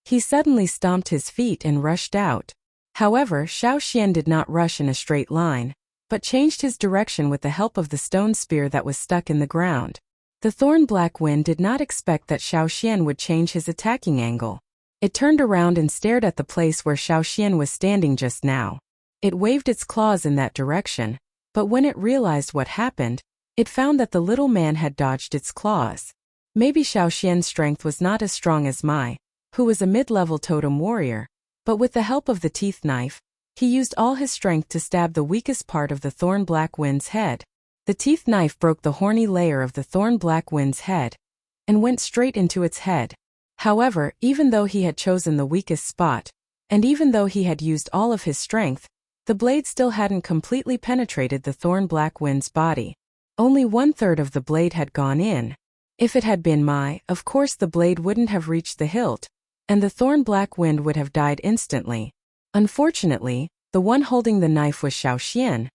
He suddenly stomped his feet and rushed out. However, Xiaoxian did not rush in a straight line, but changed his direction with the help of the stone spear that was stuck in the ground. The Thorn Black Wind did not expect that Xiaoxian would change his attacking angle. It turned around and stared at the place where Xiaoxian was standing just now. It waved its claws in that direction, but when it realized what happened, it found that the little man had dodged its claws. Maybe Xiaoxian's strength was not as strong as Mai, who was a mid-level totem warrior, but with the help of the teeth knife, he used all his strength to stab the weakest part of the Thorn Black Wind's head. The teeth knife broke the horny layer of the Thorn Black Wind's head and went straight into its head. However, even though he had chosen the weakest spot, and even though he had used all of his strength, the blade still hadn't completely penetrated the Thorn Black Wind's body. Only 1/3 of the blade had gone in. If it had been Mai, of course the blade wouldn't have reached the hilt, and the Thorn Black Wind would have died instantly. Unfortunately, the one holding the knife was Xiaoxian,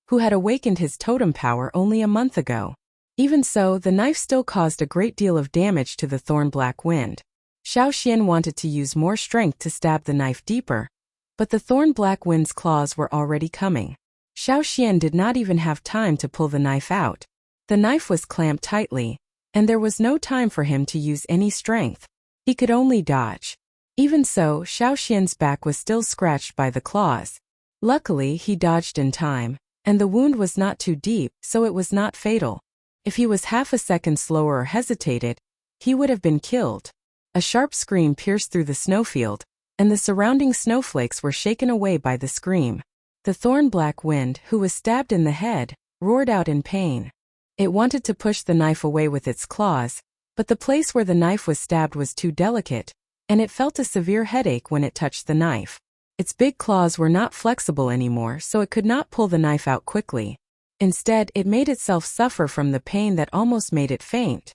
who had awakened his totem power only a month ago. Even so, the knife still caused a great deal of damage to the Thorn Black Wind. Xiaoxian wanted to use more strength to stab the knife deeper, but the Thorn Black Wind's claws were already coming. Xiaoxian did not even have time to pull the knife out. The knife was clamped tightly, and there was no time for him to use any strength. He could only dodge. Even so, Xiaoxian's back was still scratched by the claws. Luckily, he dodged in time, and the wound was not too deep, so it was not fatal. If he was half a second slower or hesitated, he would have been killed. A sharp scream pierced through the snowfield, and the surrounding snowflakes were shaken away by the scream. The Thorn Black Wind, who was stabbed in the head, roared out in pain. It wanted to push the knife away with its claws, but the place where the knife was stabbed was too delicate, and it felt a severe headache when it touched the knife. Its big claws were not flexible anymore, so it could not pull the knife out quickly. Instead, it made itself suffer from the pain that almost made it faint.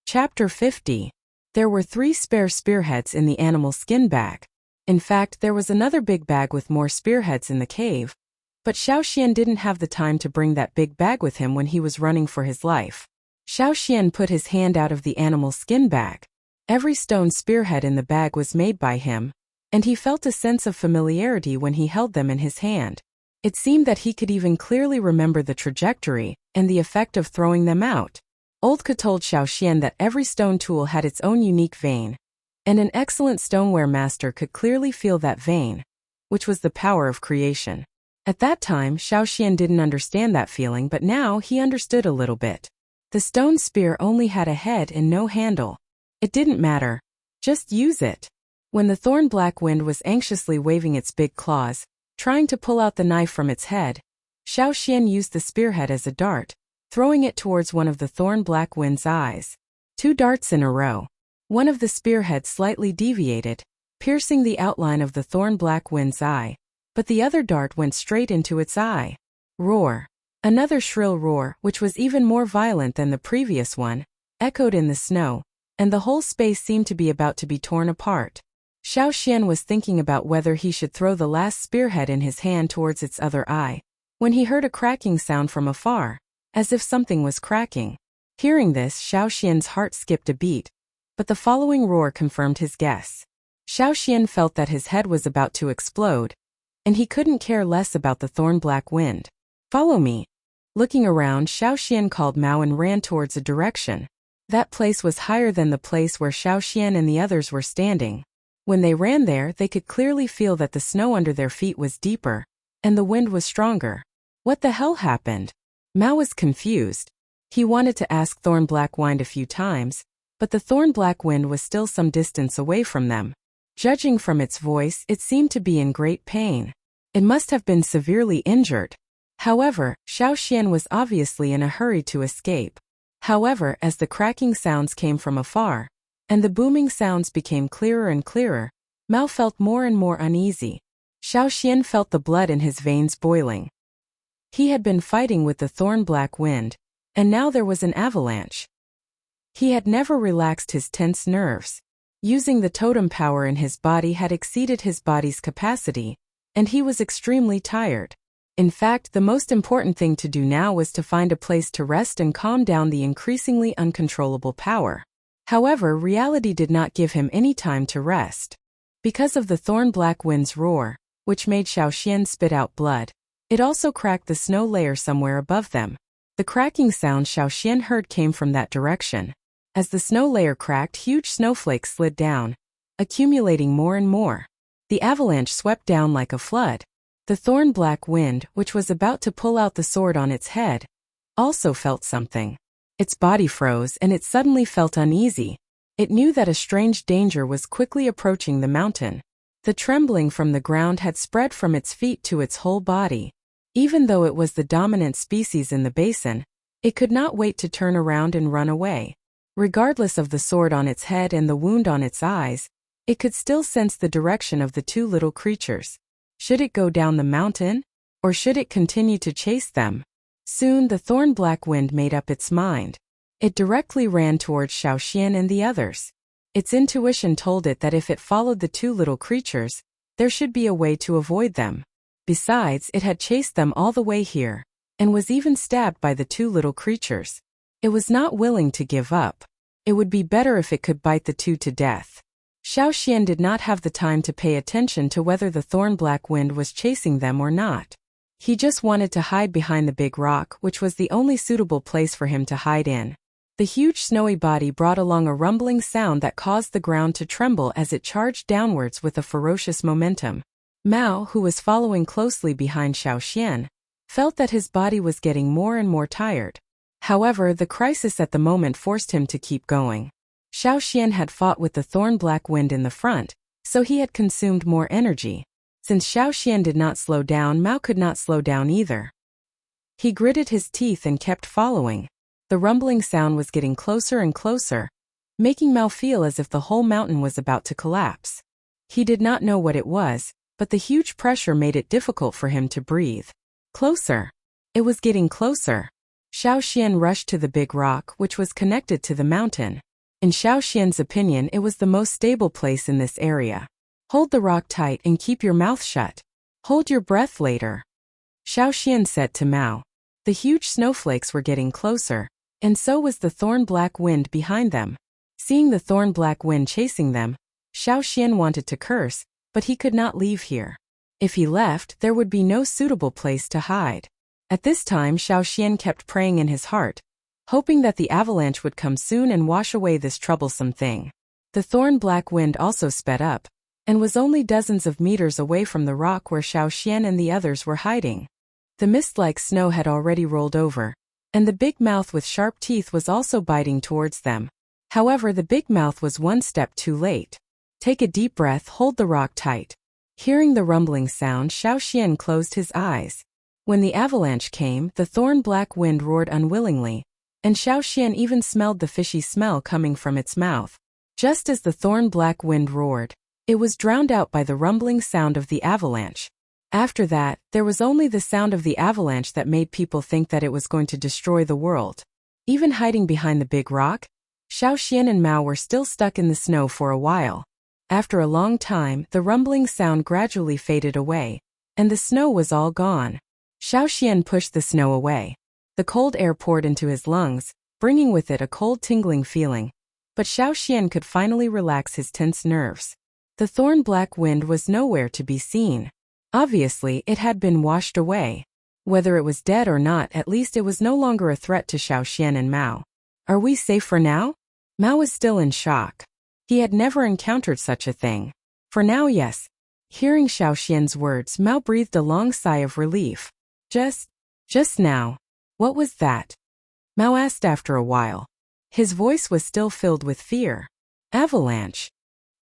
Chapter 50. There were 3 spare spearheads in the animal skin bag. In fact, there was another big bag with more spearheads in the cave, but Xiaoxian didn't have the time to bring that big bag with him when he was running for his life. Xiaoxian put his hand out of the animal skin bag. Every stone spearhead in the bag was made by him, and he felt a sense of familiarity when he held them in his hand. It seemed that he could even clearly remember the trajectory and the effect of throwing them out. Old Ka told Xiaoxian that every stone tool had its own unique vein, and an excellent stoneware master could clearly feel that vein, which was the power of creation. At that time, Xiaoxian didn't understand that feeling, but now he understood a little bit. The stone spear only had a head and no handle. It didn't matter. Just use it. When the Thorn Black Wind was anxiously waving its big claws, trying to pull out the knife from its head, Xiaoxian used the spearhead as a dart, throwing it towards one of the Thorn Black Wind's eyes. 2 darts in a row. One of the spearheads slightly deviated, piercing the outline of the Thorn Black Wind's eye, but the other dart went straight into its eye. Roar. Another shrill roar, which was even more violent than the previous one, echoed in the snow, and the whole space seemed to be about to be torn apart. Xiaoxian was thinking about whether he should throw the last spearhead in his hand towards its other eye, when he heard a cracking sound from afar, as if something was cracking. Hearing this, Xiaoxian's heart skipped a beat, but the following roar confirmed his guess. Xiaoxian felt that his head was about to explode, and he couldn't care less about the Thorn Black Wind. "Follow me." Looking around, Xiaoxian called Mao and ran towards a direction. That place was higher than the place where Xiaoxian and the others were standing. When they ran there, they could clearly feel that the snow under their feet was deeper, and the wind was stronger. What the hell happened? Mao was confused. He wanted to ask Thorn Black Wind a few times, but the thorn-black wind was still some distance away from them. Judging from its voice, it seemed to be in great pain. It must have been severely injured. However, Xiaoxian was obviously in a hurry to escape. However, as the cracking sounds came from afar, and the booming sounds became clearer and clearer, Mao felt more and more uneasy. Xiaoxian felt the blood in his veins boiling. He had been fighting with the thorn-black wind, and now there was an avalanche. He had never relaxed his tense nerves. Using the totem power in his body had exceeded his body's capacity, and he was extremely tired. In fact, the most important thing to do now was to find a place to rest and calm down the increasingly uncontrollable power. However, reality did not give him any time to rest. Because of the thorn-black wind's roar, which made Xiaoxian spit out blood, it also cracked the snow layer somewhere above them. The cracking sound Xiaoxian heard came from that direction. As the snow layer cracked, huge snowflakes slid down, accumulating more and more. The avalanche swept down like a flood. The thorn-black wind, which was about to pull out the sword on its head, also felt something. Its body froze and it suddenly felt uneasy. It knew that a strange danger was quickly approaching the mountain. The trembling from the ground had spread from its feet to its whole body. Even though it was the dominant species in the basin, it could not wait to turn around and run away. Regardless of the sword on its head and the wound on its eyes, it could still sense the direction of the two little creatures. Should it go down the mountain, or should it continue to chase them? Soon the thorn-black wind made up its mind. It directly ran towards Xiaoxian and the others. Its intuition told it that if it followed the two little creatures, there should be a way to avoid them. Besides, it had chased them all the way here, and was even stabbed by the two little creatures. It was not willing to give up. It would be better if it could bite the two to death. Xiaoxian did not have the time to pay attention to whether the thorn-black wind was chasing them or not. He just wanted to hide behind the big rock, which was the only suitable place for him to hide in. The huge snowy body brought along a rumbling sound that caused the ground to tremble as it charged downwards with a ferocious momentum. Mao, who was following closely behind Xiaoxian, felt that his body was getting more and more tired. However, the crisis at the moment forced him to keep going. Xiaoxian had fought with the thorn-black wind in the front, so he had consumed more energy. Since Xiaoxian did not slow down, Mao could not slow down either. He gritted his teeth and kept following. The rumbling sound was getting closer and closer, making Mao feel as if the whole mountain was about to collapse. He did not know what it was, but the huge pressure made it difficult for him to breathe. Closer. It was getting closer. Xiaoxian rushed to the big rock, which was connected to the mountain. In Xiaoxian's opinion, it was the most stable place in this area. Hold the rock tight and keep your mouth shut. Hold your breath later, Xiaoxian said to Mao. The huge snowflakes were getting closer, and so was the thorn-black wind behind them. Seeing the thorn-black wind chasing them, Xiaoxian wanted to curse, but he could not leave here. If he left, there would be no suitable place to hide. At this time, Xiaoxian kept praying in his heart, hoping that the avalanche would come soon and wash away this troublesome thing. The thorn-black wind also sped up, and was only dozens of meters away from the rock where Xiaoxian and the others were hiding. The mist-like snow had already rolled over, and the big mouth with sharp teeth was also biting towards them. However, the big mouth was one step too late. Take a deep breath, hold the rock tight. Hearing the rumbling sound, Xiaoxian closed his eyes. When the avalanche came, the thorn-black wind roared unwillingly, and Xiaoxian even smelled the fishy smell coming from its mouth. Just as the thorn-black wind roared, it was drowned out by the rumbling sound of the avalanche. After that, there was only the sound of the avalanche that made people think that it was going to destroy the world. Even hiding behind the big rock, Xiaoxian and Mao were still stuck in the snow for a while. After a long time, the rumbling sound gradually faded away, and the snow was all gone. Xiaoxian pushed the snow away. The cold air poured into his lungs, bringing with it a cold tingling feeling. But Xiaoxian could finally relax his tense nerves. The thorn-black wind was nowhere to be seen. Obviously, it had been washed away. Whether it was dead or not, at least it was no longer a threat to Xiaoxian and Mao. Are we safe for now? Mao was still in shock. He had never encountered such a thing. For now, yes. Hearing Xiaoxian's words, Mao breathed a long sigh of relief. Just now. What was that? Mao asked after a while. His voice was still filled with fear. Avalanche.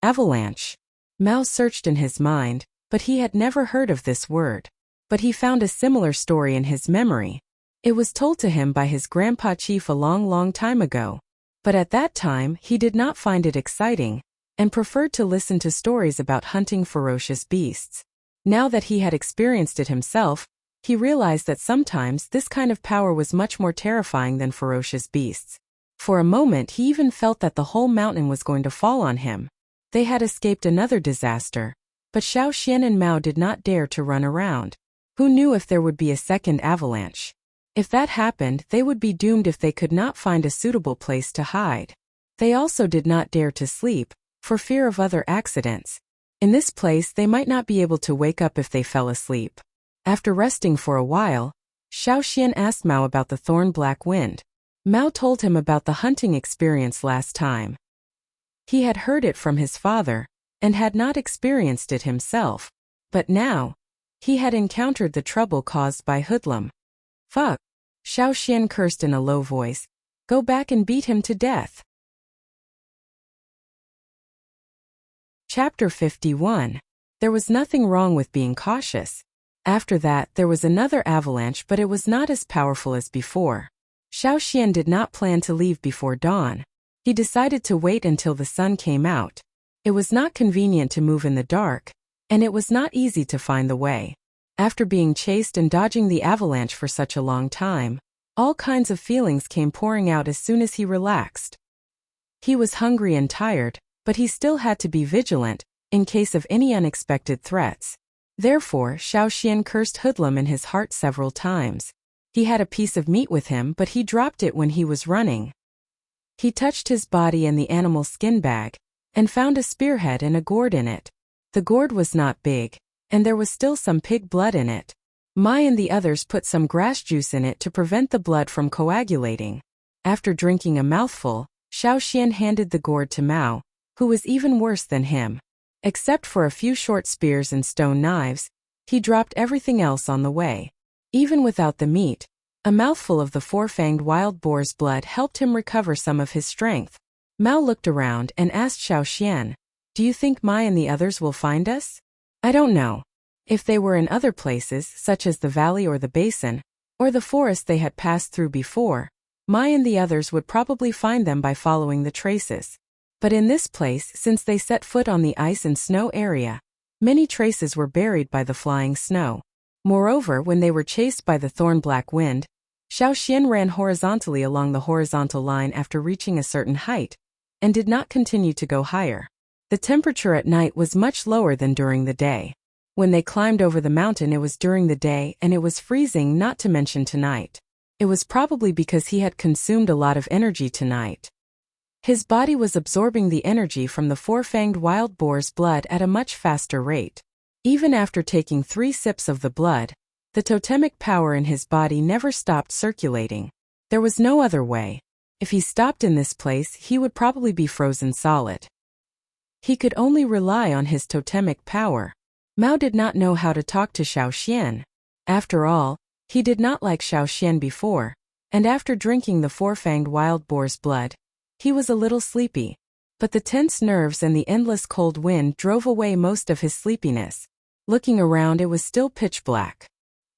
Avalanche. Mao searched in his mind, but he had never heard of this word. But he found a similar story in his memory. It was told to him by his grandpa chief a long time ago. But at that time he did not find it exciting, and preferred to listen to stories about hunting ferocious beasts. Now that he had experienced it himself, he realized that sometimes this kind of power was much more terrifying than ferocious beasts. For a moment he even felt that the whole mountain was going to fall on him. They had escaped another disaster, but Xiao Xian and Mao did not dare to run around. Who knew if there would be a second avalanche? If that happened, they would be doomed if they could not find a suitable place to hide. They also did not dare to sleep, for fear of other accidents. In this place they might not be able to wake up if they fell asleep. After resting for a while, Xiao Xian asked Mao about the thorn-black wind. Mao told him about the hunting experience last time. He had heard it from his father, and had not experienced it himself. But now, he had encountered the trouble caused by hoodlum. Fuck! Xiao Xian cursed in a low voice. Go back and beat him to death. Chapter 51. There was nothing wrong with being cautious. After that there was another avalanche, but it was not as powerful as before. Xiao Xian did not plan to leave before dawn. He decided to wait until the sun came out. It was not convenient to move in the dark, and it was not easy to find the way. After being chased and dodging the avalanche for such a long time, all kinds of feelings came pouring out as soon as he relaxed. He was hungry and tired, but he still had to be vigilant, in case of any unexpected threats. Therefore, Xiao Xian cursed hoodlum in his heart several times. He had a piece of meat with him, but he dropped it when he was running. He touched his body and the animal's skin bag, and found a spearhead and a gourd in it. The gourd was not big, and there was still some pig blood in it. Mai and the others put some grass juice in it to prevent the blood from coagulating. After drinking a mouthful, Xiao Xian handed the gourd to Mao, who was even worse than him. Except for a few short spears and stone knives, he dropped everything else on the way. Even without the meat, a mouthful of the four-fanged wild boar's blood helped him recover some of his strength. Mao looked around and asked Xiao Xian, "Do you think Mai and the others will find us?" "I don't know. If they were in other places, such as the valley or the basin, or the forest they had passed through before, Mai and the others would probably find them by following the traces. But in this place, since they set foot on the ice and snow area, many traces were buried by the flying snow. Moreover, when they were chased by the thorn-black wind, Xiao Xian ran horizontally along the horizontal line after reaching a certain height, and did not continue to go higher. The temperature at night was much lower than during the day. When they climbed over the mountain it was during the day and it was freezing, not to mention tonight. It was probably because he had consumed a lot of energy tonight. His body was absorbing the energy from the four-fanged wild boar's blood at a much faster rate. Even after taking 3 sips of the blood, the totemic power in his body never stopped circulating. There was no other way. If he stopped in this place, he would probably be frozen solid. He could only rely on his totemic power. Mao did not know how to talk to Xiao Xian. After all, he did not like Xiao Xian before, and after drinking the four-fanged wild boar's blood, he was a little sleepy. But the tense nerves and the endless cold wind drove away most of his sleepiness. Looking around, it was still pitch black.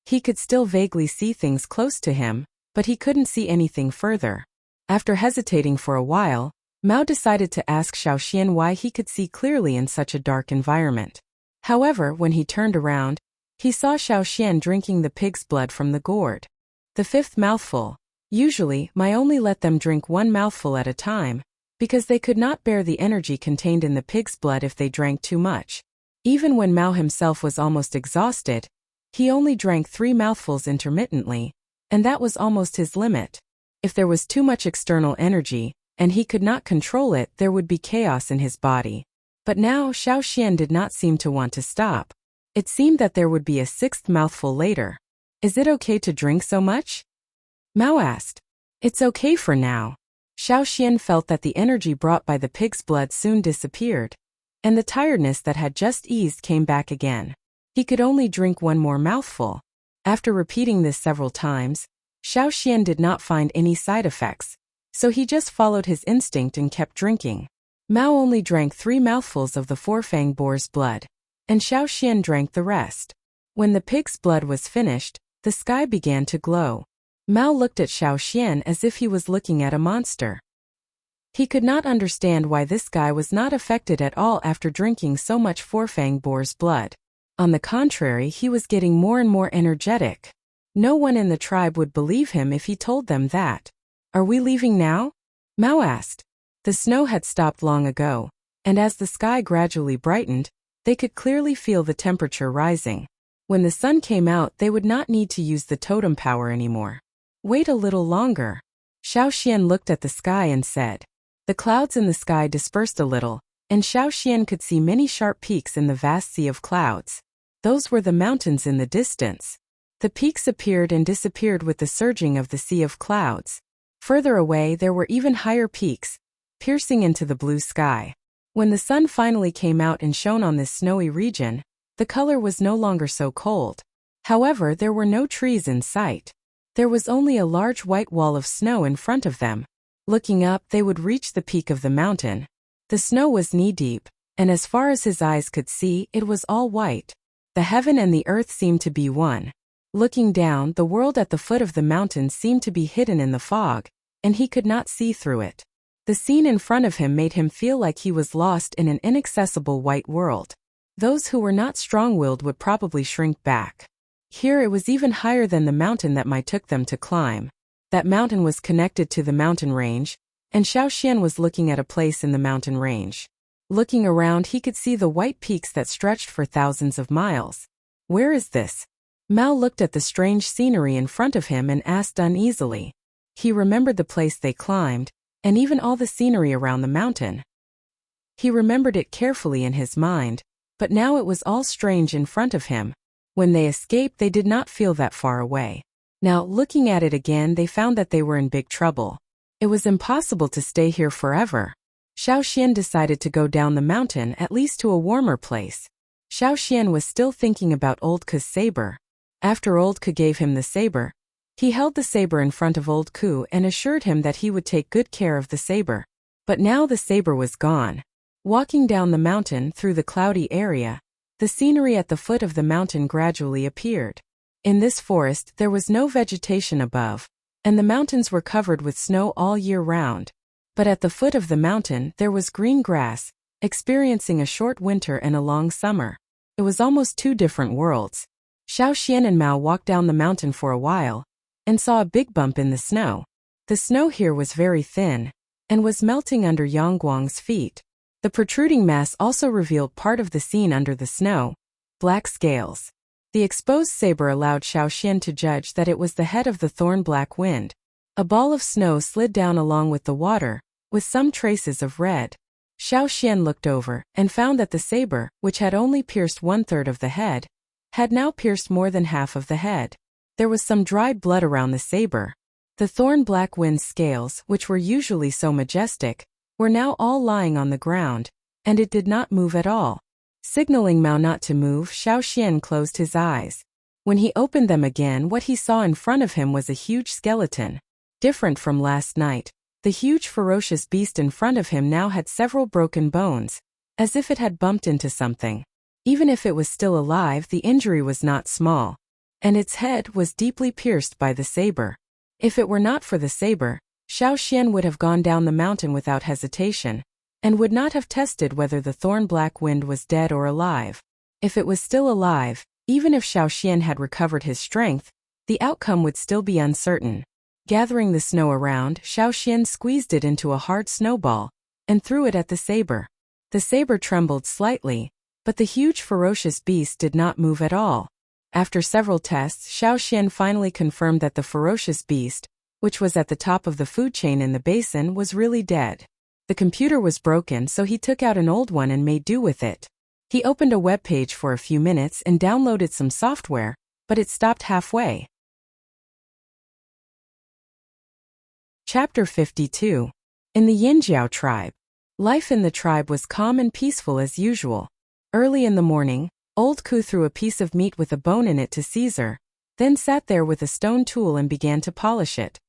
He could still vaguely see things close to him, but he couldn't see anything further. After hesitating for a while, Mao decided to ask Xiao Xian why he could see clearly in such a dark environment. However, when he turned around, he saw Xiao Xian drinking the pig's blood from the gourd. The 5th mouthful. Usually, Mai only let them drink 1 mouthful at a time, because they could not bear the energy contained in the pig's blood if they drank too much. Even when Mao himself was almost exhausted, he only drank 3 mouthfuls intermittently, and that was almost his limit. If there was too much external energy, and he could not control it, there would be chaos in his body. But now Xiao Xian did not seem to want to stop. It seemed that there would be a 6th mouthful later. "Is it okay to drink so much?" Mao asked. "It's okay for now." Xiao Xian felt that the energy brought by the pig's blood soon disappeared, and the tiredness that had just eased came back again. He could only drink 1 more mouthful. After repeating this several times, Xiao Xian did not find any side effects. So he just followed his instinct and kept drinking. Mao only drank 3 mouthfuls of the four-fang boar's blood, and Xiao Xian drank the rest. When the pig's blood was finished, the sky began to glow. Mao looked at Xiao Xian as if he was looking at a monster. He could not understand why this guy was not affected at all after drinking so much four-fang boar's blood. On the contrary, he was getting more and more energetic. No one in the tribe would believe him if he told them that. "Are we leaving now?" Mao asked. The snow had stopped long ago, and as the sky gradually brightened, they could clearly feel the temperature rising. When the sun came out, they would not need to use the totem power anymore. "Wait a little longer." Xiao Xian looked at the sky and said. The clouds in the sky dispersed a little, and Xiao Xian could see many sharp peaks in the vast sea of clouds. Those were the mountains in the distance. The peaks appeared and disappeared with the surging of the sea of clouds. Further away there were even higher peaks, piercing into the blue sky. When the sun finally came out and shone on this snowy region, the color was no longer so cold. However, there were no trees in sight. There was only a large white wall of snow in front of them. Looking up, they would reach the peak of the mountain. The snow was knee-deep, and as far as his eyes could see, it was all white. The heaven and the earth seemed to be one. Looking down, the world at the foot of the mountain seemed to be hidden in the fog, and he could not see through it. The scene in front of him made him feel like he was lost in an inaccessible white world. Those who were not strong-willed would probably shrink back. Here it was even higher than the mountain that Mai took them to climb. That mountain was connected to the mountain range, and Xiao Xian was looking at a place in the mountain range. Looking around, he could see the white peaks that stretched for thousands of miles. "Where is this?" Mao looked at the strange scenery in front of him and asked uneasily. He remembered the place they climbed, and even all the scenery around the mountain. He remembered it carefully in his mind, but now it was all strange in front of him. When they escaped, they did not feel that far away. Now, looking at it again, they found that they were in big trouble. It was impossible to stay here forever. Xiao Xian decided to go down the mountain, at least to a warmer place. Xiao Xian was still thinking about Old Ku's saber. After Old Ku gave him the saber, he held the saber in front of Old Ku and assured him that he would take good care of the saber. But now the saber was gone. Walking down the mountain through the cloudy area, the scenery at the foot of the mountain gradually appeared. In this forest there was no vegetation above, and the mountains were covered with snow all year round. But at the foot of the mountain there was green grass, experiencing a short winter and a long summer. It was almost 2 different worlds. Xiao Xian and Mao walked down the mountain for a while, and saw a big bump in the snow. The snow here was very thin, and was melting under Yang Guang's feet. The protruding mass also revealed part of the scene under the snow, black scales. The exposed saber allowed Xiao Xian to judge that it was the head of the thorn-black wind. A ball of snow slid down along with the water, with some traces of red. Xiao Xian looked over, and found that the saber, which had only pierced 1/3 of the head, had now pierced more than half of the head. There was some dried blood around the saber. The thorn-black wind's scales, which were usually so majestic, were now all lying on the ground, and it did not move at all. Signaling Mao not to move, Xiao Xian closed his eyes. When he opened them again, what he saw in front of him was a huge skeleton. Different from last night, the huge ferocious beast in front of him now had several broken bones, as if it had bumped into something. Even if it was still alive, the injury was not small, and its head was deeply pierced by the saber. If it were not for the saber, Xiao Xian would have gone down the mountain without hesitation, and would not have tested whether the thorn-black wind was dead or alive. If it was still alive, even if Xiao Xian had recovered his strength, the outcome would still be uncertain. Gathering the snow around, Xiao Xian squeezed it into a hard snowball, and threw it at the saber. The saber trembled slightly, but the huge ferocious beast did not move at all. After several tests, Xiao Xian finally confirmed that the ferocious beast, which was at the top of the food chain in the basin, was really dead. The computer was broken, so he took out an old one and made do with it. He opened a web page for a few minutes and downloaded some software, but it stopped halfway. Chapter 52. In the Yinjiao tribe. Life in the tribe was calm and peaceful as usual. Early in the morning, Old Ku threw a piece of meat with a bone in it to Caesar, then sat there with a stone tool and began to polish it.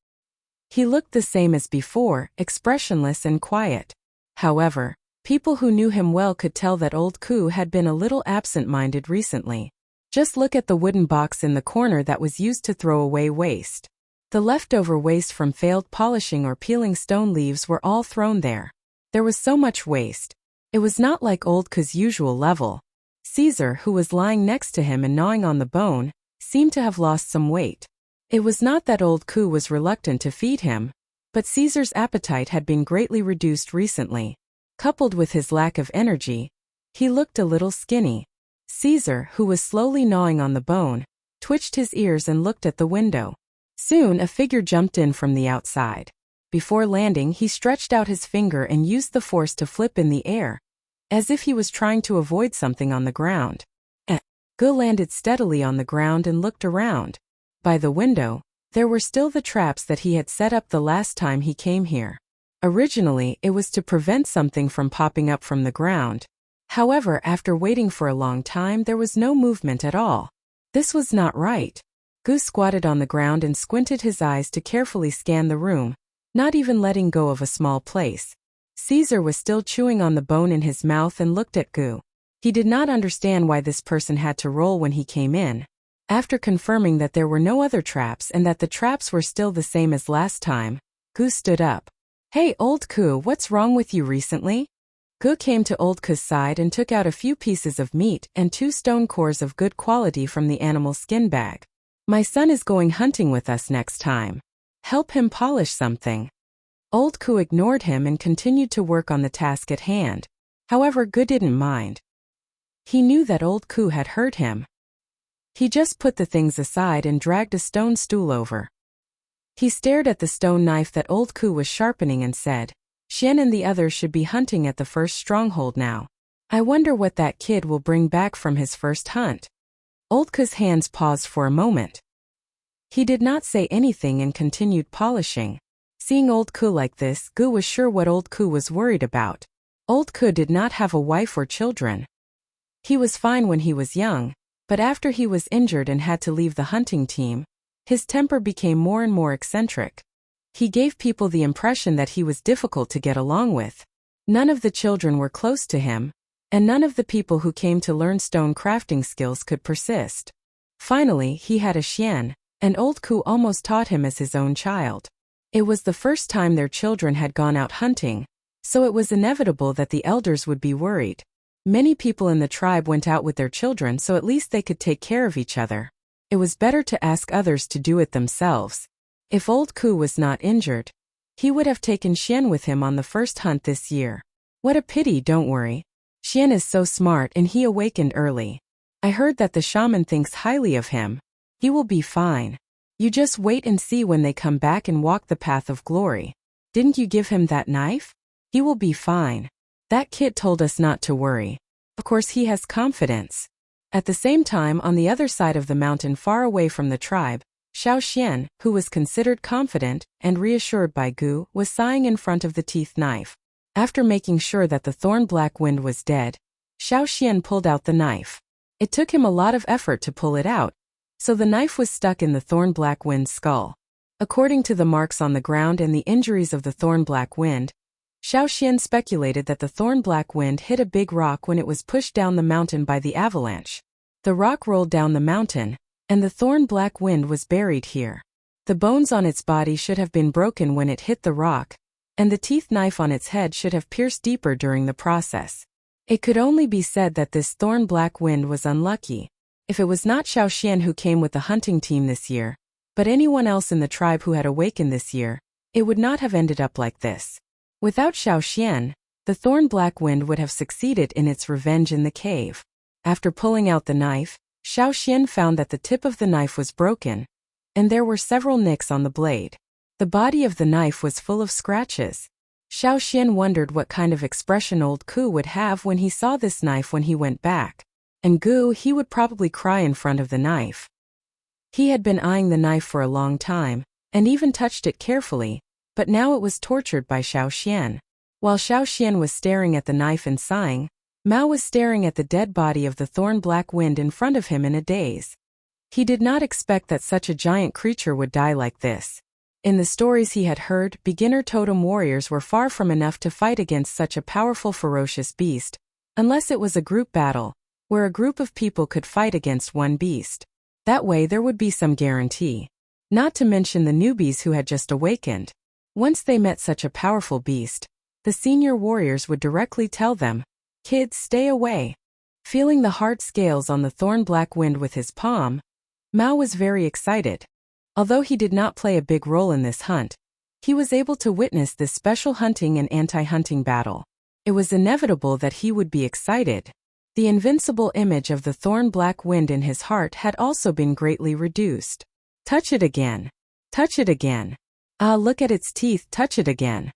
He looked the same as before, expressionless and quiet. However, people who knew him well could tell that old Ku had been a little absent-minded recently. Just look at the wooden box in the corner that was used to throw away waste. The leftover waste from failed polishing or peeling stone leaves were all thrown there. There was so much waste. It was not like old Ku's usual level. Caesar, who was lying next to him and gnawing on the bone, seemed to have lost some weight. It was not that old Ku was reluctant to feed him, but Caesar's appetite had been greatly reduced recently. Coupled with his lack of energy, he looked a little skinny. Caesar, who was slowly gnawing on the bone, twitched his ears and looked at the window. Soon a figure jumped in from the outside. Before landing, he stretched out his finger and used the force to flip in the air, as if he was trying to avoid something on the ground. Gu landed steadily on the ground and looked around. By the window, there were still the traps that he had set up the last time he came here. Originally, it was to prevent something from popping up from the ground. However, after waiting for a long time, there was no movement at all. This was not right. Gu squatted on the ground and squinted his eyes to carefully scan the room, not even letting go of a small place. Caesar was still chewing on the bone in his mouth and looked at Gu. He did not understand why this person had to roll when he came in. After confirming that there were no other traps and that the traps were still the same as last time, Gu stood up. "Hey, old Ku, what's wrong with you recently?" Gu came to old Ku's side and took out a few pieces of meat and 2 stone cores of good quality from the animal skin bag. "My son is going hunting with us next time. Help him polish something." Old Ku ignored him and continued to work on the task at hand. However, Gu didn't mind. He knew that old Ku had hurt him. He just put the things aside and dragged a stone stool over. He stared at the stone knife that old Ku was sharpening and said, "Xian and the others should be hunting at the first stronghold now. I wonder what that kid will bring back from his first hunt." Old Ku's hands paused for a moment. He did not say anything and continued polishing. Seeing old Ku like this, Gu was sure what old Ku was worried about. Old Ku did not have a wife or children. He was fine when he was young, but after he was injured and had to leave the hunting team, his temper became more and more eccentric. He gave people the impression that he was difficult to get along with. None of the children were close to him, and none of the people who came to learn stone crafting skills could persist. Finally, he had a Xian, and old Ku almost taught him as his own child. It was the first time their children had gone out hunting, so it was inevitable that the elders would be worried. Many people in the tribe went out with their children so at least they could take care of each other. It was better to ask others to do it themselves. If old Ku was not injured, he would have taken Xian with him on the first hunt this year. What a pity, don't worry. Xian is so smart and he awakened early. I heard that the shaman thinks highly of him. He will be fine. You just wait and see when they come back and walk the path of glory. Didn't you give him that knife? He will be fine. That kid told us not to worry. Of course he has confidence. At the same time, on the other side of the mountain far away from the tribe, Xiao Xian, who was considered confident and reassured by Gu, was sighing in front of the teeth knife. After making sure that the thorn-black wind was dead, Xiao Xian pulled out the knife. It took him a lot of effort to pull it out, so the knife was stuck in the thorn-black wind's skull. According to the marks on the ground and the injuries of the thorn-black wind, Xiao Xian speculated that the thorn-black wind hit a big rock when it was pushed down the mountain by the avalanche. The rock rolled down the mountain, and the thorn-black wind was buried here. The bones on its body should have been broken when it hit the rock, and the teeth knife on its head should have pierced deeper during the process. It could only be said that this thorn-black wind was unlucky. If it was not Xiao Xian who came with the hunting team this year, but anyone else in the tribe who had awakened this year, it would not have ended up like this. Without Xiao Xian, the thorn-black wind would have succeeded in its revenge in the cave. After pulling out the knife, Xiao Xian found that the tip of the knife was broken, and there were several nicks on the blade. The body of the knife was full of scratches. Xiao Xian wondered what kind of expression old Ku would have when he saw this knife when he went back. And Gu, he would probably cry in front of the knife. He had been eyeing the knife for a long time, and even touched it carefully, but now it was tortured by Xiao Xian. While Xiao Xian was staring at the knife and sighing, Mao was staring at the dead body of the thorn-black wind in front of him in a daze. He did not expect that such a giant creature would die like this. In the stories he had heard, beginner totem warriors were far from enough to fight against such a powerful ferocious beast, unless it was a group battle, where a group of people could fight against one beast. That way there would be some guarantee. Not to mention the newbies who had just awakened. Once they met such a powerful beast, the senior warriors would directly tell them, "Kids, stay away." Feeling the hard scales on the thorn-black wind with his palm, Mao was very excited. Although he did not play a big role in this hunt, he was able to witness this special hunting and anti-hunting battle. It was inevitable that he would be excited. The invincible image of the thorn-black wind in his heart had also been greatly reduced. Touch it again. Touch it again. Ah, look at its teeth, touch it again.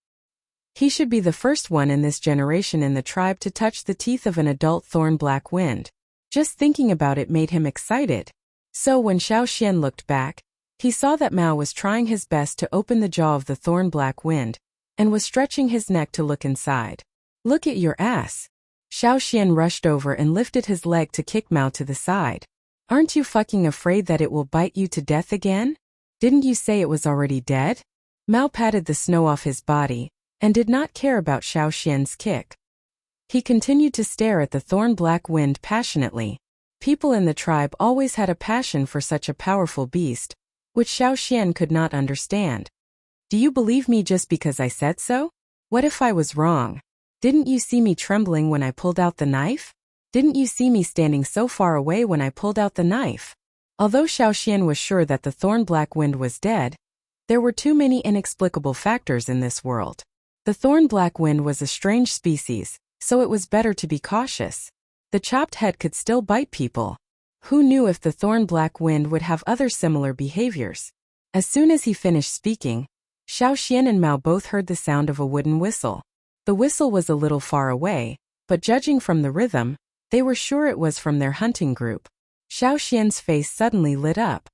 He should be the first one in this generation in the tribe to touch the teeth of an adult thorn-black wind. Just thinking about it made him excited. So when Xiao Xian looked back, he saw that Mao was trying his best to open the jaw of the thorn-black wind, and was stretching his neck to look inside. "Look at your ass." Xiao Xian rushed over and lifted his leg to kick Mao to the side. "Aren't you fucking afraid that it will bite you to death again? Didn't you say it was already dead?" Mao patted the snow off his body, and did not care about Xiao Xian's kick. He continued to stare at the thorn-black wind passionately. People in the tribe always had a passion for such a powerful beast, which Xiao Xian could not understand. "Do you believe me just because I said so? What if I was wrong? Didn't you see me trembling when I pulled out the knife? Didn't you see me standing so far away when I pulled out the knife?" Although Xiao Xian was sure that the thorn-black wind was dead, there were too many inexplicable factors in this world. The thorn-black wind was a strange species, so it was better to be cautious. The chopped head could still bite people. Who knew if the thorn-black wind would have other similar behaviors? As soon as he finished speaking, Xiao Xian and Mao both heard the sound of a wooden whistle. The whistle was a little far away, but judging from the rhythm, they were sure it was from their hunting group. Xiao Xian's face suddenly lit up.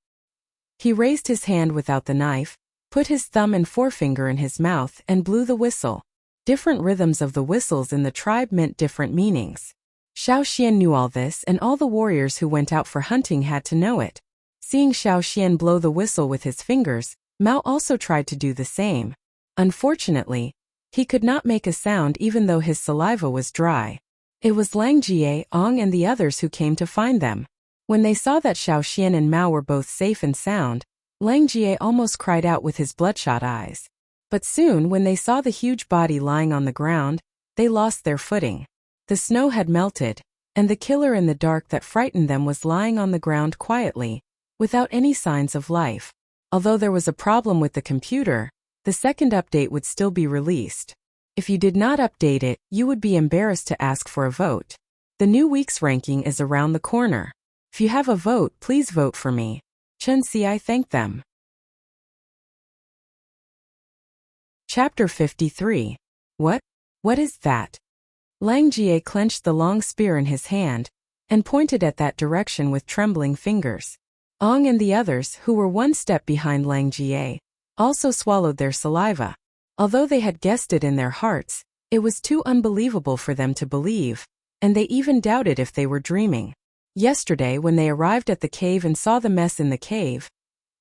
He raised his hand without the knife, put his thumb and forefinger in his mouth and blew the whistle. Different rhythms of the whistles in the tribe meant different meanings. Xiao Xian knew all this, and all the warriors who went out for hunting had to know it. Seeing Xiao Xian blow the whistle with his fingers, Mao also tried to do the same. Unfortunately, he could not make a sound even though his saliva was dry. It was Lang Jie, Ong and the others who came to find them. When they saw that Xiao Xian and Mao were both safe and sound, Lang Jie almost cried out with his bloodshot eyes. But soon when they saw the huge body lying on the ground, they lost their footing. The snow had melted, and the killer in the dark that frightened them was lying on the ground quietly, without any signs of life. Although there was a problem with the computer, the second update would still be released. If you did not update it, you would be embarrassed to ask for a vote. The new week's ranking is around the corner. If you have a vote, please vote for me. Chen Ci thanked them. Chapter 53. What is that? Lang Jie clenched the long spear in his hand, and pointed at that direction with trembling fingers. Ong and the others, who were one step behind Lang Jie, also swallowed their saliva. Although they had guessed it in their hearts, it was too unbelievable for them to believe, and they even doubted if they were dreaming. Yesterday when they arrived at the cave and saw the mess in the cave,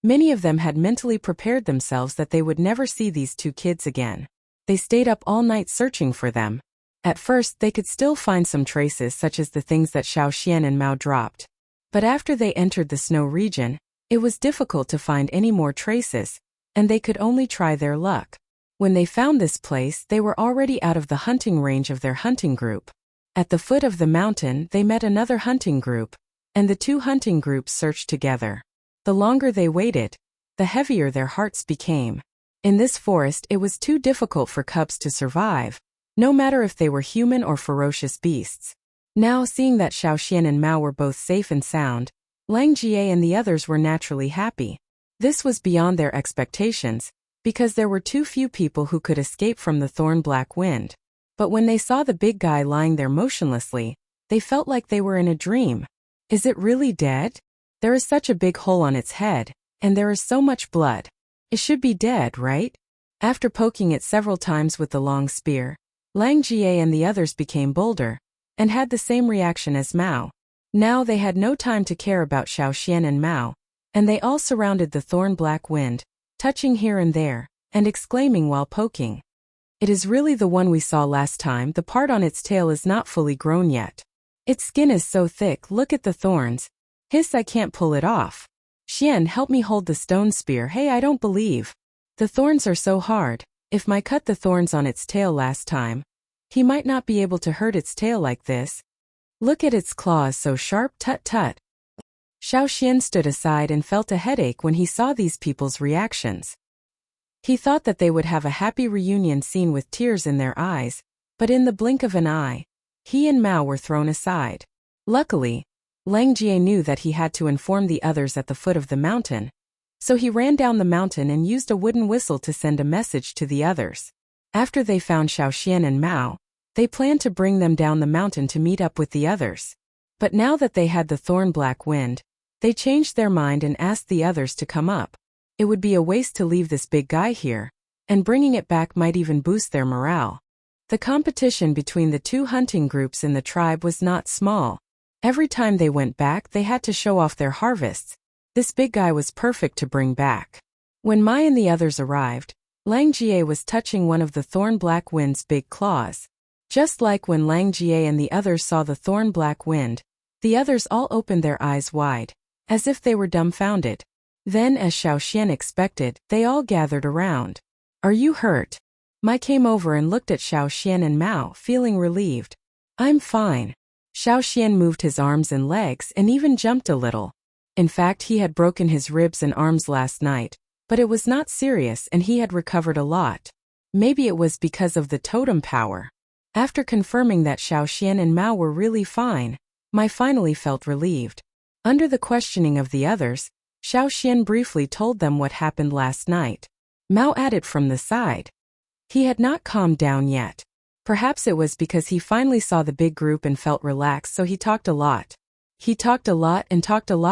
many of them had mentally prepared themselves that they would never see these two kids again. They stayed up all night searching for them. At first they could still find some traces such as the things that Xiao Xian and Mao dropped. But after they entered the snow region, it was difficult to find any more traces, and they could only try their luck. When they found this place, they were already out of the hunting range of their hunting group. At the foot of the mountain they met another hunting group, and the two hunting groups searched together. The longer they waited, the heavier their hearts became. In this forest it was too difficult for cubs to survive, no matter if they were human or ferocious beasts. Now seeing that Xiao Xian and Mao were both safe and sound, Lang Jie and the others were naturally happy. This was beyond their expectations, because there were too few people who could escape from the thorn-black wind. But when they saw the big guy lying there motionlessly, they felt like they were in a dream. Is it really dead? There is such a big hole on its head, and there is so much blood. It should be dead, right? After poking it several times with the long spear, Lang Jie and the others became bolder, and had the same reaction as Mao. Now they had no time to care about Xiao Xian and Mao, and they all surrounded the thorn-black wind, touching here and there, and exclaiming while poking. It is really the one we saw last time. The part on its tail is not fully grown yet. Its skin is so thick, look at the thorns. Hiss, I can't pull it off. Xian, help me hold the stone spear. Hey, I don't believe. The thorns are so hard. If I cut the thorns on its tail last time, he might not be able to hurt its tail like this. Look at its claws, so sharp. Tut tut. Xiao Xian stood aside and felt a headache when he saw these people's reactions. He thought that they would have a happy reunion scene with tears in their eyes, but in the blink of an eye, he and Mao were thrown aside. Luckily, Lang Jie knew that he had to inform the others at the foot of the mountain, so he ran down the mountain and used a wooden whistle to send a message to the others. After they found Xiao Xian and Mao, they planned to bring them down the mountain to meet up with the others. But now that they had the thorn black wind, they changed their mind and asked the others to come up. It would be a waste to leave this big guy here, and bringing it back might even boost their morale. The competition between the two hunting groups in the tribe was not small. Every time they went back, they had to show off their harvests. This big guy was perfect to bring back. When Mai and the others arrived, Lang Jie was touching one of the thorn black wind's big claws. Just like when Lang Jie and the others saw the thorn black wind, the others all opened their eyes wide, as if they were dumbfounded. Then, as Xiao Xian expected, they all gathered around. Are you hurt? Mai came over and looked at Xiao Xian and Mao, feeling relieved. I'm fine. Xiao Xian moved his arms and legs and even jumped a little. In fact, he had broken his ribs and arms last night, but it was not serious and he had recovered a lot. Maybe it was because of the totem power. After confirming that Xiao Xian and Mao were really fine, Mai finally felt relieved. Under the questioning of the others, Xiao Xian briefly told them what happened last night. Mao added from the side. He had not calmed down yet. Perhaps it was because he finally saw the big group and felt relaxed, so he talked a lot. He talked a lot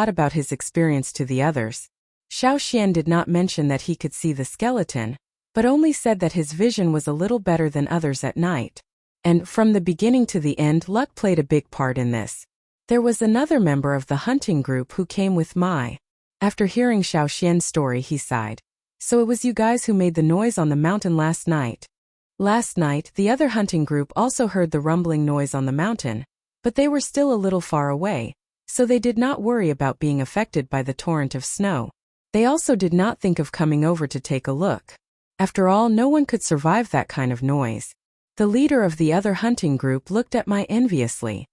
about his experience to the others. Xiao Xian did not mention that he could see the skeleton, but only said that his vision was a little better than others at night. And from the beginning to the end, luck played a big part in this. There was another member of the hunting group who came with Mai. After hearing Xiao Xian's story, he sighed. So it was you guys who made the noise on the mountain last night. Last night, the other hunting group also heard the rumbling noise on the mountain, but they were still a little far away, so they did not worry about being affected by the torrent of snow. They also did not think of coming over to take a look. After all, no one could survive that kind of noise. The leader of the other hunting group looked at Mai enviously.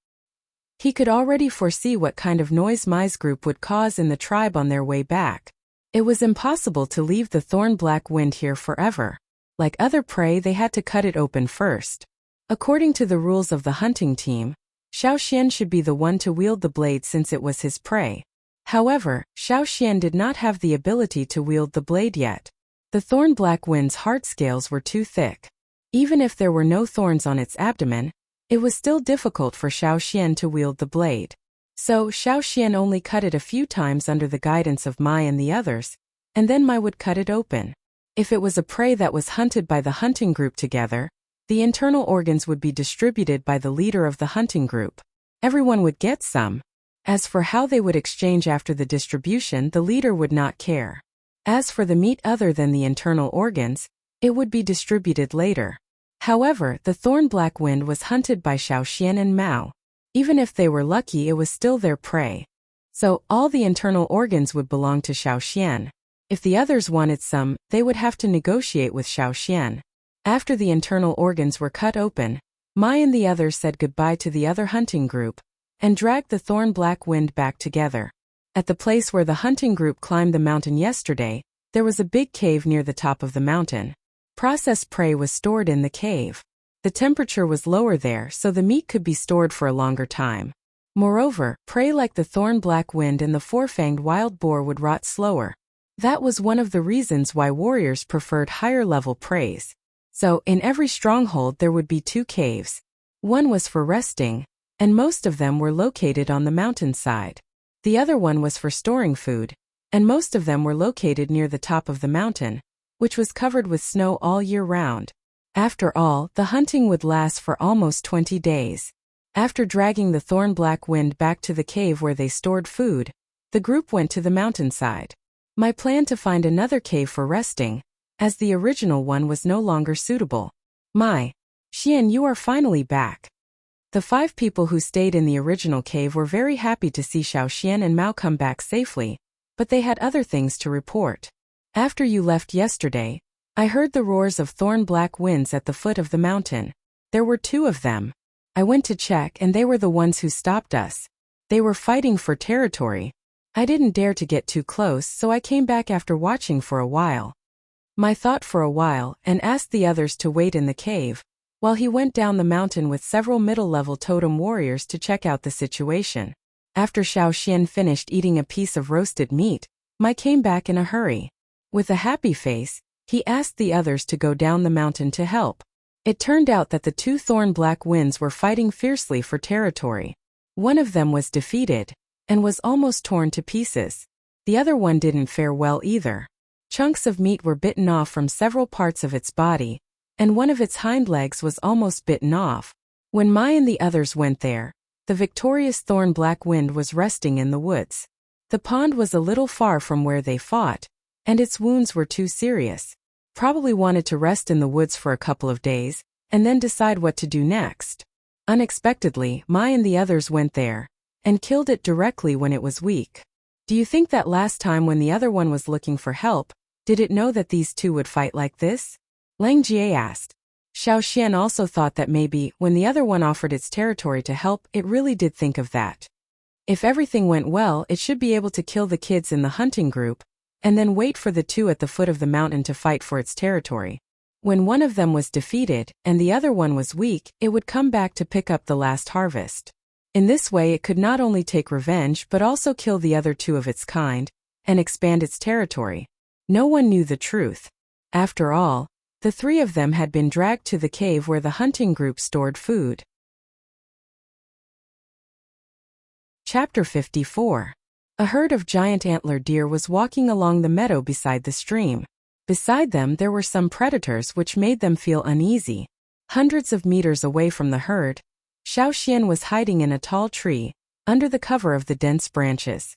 He could already foresee what kind of noise Mai's group would cause in the tribe on their way back. It was impossible to leave the thorn black wind here forever. Like other prey, they had to cut it open first. According to the rules of the hunting team, Xiao Xian should be the one to wield the blade since it was his prey. However, Xiao Xian did not have the ability to wield the blade yet. The thorn black wind's heart scales were too thick. Even if there were no thorns on its abdomen, it was still difficult for Xiao Xian to wield the blade. So Xiao Xian only cut it a few times under the guidance of Mai and the others, and then Mai would cut it open. If it was a prey that was hunted by the hunting group together, the internal organs would be distributed by the leader of the hunting group. Everyone would get some. As for how they would exchange after the distribution, the leader would not care. As for the meat other than the internal organs, it would be distributed later. However, the thorn black wind was hunted by Xiao Xian and Mao. Even if they were lucky, it was still their prey. So, all the internal organs would belong to Xiao Xian. If the others wanted some, they would have to negotiate with Xiao Xian. After the internal organs were cut open, Mai and the others said goodbye to the other hunting group, and dragged the thorn black wind back together. At the place where the hunting group climbed the mountain yesterday, there was a big cave near the top of the mountain. Processed prey was stored in the cave. The temperature was lower there, so the meat could be stored for a longer time. Moreover, prey like the thorn black wind and the four-fanged wild boar would rot slower. That was one of the reasons why warriors preferred higher-level preys. So, in every stronghold there would be 2 caves. One was for resting, and most of them were located on the mountainside. The other one was for storing food, and most of them were located near the top of the mountain, which was covered with snow all year round. After all, the hunting would last for almost 20 days. After dragging the thorn black wind back to the cave where they stored food, the group went to the mountainside. My plan to find another cave for resting, as the original one was no longer suitable. Xian, you are finally back. The 5 people who stayed in the original cave were very happy to see Xiao Xian and Mao come back safely, but they had other things to report. After you left yesterday, I heard the roars of thorn-black winds at the foot of the mountain. There were 2 of them. I went to check and they were the ones who stopped us. They were fighting for territory. I didn't dare to get too close, so I came back after watching for a while. My thought for a while and asked the others to wait in the cave, while he went down the mountain with several middle-level totem warriors to check out the situation. After Xiao Xian finished eating a piece of roasted meat, Mai came back in a hurry. With a happy face, he asked the others to go down the mountain to help. It turned out that the 2 thorn-black winds were fighting fiercely for territory. One of them was defeated, and was almost torn to pieces. The other one didn't fare well either. Chunks of meat were bitten off from several parts of its body, and one of its hind legs was almost bitten off. When Mai and the others went there, the victorious thorn-black wind was resting in the woods. The pond was a little far from where they fought, and its wounds were too serious. Probably wanted to rest in the woods for a couple of days, and then decide what to do next. Unexpectedly, Mai and the others went there, and killed it directly when it was weak. Do you think that last time when the other one was looking for help, did it know that these 2 would fight like this? Lang Jie asked. Xiao Xian also thought that maybe, when the other one offered its territory to help, it really did think of that. If everything went well, it should be able to kill the kids in the hunting group, and then wait for the 2 at the foot of the mountain to fight for its territory. When one of them was defeated, and the other one was weak, it would come back to pick up the last harvest. In this way it could not only take revenge but also kill the other 2 of its kind, and expand its territory. No one knew the truth. After all, the 3 of them had been dragged to the cave where the hunting group stored food. Chapter 54. A herd of giant antler deer was walking along the meadow beside the stream. Beside them there were some predators which made them feel uneasy. Hundreds of meters away from the herd, Xiao Xian was hiding in a tall tree, under the cover of the dense branches.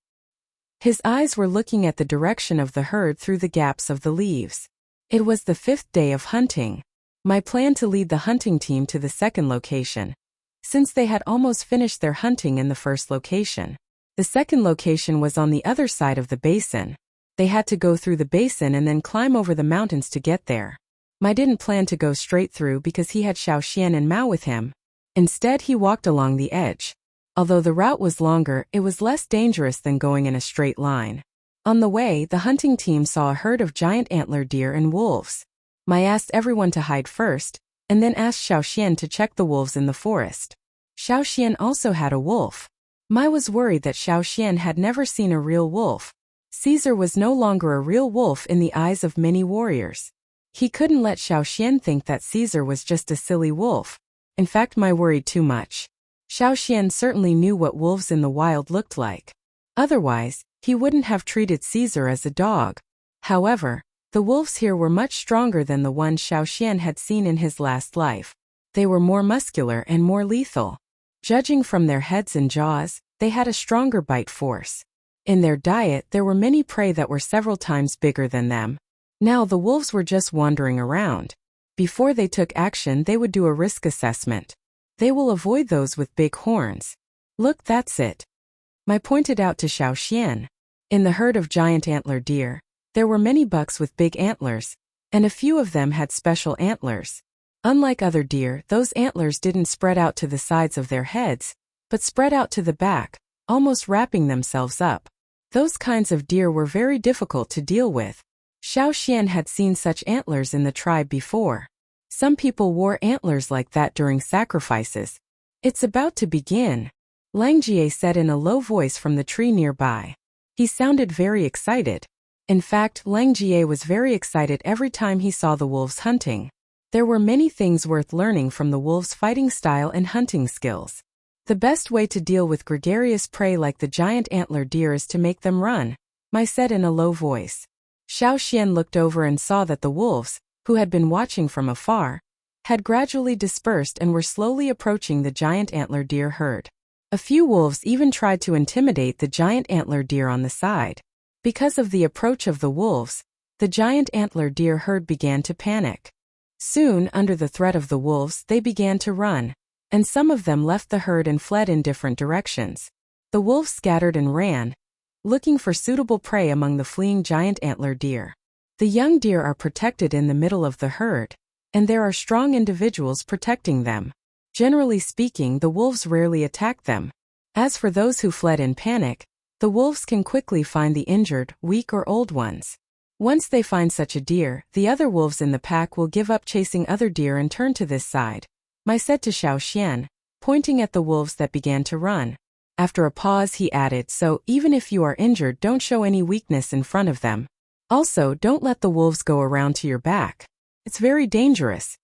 His eyes were looking at the direction of the herd through the gaps of the leaves. It was the 5th day of hunting. My plan to lead the hunting team to the second location, since they had almost finished their hunting in the first location. The second location was on the other side of the basin. They had to go through the basin and then climb over the mountains to get there. Mai didn't plan to go straight through because he had Xiao Xian and Mao with him. Instead he walked along the edge. Although the route was longer, it was less dangerous than going in a straight line. On the way, the hunting team saw a herd of giant antler deer and wolves. Mai asked everyone to hide first, and then asked Xiao Xian to check the wolves in the forest. Xiao Xian also had a wolf. Mai was worried that Xiao Xian had never seen a real wolf. Caesar was no longer a real wolf in the eyes of many warriors. He couldn't let Xiao Xian think that Caesar was just a silly wolf. In fact, Mai worried too much. Xiao Xian certainly knew what wolves in the wild looked like. Otherwise, he wouldn't have treated Caesar as a dog. However, the wolves here were much stronger than the ones Xiao Xian had seen in his last life. They were more muscular and more lethal. Judging from their heads and jaws, they had a stronger bite force. In their diet there were many prey that were several times bigger than them. Now the wolves were just wandering around. Before they took action they would do a risk assessment. They will avoid those with big horns. Look, that's it. Mai pointed out to Xiao Xian. In the herd of giant antler deer, there were many bucks with big antlers, and a few of them had special antlers. Unlike other deer, those antlers didn't spread out to the sides of their heads, but spread out to the back, almost wrapping themselves up. Those kinds of deer were very difficult to deal with. Xiao Xian had seen such antlers in the tribe before. Some people wore antlers like that during sacrifices. It's about to begin, Lang Jie said in a low voice from the tree nearby. He sounded very excited. In fact, Lang Jie was very excited every time he saw the wolves hunting. There were many things worth learning from the wolves' fighting style and hunting skills. The best way to deal with gregarious prey like the giant antler deer is to make them run, Mai said in a low voice. Xiao Xian looked over and saw that the wolves, who had been watching from afar, had gradually dispersed and were slowly approaching the giant antler deer herd. A few wolves even tried to intimidate the giant antler deer on the side. Because of the approach of the wolves, the giant antler deer herd began to panic. Soon, under the threat of the wolves, they began to run, and some of them left the herd and fled in different directions. The wolves scattered and ran, looking for suitable prey among the fleeing giant antler deer. The young deer are protected in the middle of the herd, and there are strong individuals protecting them. Generally speaking, the wolves rarely attack them. As for those who fled in panic, the wolves can quickly find the injured, weak or old ones. Once they find such a deer, the other wolves in the pack will give up chasing other deer and turn to this side. Mai said to Xiaoxian, pointing at the wolves that began to run. After a pause he added, so, even if you are injured, don't show any weakness in front of them. Also, don't let the wolves go around to your back. It's very dangerous.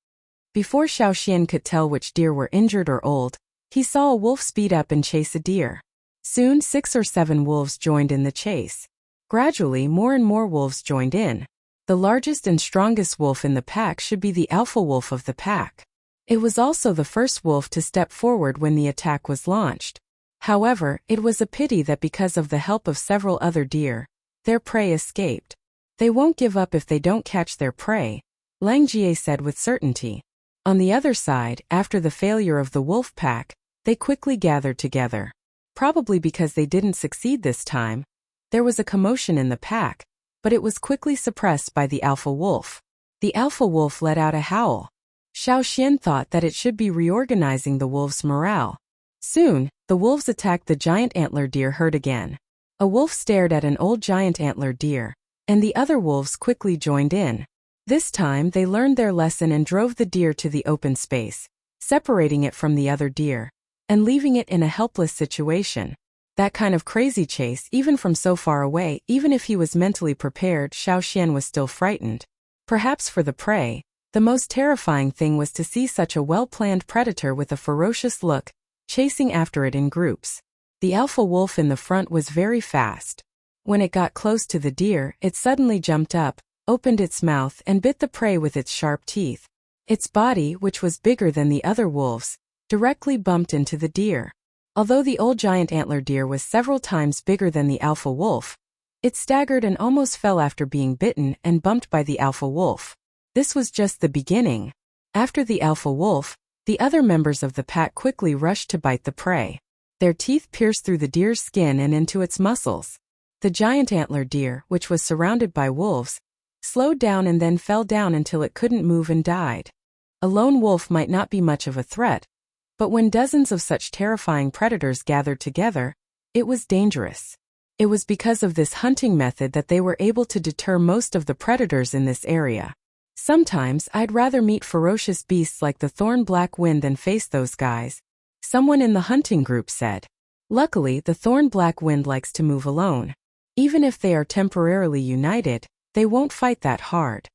Before Xiaoxian could tell which deer were injured or old, he saw a wolf speed up and chase a deer. Soon 6 or 7 wolves joined in the chase. Gradually, more and more wolves joined in. The largest and strongest wolf in the pack should be the alpha wolf of the pack. It was also the first wolf to step forward when the attack was launched. However, it was a pity that because of the help of several other deer, their prey escaped. They won't give up if they don't catch their prey, Lang Jie said with certainty. On the other side, after the failure of the wolf pack, they quickly gathered together. Probably because they didn't succeed this time, there was a commotion in the pack, but it was quickly suppressed by the alpha wolf. The alpha wolf let out a howl. Xiaoxian thought that it should be reorganizing the wolves' morale. Soon, the wolves attacked the giant antler deer herd again. A wolf stared at an old giant antler deer, and the other wolves quickly joined in. This time they learned their lesson and drove the deer to the open space, separating it from the other deer, and leaving it in a helpless situation. That kind of crazy chase, even from so far away, even if he was mentally prepared, Xiaoxian was still frightened. Perhaps for the prey, the most terrifying thing was to see such a well-planned predator with a ferocious look, chasing after it in groups. The alpha wolf in the front was very fast. When it got close to the deer, it suddenly jumped up, opened its mouth and bit the prey with its sharp teeth. Its body, which was bigger than the other wolves, directly bumped into the deer. Although the old giant antler deer was several times bigger than the alpha wolf, it staggered and almost fell after being bitten and bumped by the alpha wolf. This was just the beginning. After the alpha wolf, the other members of the pack quickly rushed to bite the prey. Their teeth pierced through the deer's skin and into its muscles. The giant antler deer, which was surrounded by wolves, slowed down and then fell down until it couldn't move and died. A lone wolf might not be much of a threat, but when dozens of such terrifying predators gathered together, it was dangerous. It was because of this hunting method that they were able to deter most of the predators in this area. Sometimes I'd rather meet ferocious beasts like the thorn black wind than face those guys, someone in the hunting group said. Luckily, the thorn black wind likes to move alone. Even if they are temporarily united, they won't fight that hard.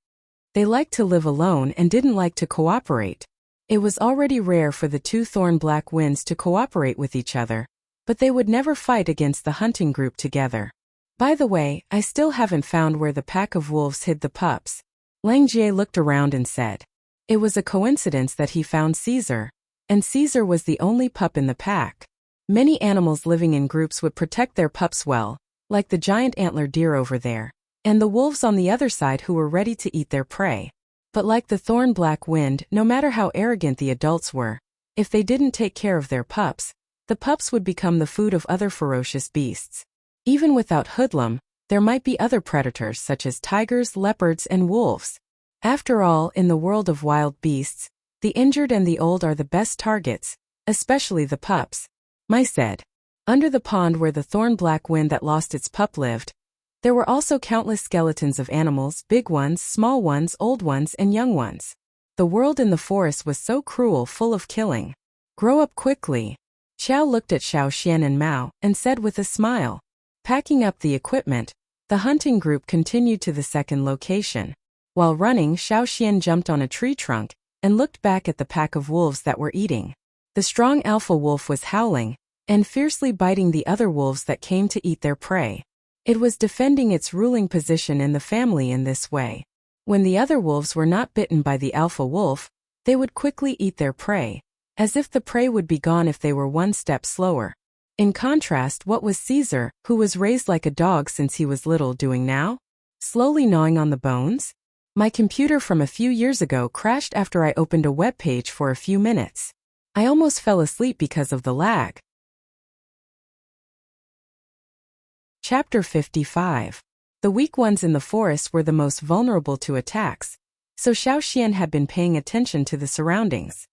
They like to live alone and didn't like to cooperate. It was already rare for the 2 thorn black winds to cooperate with each other, but they would never fight against the hunting group together. By the way, I still haven't found where the pack of wolves hid the pups. Lang Jie looked around and said. It was a coincidence that he found Caesar, and Caesar was the only pup in the pack. Many animals living in groups would protect their pups well, like the giant antler deer over there, and the wolves on the other side who were ready to eat their prey. But like the thorn black wind, no matter how arrogant the adults were, if they didn't take care of their pups, the pups would become the food of other ferocious beasts. Even without hoodlum, there might be other predators such as tigers, leopards, and wolves. After all, in the world of wild beasts, the injured and the old are the best targets, especially the pups. Mai said. Under the pond where the thorn black wind that lost its pup lived, there were also countless skeletons of animals, big ones, small ones, old ones, and young ones. The world in the forest was so cruel, full of killing. Grow up quickly. Xiao looked at Xiaoxian and Mao, and said with a smile. Packing up the equipment, the hunting group continued to the second location. While running, Xiaoxian jumped on a tree trunk, and looked back at the pack of wolves that were eating. The strong alpha wolf was howling, and fiercely biting the other wolves that came to eat their prey. It was defending its ruling position in the family in this way. When the other wolves were not bitten by the alpha wolf, they would quickly eat their prey, as if the prey would be gone if they were one step slower. In contrast, what was Caesar, who was raised like a dog since he was little, doing now? Slowly gnawing on the bones? My computer from a few years ago crashed after I opened a web page for a few minutes. I almost fell asleep because of the lag. Chapter 55. The weak ones in the forest were the most vulnerable to attacks, so Xiao Xian had been paying attention to the surroundings.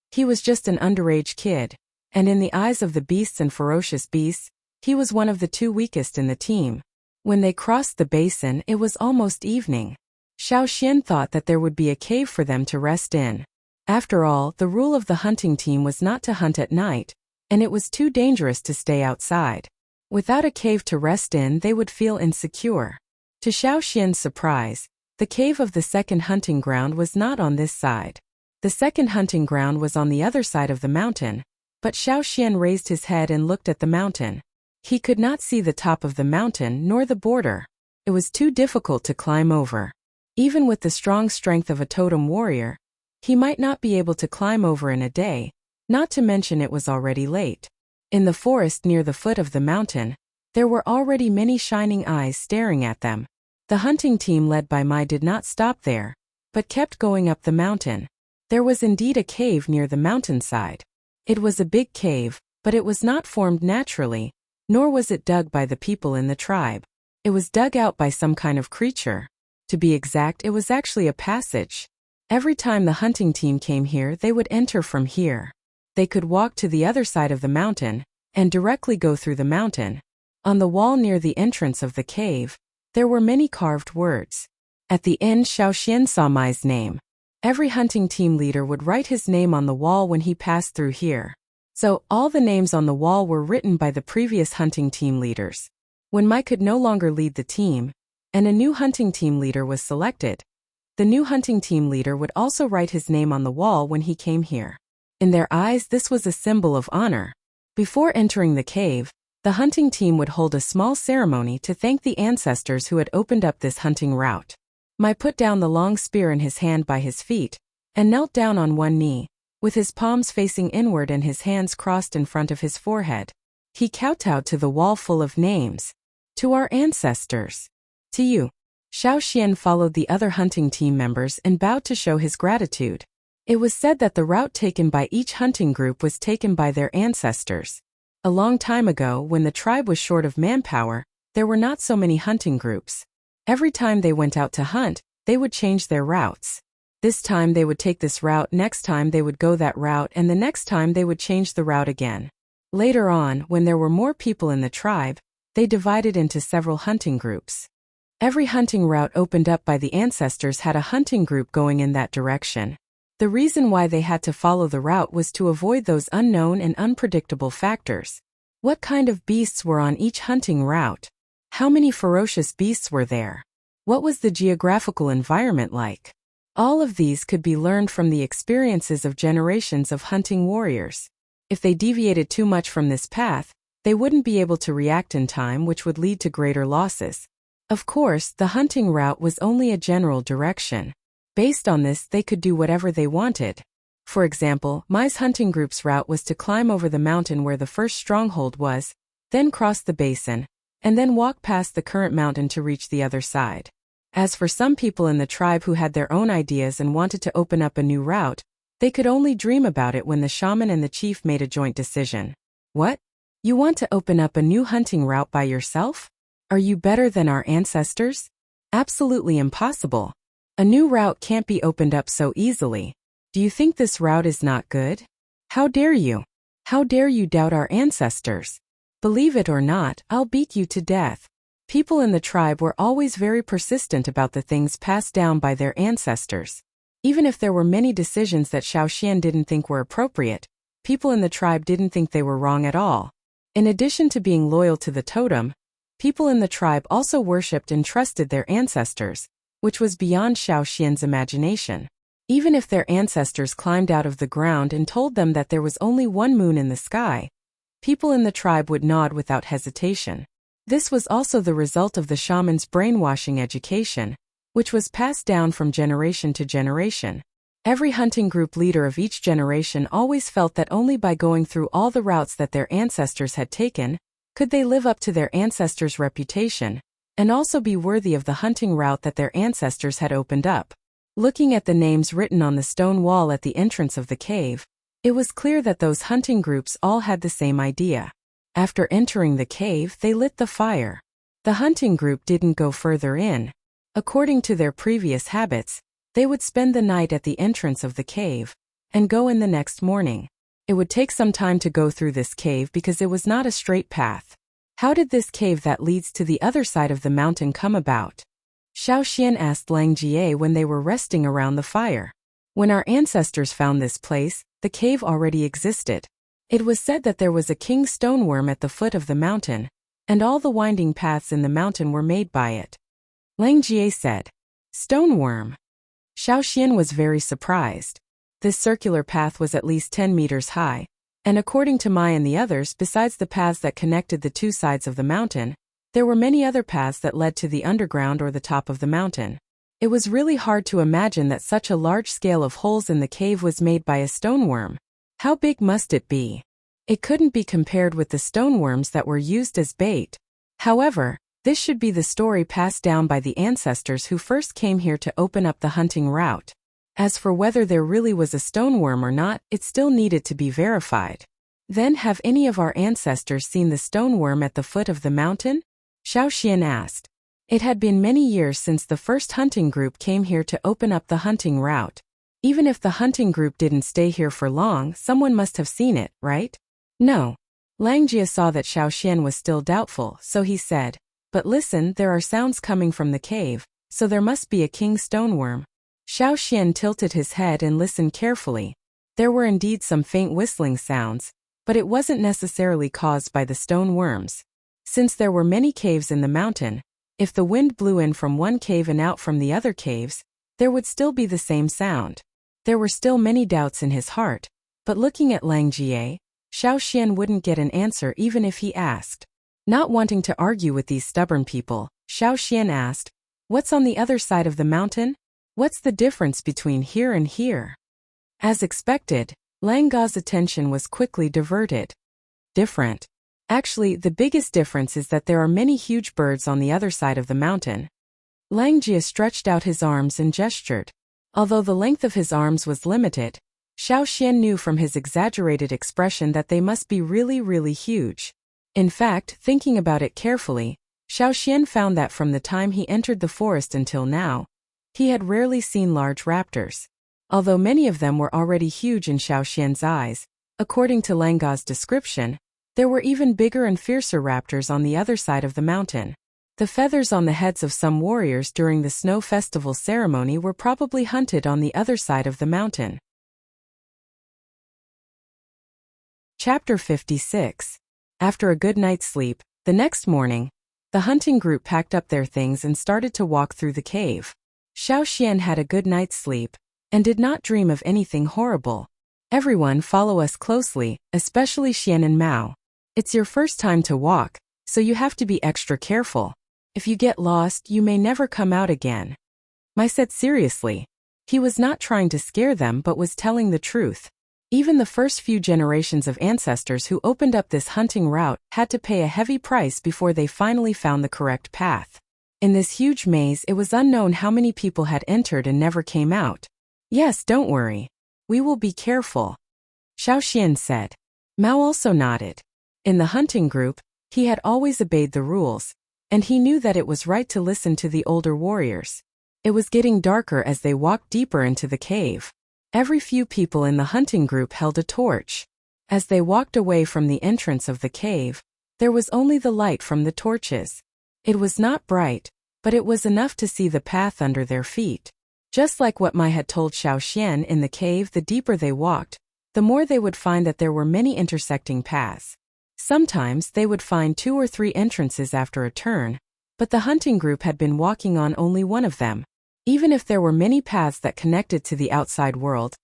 He was just an underage kid, and in the eyes of the beasts and ferocious beasts, he was one of the two weakest in the team. When they crossed the basin, it was almost evening. Xiao Xian thought that there would be a cave for them to rest in. After all, the rule of the hunting team was not to hunt at night, and it was too dangerous to stay outside. Without a cave to rest in, they would feel insecure. To Xiao Xian's surprise, the cave of the second hunting ground was not on this side. The second hunting ground was on the other side of the mountain, but Xiao Xian raised his head and looked at the mountain. He could not see the top of the mountain nor the border. It was too difficult to climb over. Even with the strong strength of a totem warrior, he might not be able to climb over in a day, not to mention it was already late. In the forest near the foot of the mountain, there were already many shining eyes staring at them. The hunting team led by Mai did not stop there, but kept going up the mountain. There was indeed a cave near the mountainside. It was a big cave, but it was not formed naturally, nor was it dug by the people in the tribe. It was dug out by some kind of creature. To be exact, it was actually a passage. Every time the hunting team came here, they would enter from here. They could walk to the other side of the mountain, and directly go through the mountain. On the wall near the entrance of the cave, there were many carved words. At the end, Xiao Xian saw Mai's name. Every hunting team leader would write his name on the wall when he passed through here. So, all the names on the wall were written by the previous hunting team leaders. When Mai could no longer lead the team, and a new hunting team leader was selected, the new hunting team leader would also write his name on the wall when he came here. In their eyes, this was a symbol of honor. Before entering the cave, the hunting team would hold a small ceremony to thank the ancestors who had opened up this hunting route. Mai put down the long spear in his hand by his feet, and knelt down on one knee, with his palms facing inward and his hands crossed in front of his forehead. He kowtowed to the wall full of names. To our ancestors. To you. Xiao Xian followed the other hunting team members and bowed to show his gratitude. It was said that the route taken by each hunting group was taken by their ancestors. A long time ago, when the tribe was short of manpower, there were not so many hunting groups. Every time they went out to hunt, they would change their routes. This time they would take this route, next time they would go that route, and the next time they would change the route again. Later on, when there were more people in the tribe, they divided into several hunting groups. Every hunting route opened up by the ancestors had a hunting group going in that direction. The reason why they had to follow the route was to avoid those unknown and unpredictable factors. What kind of beasts were on each hunting route? How many ferocious beasts were there? What was the geographical environment like? All of these could be learned from the experiences of generations of hunting warriors. If they deviated too much from this path, they wouldn't be able to react in time, which would lead to greater losses. Of course, the hunting route was only a general direction. Based on this, they could do whatever they wanted. For example, Mai's hunting group's route was to climb over the mountain where the first stronghold was, then cross the basin, and then walk past the current mountain to reach the other side. As for some people in the tribe who had their own ideas and wanted to open up a new route, they could only dream about it when the shaman and the chief made a joint decision. What? You want to open up a new hunting route by yourself? Are you better than our ancestors? Absolutely impossible. A new route can't be opened up so easily. Do you think this route is not good? How dare you? How dare you doubt our ancestors? Believe it or not, I'll beat you to death. People in the tribe were always very persistent about the things passed down by their ancestors. Even if there were many decisions that Xiao Xian didn't think were appropriate, people in the tribe didn't think they were wrong at all. In addition to being loyal to the totem, people in the tribe also worshipped and trusted their ancestors, which was beyond Xiao Xian's imagination. Even if their ancestors climbed out of the ground and told them that there was only one moon in the sky, people in the tribe would nod without hesitation. This was also the result of the shaman's brainwashing education, which was passed down from generation to generation. Every hunting group leader of each generation always felt that only by going through all the routes that their ancestors had taken, could they live up to their ancestors' reputation, and also be worthy of the hunting route that their ancestors had opened up. Looking at the names written on the stone wall at the entrance of the cave, it was clear that those hunting groups all had the same idea. After entering the cave, they lit the fire. The hunting group didn't go further in. According to their previous habits, they would spend the night at the entrance of the cave and go in the next morning. It would take some time to go through this cave because it was not a straight path. How did this cave that leads to the other side of the mountain come about? Xiao Xian asked Lang Jie when they were resting around the fire. When our ancestors found this place, the cave already existed. It was said that there was a king stoneworm at the foot of the mountain, and all the winding paths in the mountain were made by it. Lang Jie said, "Stoneworm?" Xiao Xian was very surprised. This circular path was at least 10 meters high, and according to Mai and the others, besides the paths that connected the two sides of the mountain, there were many other paths that led to the underground or the top of the mountain. It was really hard to imagine that such a large scale of holes in the cave was made by a stoneworm. How big must it be? It couldn't be compared with the stoneworms that were used as bait. However, this should be the story passed down by the ancestors who first came here to open up the hunting route. As for whether there really was a stoneworm or not, it still needed to be verified. Then have any of our ancestors seen the stoneworm at the foot of the mountain? Xiao Xian asked. It had been many years since the first hunting group came here to open up the hunting route. Even if the hunting group didn't stay here for long, someone must have seen it, right? No. Lang Jie saw that Xiao Xian was still doubtful, so he said, "But listen, there are sounds coming from the cave, so there must be a king stoneworm." Xiao Xian tilted his head and listened carefully. There were indeed some faint whistling sounds, but it wasn't necessarily caused by the stone worms. Since there were many caves in the mountain, if the wind blew in from one cave and out from the other caves, there would still be the same sound. There were still many doubts in his heart, but looking at Lang Jie, Xiao Xian wouldn't get an answer even if he asked. Not wanting to argue with these stubborn people, Xiao Xian asked, "What's on the other side of the mountain? What's the difference between here and here?" As expected, Lang Ga's attention was quickly diverted. Different. Actually, the biggest difference is that there are many huge birds on the other side of the mountain. Lang Jie stretched out his arms and gestured. Although the length of his arms was limited, Xiao Xian knew from his exaggerated expression that they must be really, really huge. In fact, thinking about it carefully, Xiao Xian found that from the time he entered the forest until now, he had rarely seen large raptors. Although many of them were already huge in Xiao Xian's eyes, according to Lang Ga's description, there were even bigger and fiercer raptors on the other side of the mountain. The feathers on the heads of some warriors during the snow festival ceremony were probably hunted on the other side of the mountain. Chapter 56. After a good night's sleep, the next morning, the hunting group packed up their things and started to walk through the cave. Xiao Xian had a good night's sleep and did not dream of anything horrible. "Everyone follow us closely, especially Xian and Mao. It's your first time to walk, so you have to be extra careful. If you get lost, you may never come out again." Mai said seriously. He was not trying to scare them but was telling the truth. Even the first few generations of ancestors who opened up this hunting route had to pay a heavy price before they finally found the correct path. In this huge maze, it was unknown how many people had entered and never came out. "Yes, don't worry. We will be careful," Xiao Xian said. Mao also nodded. In the hunting group, he had always obeyed the rules, and he knew that it was right to listen to the older warriors. It was getting darker as they walked deeper into the cave. Every few people in the hunting group held a torch. As they walked away from the entrance of the cave, there was only the light from the torches. It was not bright, but it was enough to see the path under their feet. Just like what Mai had told Xiao Xian in the cave, the deeper they walked, the more they would find that there were many intersecting paths. Sometimes they would find 2 or 3 entrances after a turn, but the hunting group had been walking on only one of them. Even if there were many paths that connected to the outside world,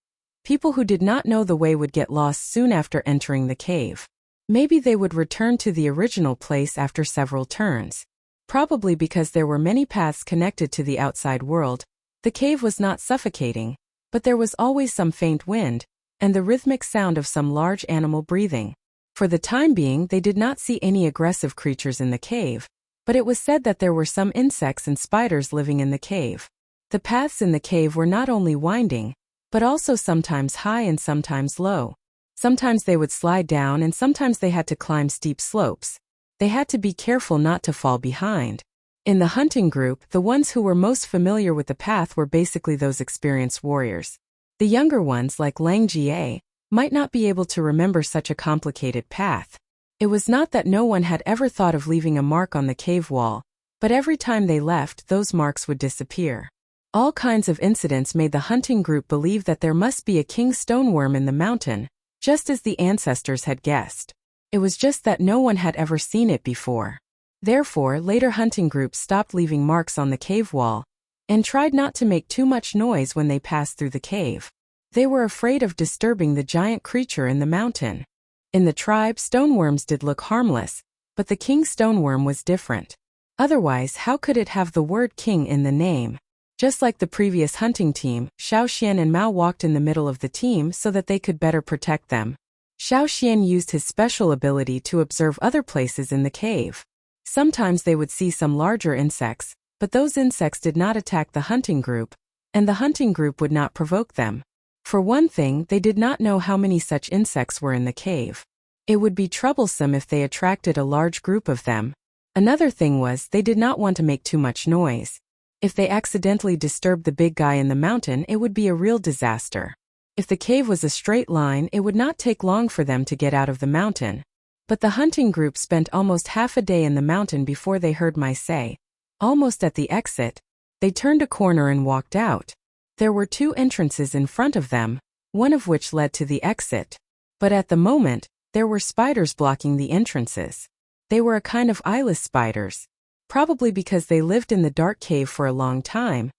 people who did not know the way would get lost soon after entering the cave. Maybe they would return to the original place after several turns. Probably because there were many paths connected to the outside world, the cave was not suffocating, but there was always some faint wind, and the rhythmic sound of some large animal breathing. For the time being, they did not see any aggressive creatures in the cave, but it was said that there were some insects and spiders living in the cave. The paths in the cave were not only winding, but also sometimes high and sometimes low. Sometimes they would slide down and sometimes they had to climb steep slopes. They had to be careful not to fall behind. In the hunting group, the ones who were most familiar with the path were basically those experienced warriors. The younger ones, like Lang Jie, might not be able to remember such a complicated path. It was not that no one had ever thought of leaving a mark on the cave wall, but every time they left, those marks would disappear. All kinds of incidents made the hunting group believe that there must be a king stoneworm in the mountain, just as the ancestors had guessed. It was just that no one had ever seen it before. Therefore, later hunting groups stopped leaving marks on the cave wall and tried not to make too much noise when they passed through the cave. They were afraid of disturbing the giant creature in the mountain. In the tribe, stoneworms did look harmless, but the king stoneworm was different. Otherwise, how could it have the word king in the name? Just like the previous hunting team, Xiao Xian and Mao walked in the middle of the team so that they could better protect them. Xiao Xian used his special ability to observe other places in the cave. Sometimes they would see some larger insects, but those insects did not attack the hunting group, and the hunting group would not provoke them. For one thing, they did not know how many such insects were in the cave. It would be troublesome if they attracted a large group of them. Another thing was they did not want to make too much noise. If they accidentally disturbed the big guy in the mountain, it would be a real disaster. If the cave was a straight line, it would not take long for them to get out of the mountain. But the hunting group spent almost half a day in the mountain before they heard Mai say. Almost at the exit, they turned a corner and walked out. There were two entrances in front of them, one of which led to the exit. But at the moment, there were spiders blocking the entrances. They were a kind of eyeless spiders. Probably because they lived in the dark cave for a long time,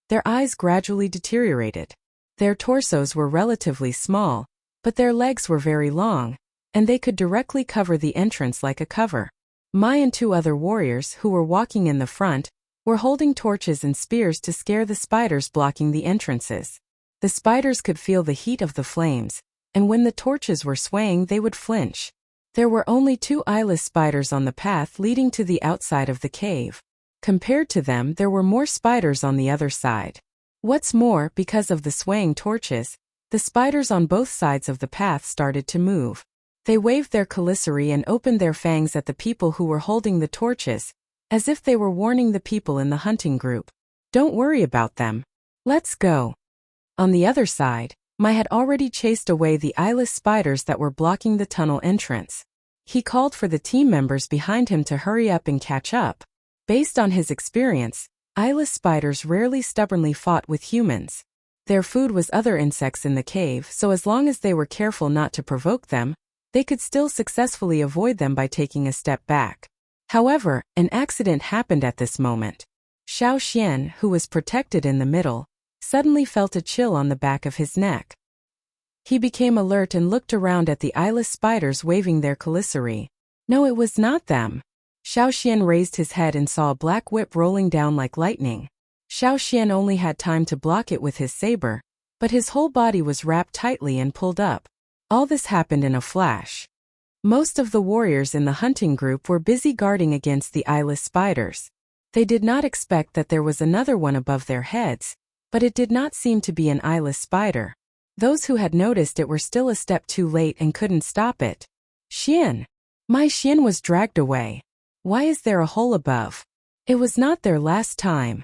their eyes gradually deteriorated. Their torsos were relatively small, but their legs were very long, and they could directly cover the entrance like a cover. Mai and two other warriors who were walking in the front were holding torches and spears to scare the spiders blocking the entrances. The spiders could feel the heat of the flames, and when the torches were swaying they would flinch. There were only two eyeless spiders on the path leading to the outside of the cave. Compared to them, there were more spiders on the other side. What's more, because of the swaying torches, the spiders on both sides of the path started to move. They waved their caliceri and opened their fangs at the people who were holding the torches, as if they were warning the people in the hunting group. Don't worry about them. Let's go. On the other side, Mai had already chased away the eyeless spiders that were blocking the tunnel entrance. He called for the team members behind him to hurry up and catch up. Based on his experience, eyeless spiders rarely stubbornly fought with humans. Their food was other insects in the cave, so as long as they were careful not to provoke them, they could still successfully avoid them by taking a step back. However, an accident happened at this moment. Xiao Xian, who was protected in the middle, suddenly felt a chill on the back of his neck. He became alert and looked around at the eyeless spiders waving their caliceri. No, it was not them. Xiao Xian raised his head and saw a black whip rolling down like lightning. Xiao Xian only had time to block it with his saber, but his whole body was wrapped tightly and pulled up. All this happened in a flash. Most of the warriors in the hunting group were busy guarding against the eyeless spiders. They did not expect that there was another one above their heads, but it did not seem to be an eyeless spider. Those who had noticed it were still a step too late and couldn't stop it. Xian! My Xian was dragged away. Why is there a hole above? It was not there last time.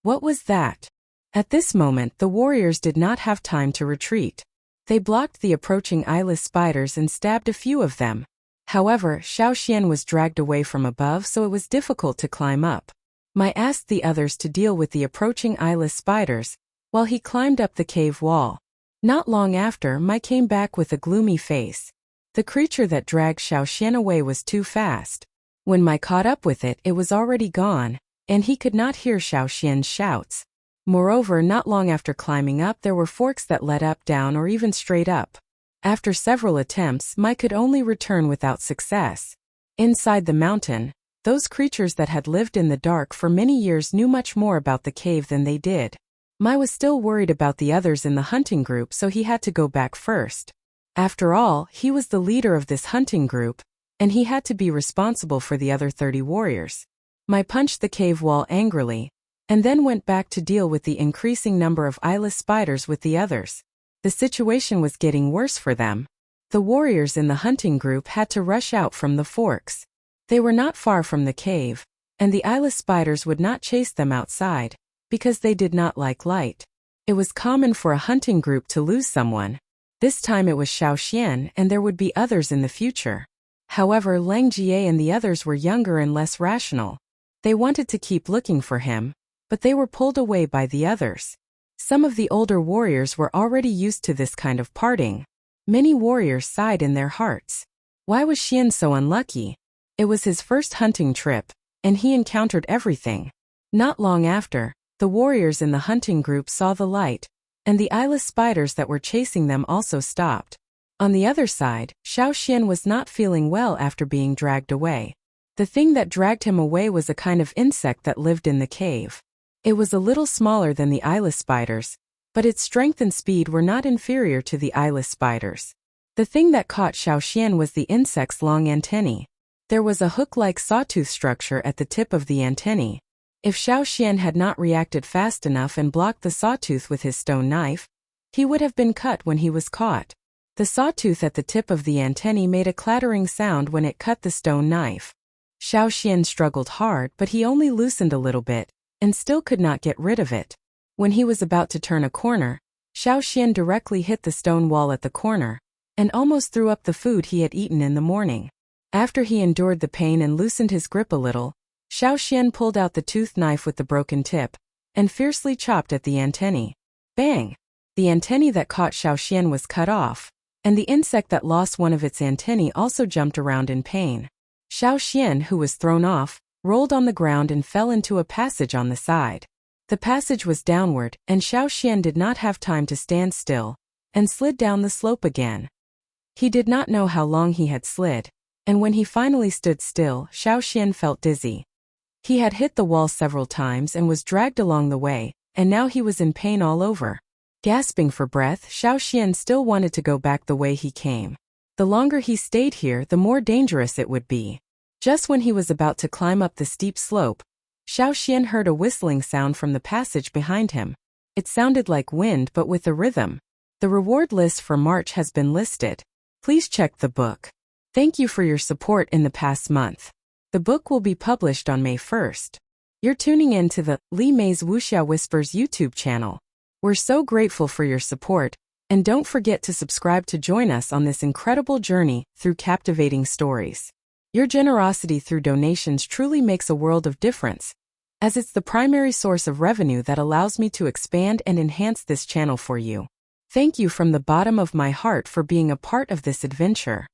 What was that? At this moment, the warriors did not have time to retreat. They blocked the approaching eyeless spiders and stabbed a few of them. However, Xiao Xian was dragged away from above, so it was difficult to climb up. Mai asked the others to deal with the approaching eyeless spiders, while he climbed up the cave wall. Not long after, Mai came back with a gloomy face. The creature that dragged Xiao Xian away was too fast. When Mai caught up with it, it was already gone, and he could not hear Xiao Xian's shouts. Moreover, not long after climbing up, there were forks that led up, down, or even straight up. After several attempts, Mai could only return without success. Inside the mountain, those creatures that had lived in the dark for many years knew much more about the cave than they did. Mai was still worried about the others in the hunting group, so he had to go back first. After all, he was the leader of this hunting group, and he had to be responsible for the other 30 warriors. Mai punched the cave wall angrily, and then went back to deal with the increasing number of eyeless spiders with the others. The situation was getting worse for them. The warriors in the hunting group had to rush out from the forks. They were not far from the cave, and the eyeless spiders would not chase them outside, because they did not like light. It was common for a hunting group to lose someone. This time it was Xiaoxian, and there would be others in the future. However, Lang Jie and the others were younger and less rational. They wanted to keep looking for him, but they were pulled away by the others. Some of the older warriors were already used to this kind of parting. Many warriors sighed in their hearts. Why was Xian so unlucky? It was his first hunting trip, and he encountered everything. Not long after, the warriors in the hunting group saw the light, and the eyeless spiders that were chasing them also stopped. On the other side, Xiaoxian was not feeling well after being dragged away. The thing that dragged him away was a kind of insect that lived in the cave. It was a little smaller than the eyeless spiders, but its strength and speed were not inferior to the eyeless spiders. The thing that caught Xiaoxian was the insect's long antennae. There was a hook-like sawtooth structure at the tip of the antennae. If Xiaoxian had not reacted fast enough and blocked the sawtooth with his stone knife, he would have been cut when he was caught. The sawtooth at the tip of the antennae made a clattering sound when it cut the stone knife. Xiaoxian struggled hard, but he only loosened a little bit, and still could not get rid of it. When he was about to turn a corner, Xiaoxian directly hit the stone wall at the corner, and almost threw up the food he had eaten in the morning. After he endured the pain and loosened his grip a little, Xiaoxian pulled out the toothed knife with the broken tip, and fiercely chopped at the antennae. Bang! The antennae that caught Xiaoxian was cut off, and the insect that lost one of its antennae also jumped around in pain. Xiaoxian, who was thrown off, rolled on the ground and fell into a passage on the side. The passage was downward, and Xiaoxian did not have time to stand still, and slid down the slope again. He did not know how long he had slid, and when he finally stood still, Xiaoxian felt dizzy. He had hit the wall several times and was dragged along the way, and now he was in pain all over. Gasping for breath, Xiaoxian still wanted to go back the way he came. The longer he stayed here, the more dangerous it would be. Just when he was about to climb up the steep slope, Xiaoxian heard a whistling sound from the passage behind him. It sounded like wind but with a rhythm. The reward list for March has been listed. Please check the book. Thank you for your support in the past month. The book will be published on May 1st. You're tuning in to the Li Mei's Wuxia Whispers YouTube channel. We're so grateful for your support, and don't forget to subscribe to join us on this incredible journey through captivating stories. Your generosity through donations truly makes a world of difference, as it's the primary source of revenue that allows me to expand and enhance this channel for you. Thank you from the bottom of my heart for being a part of this adventure.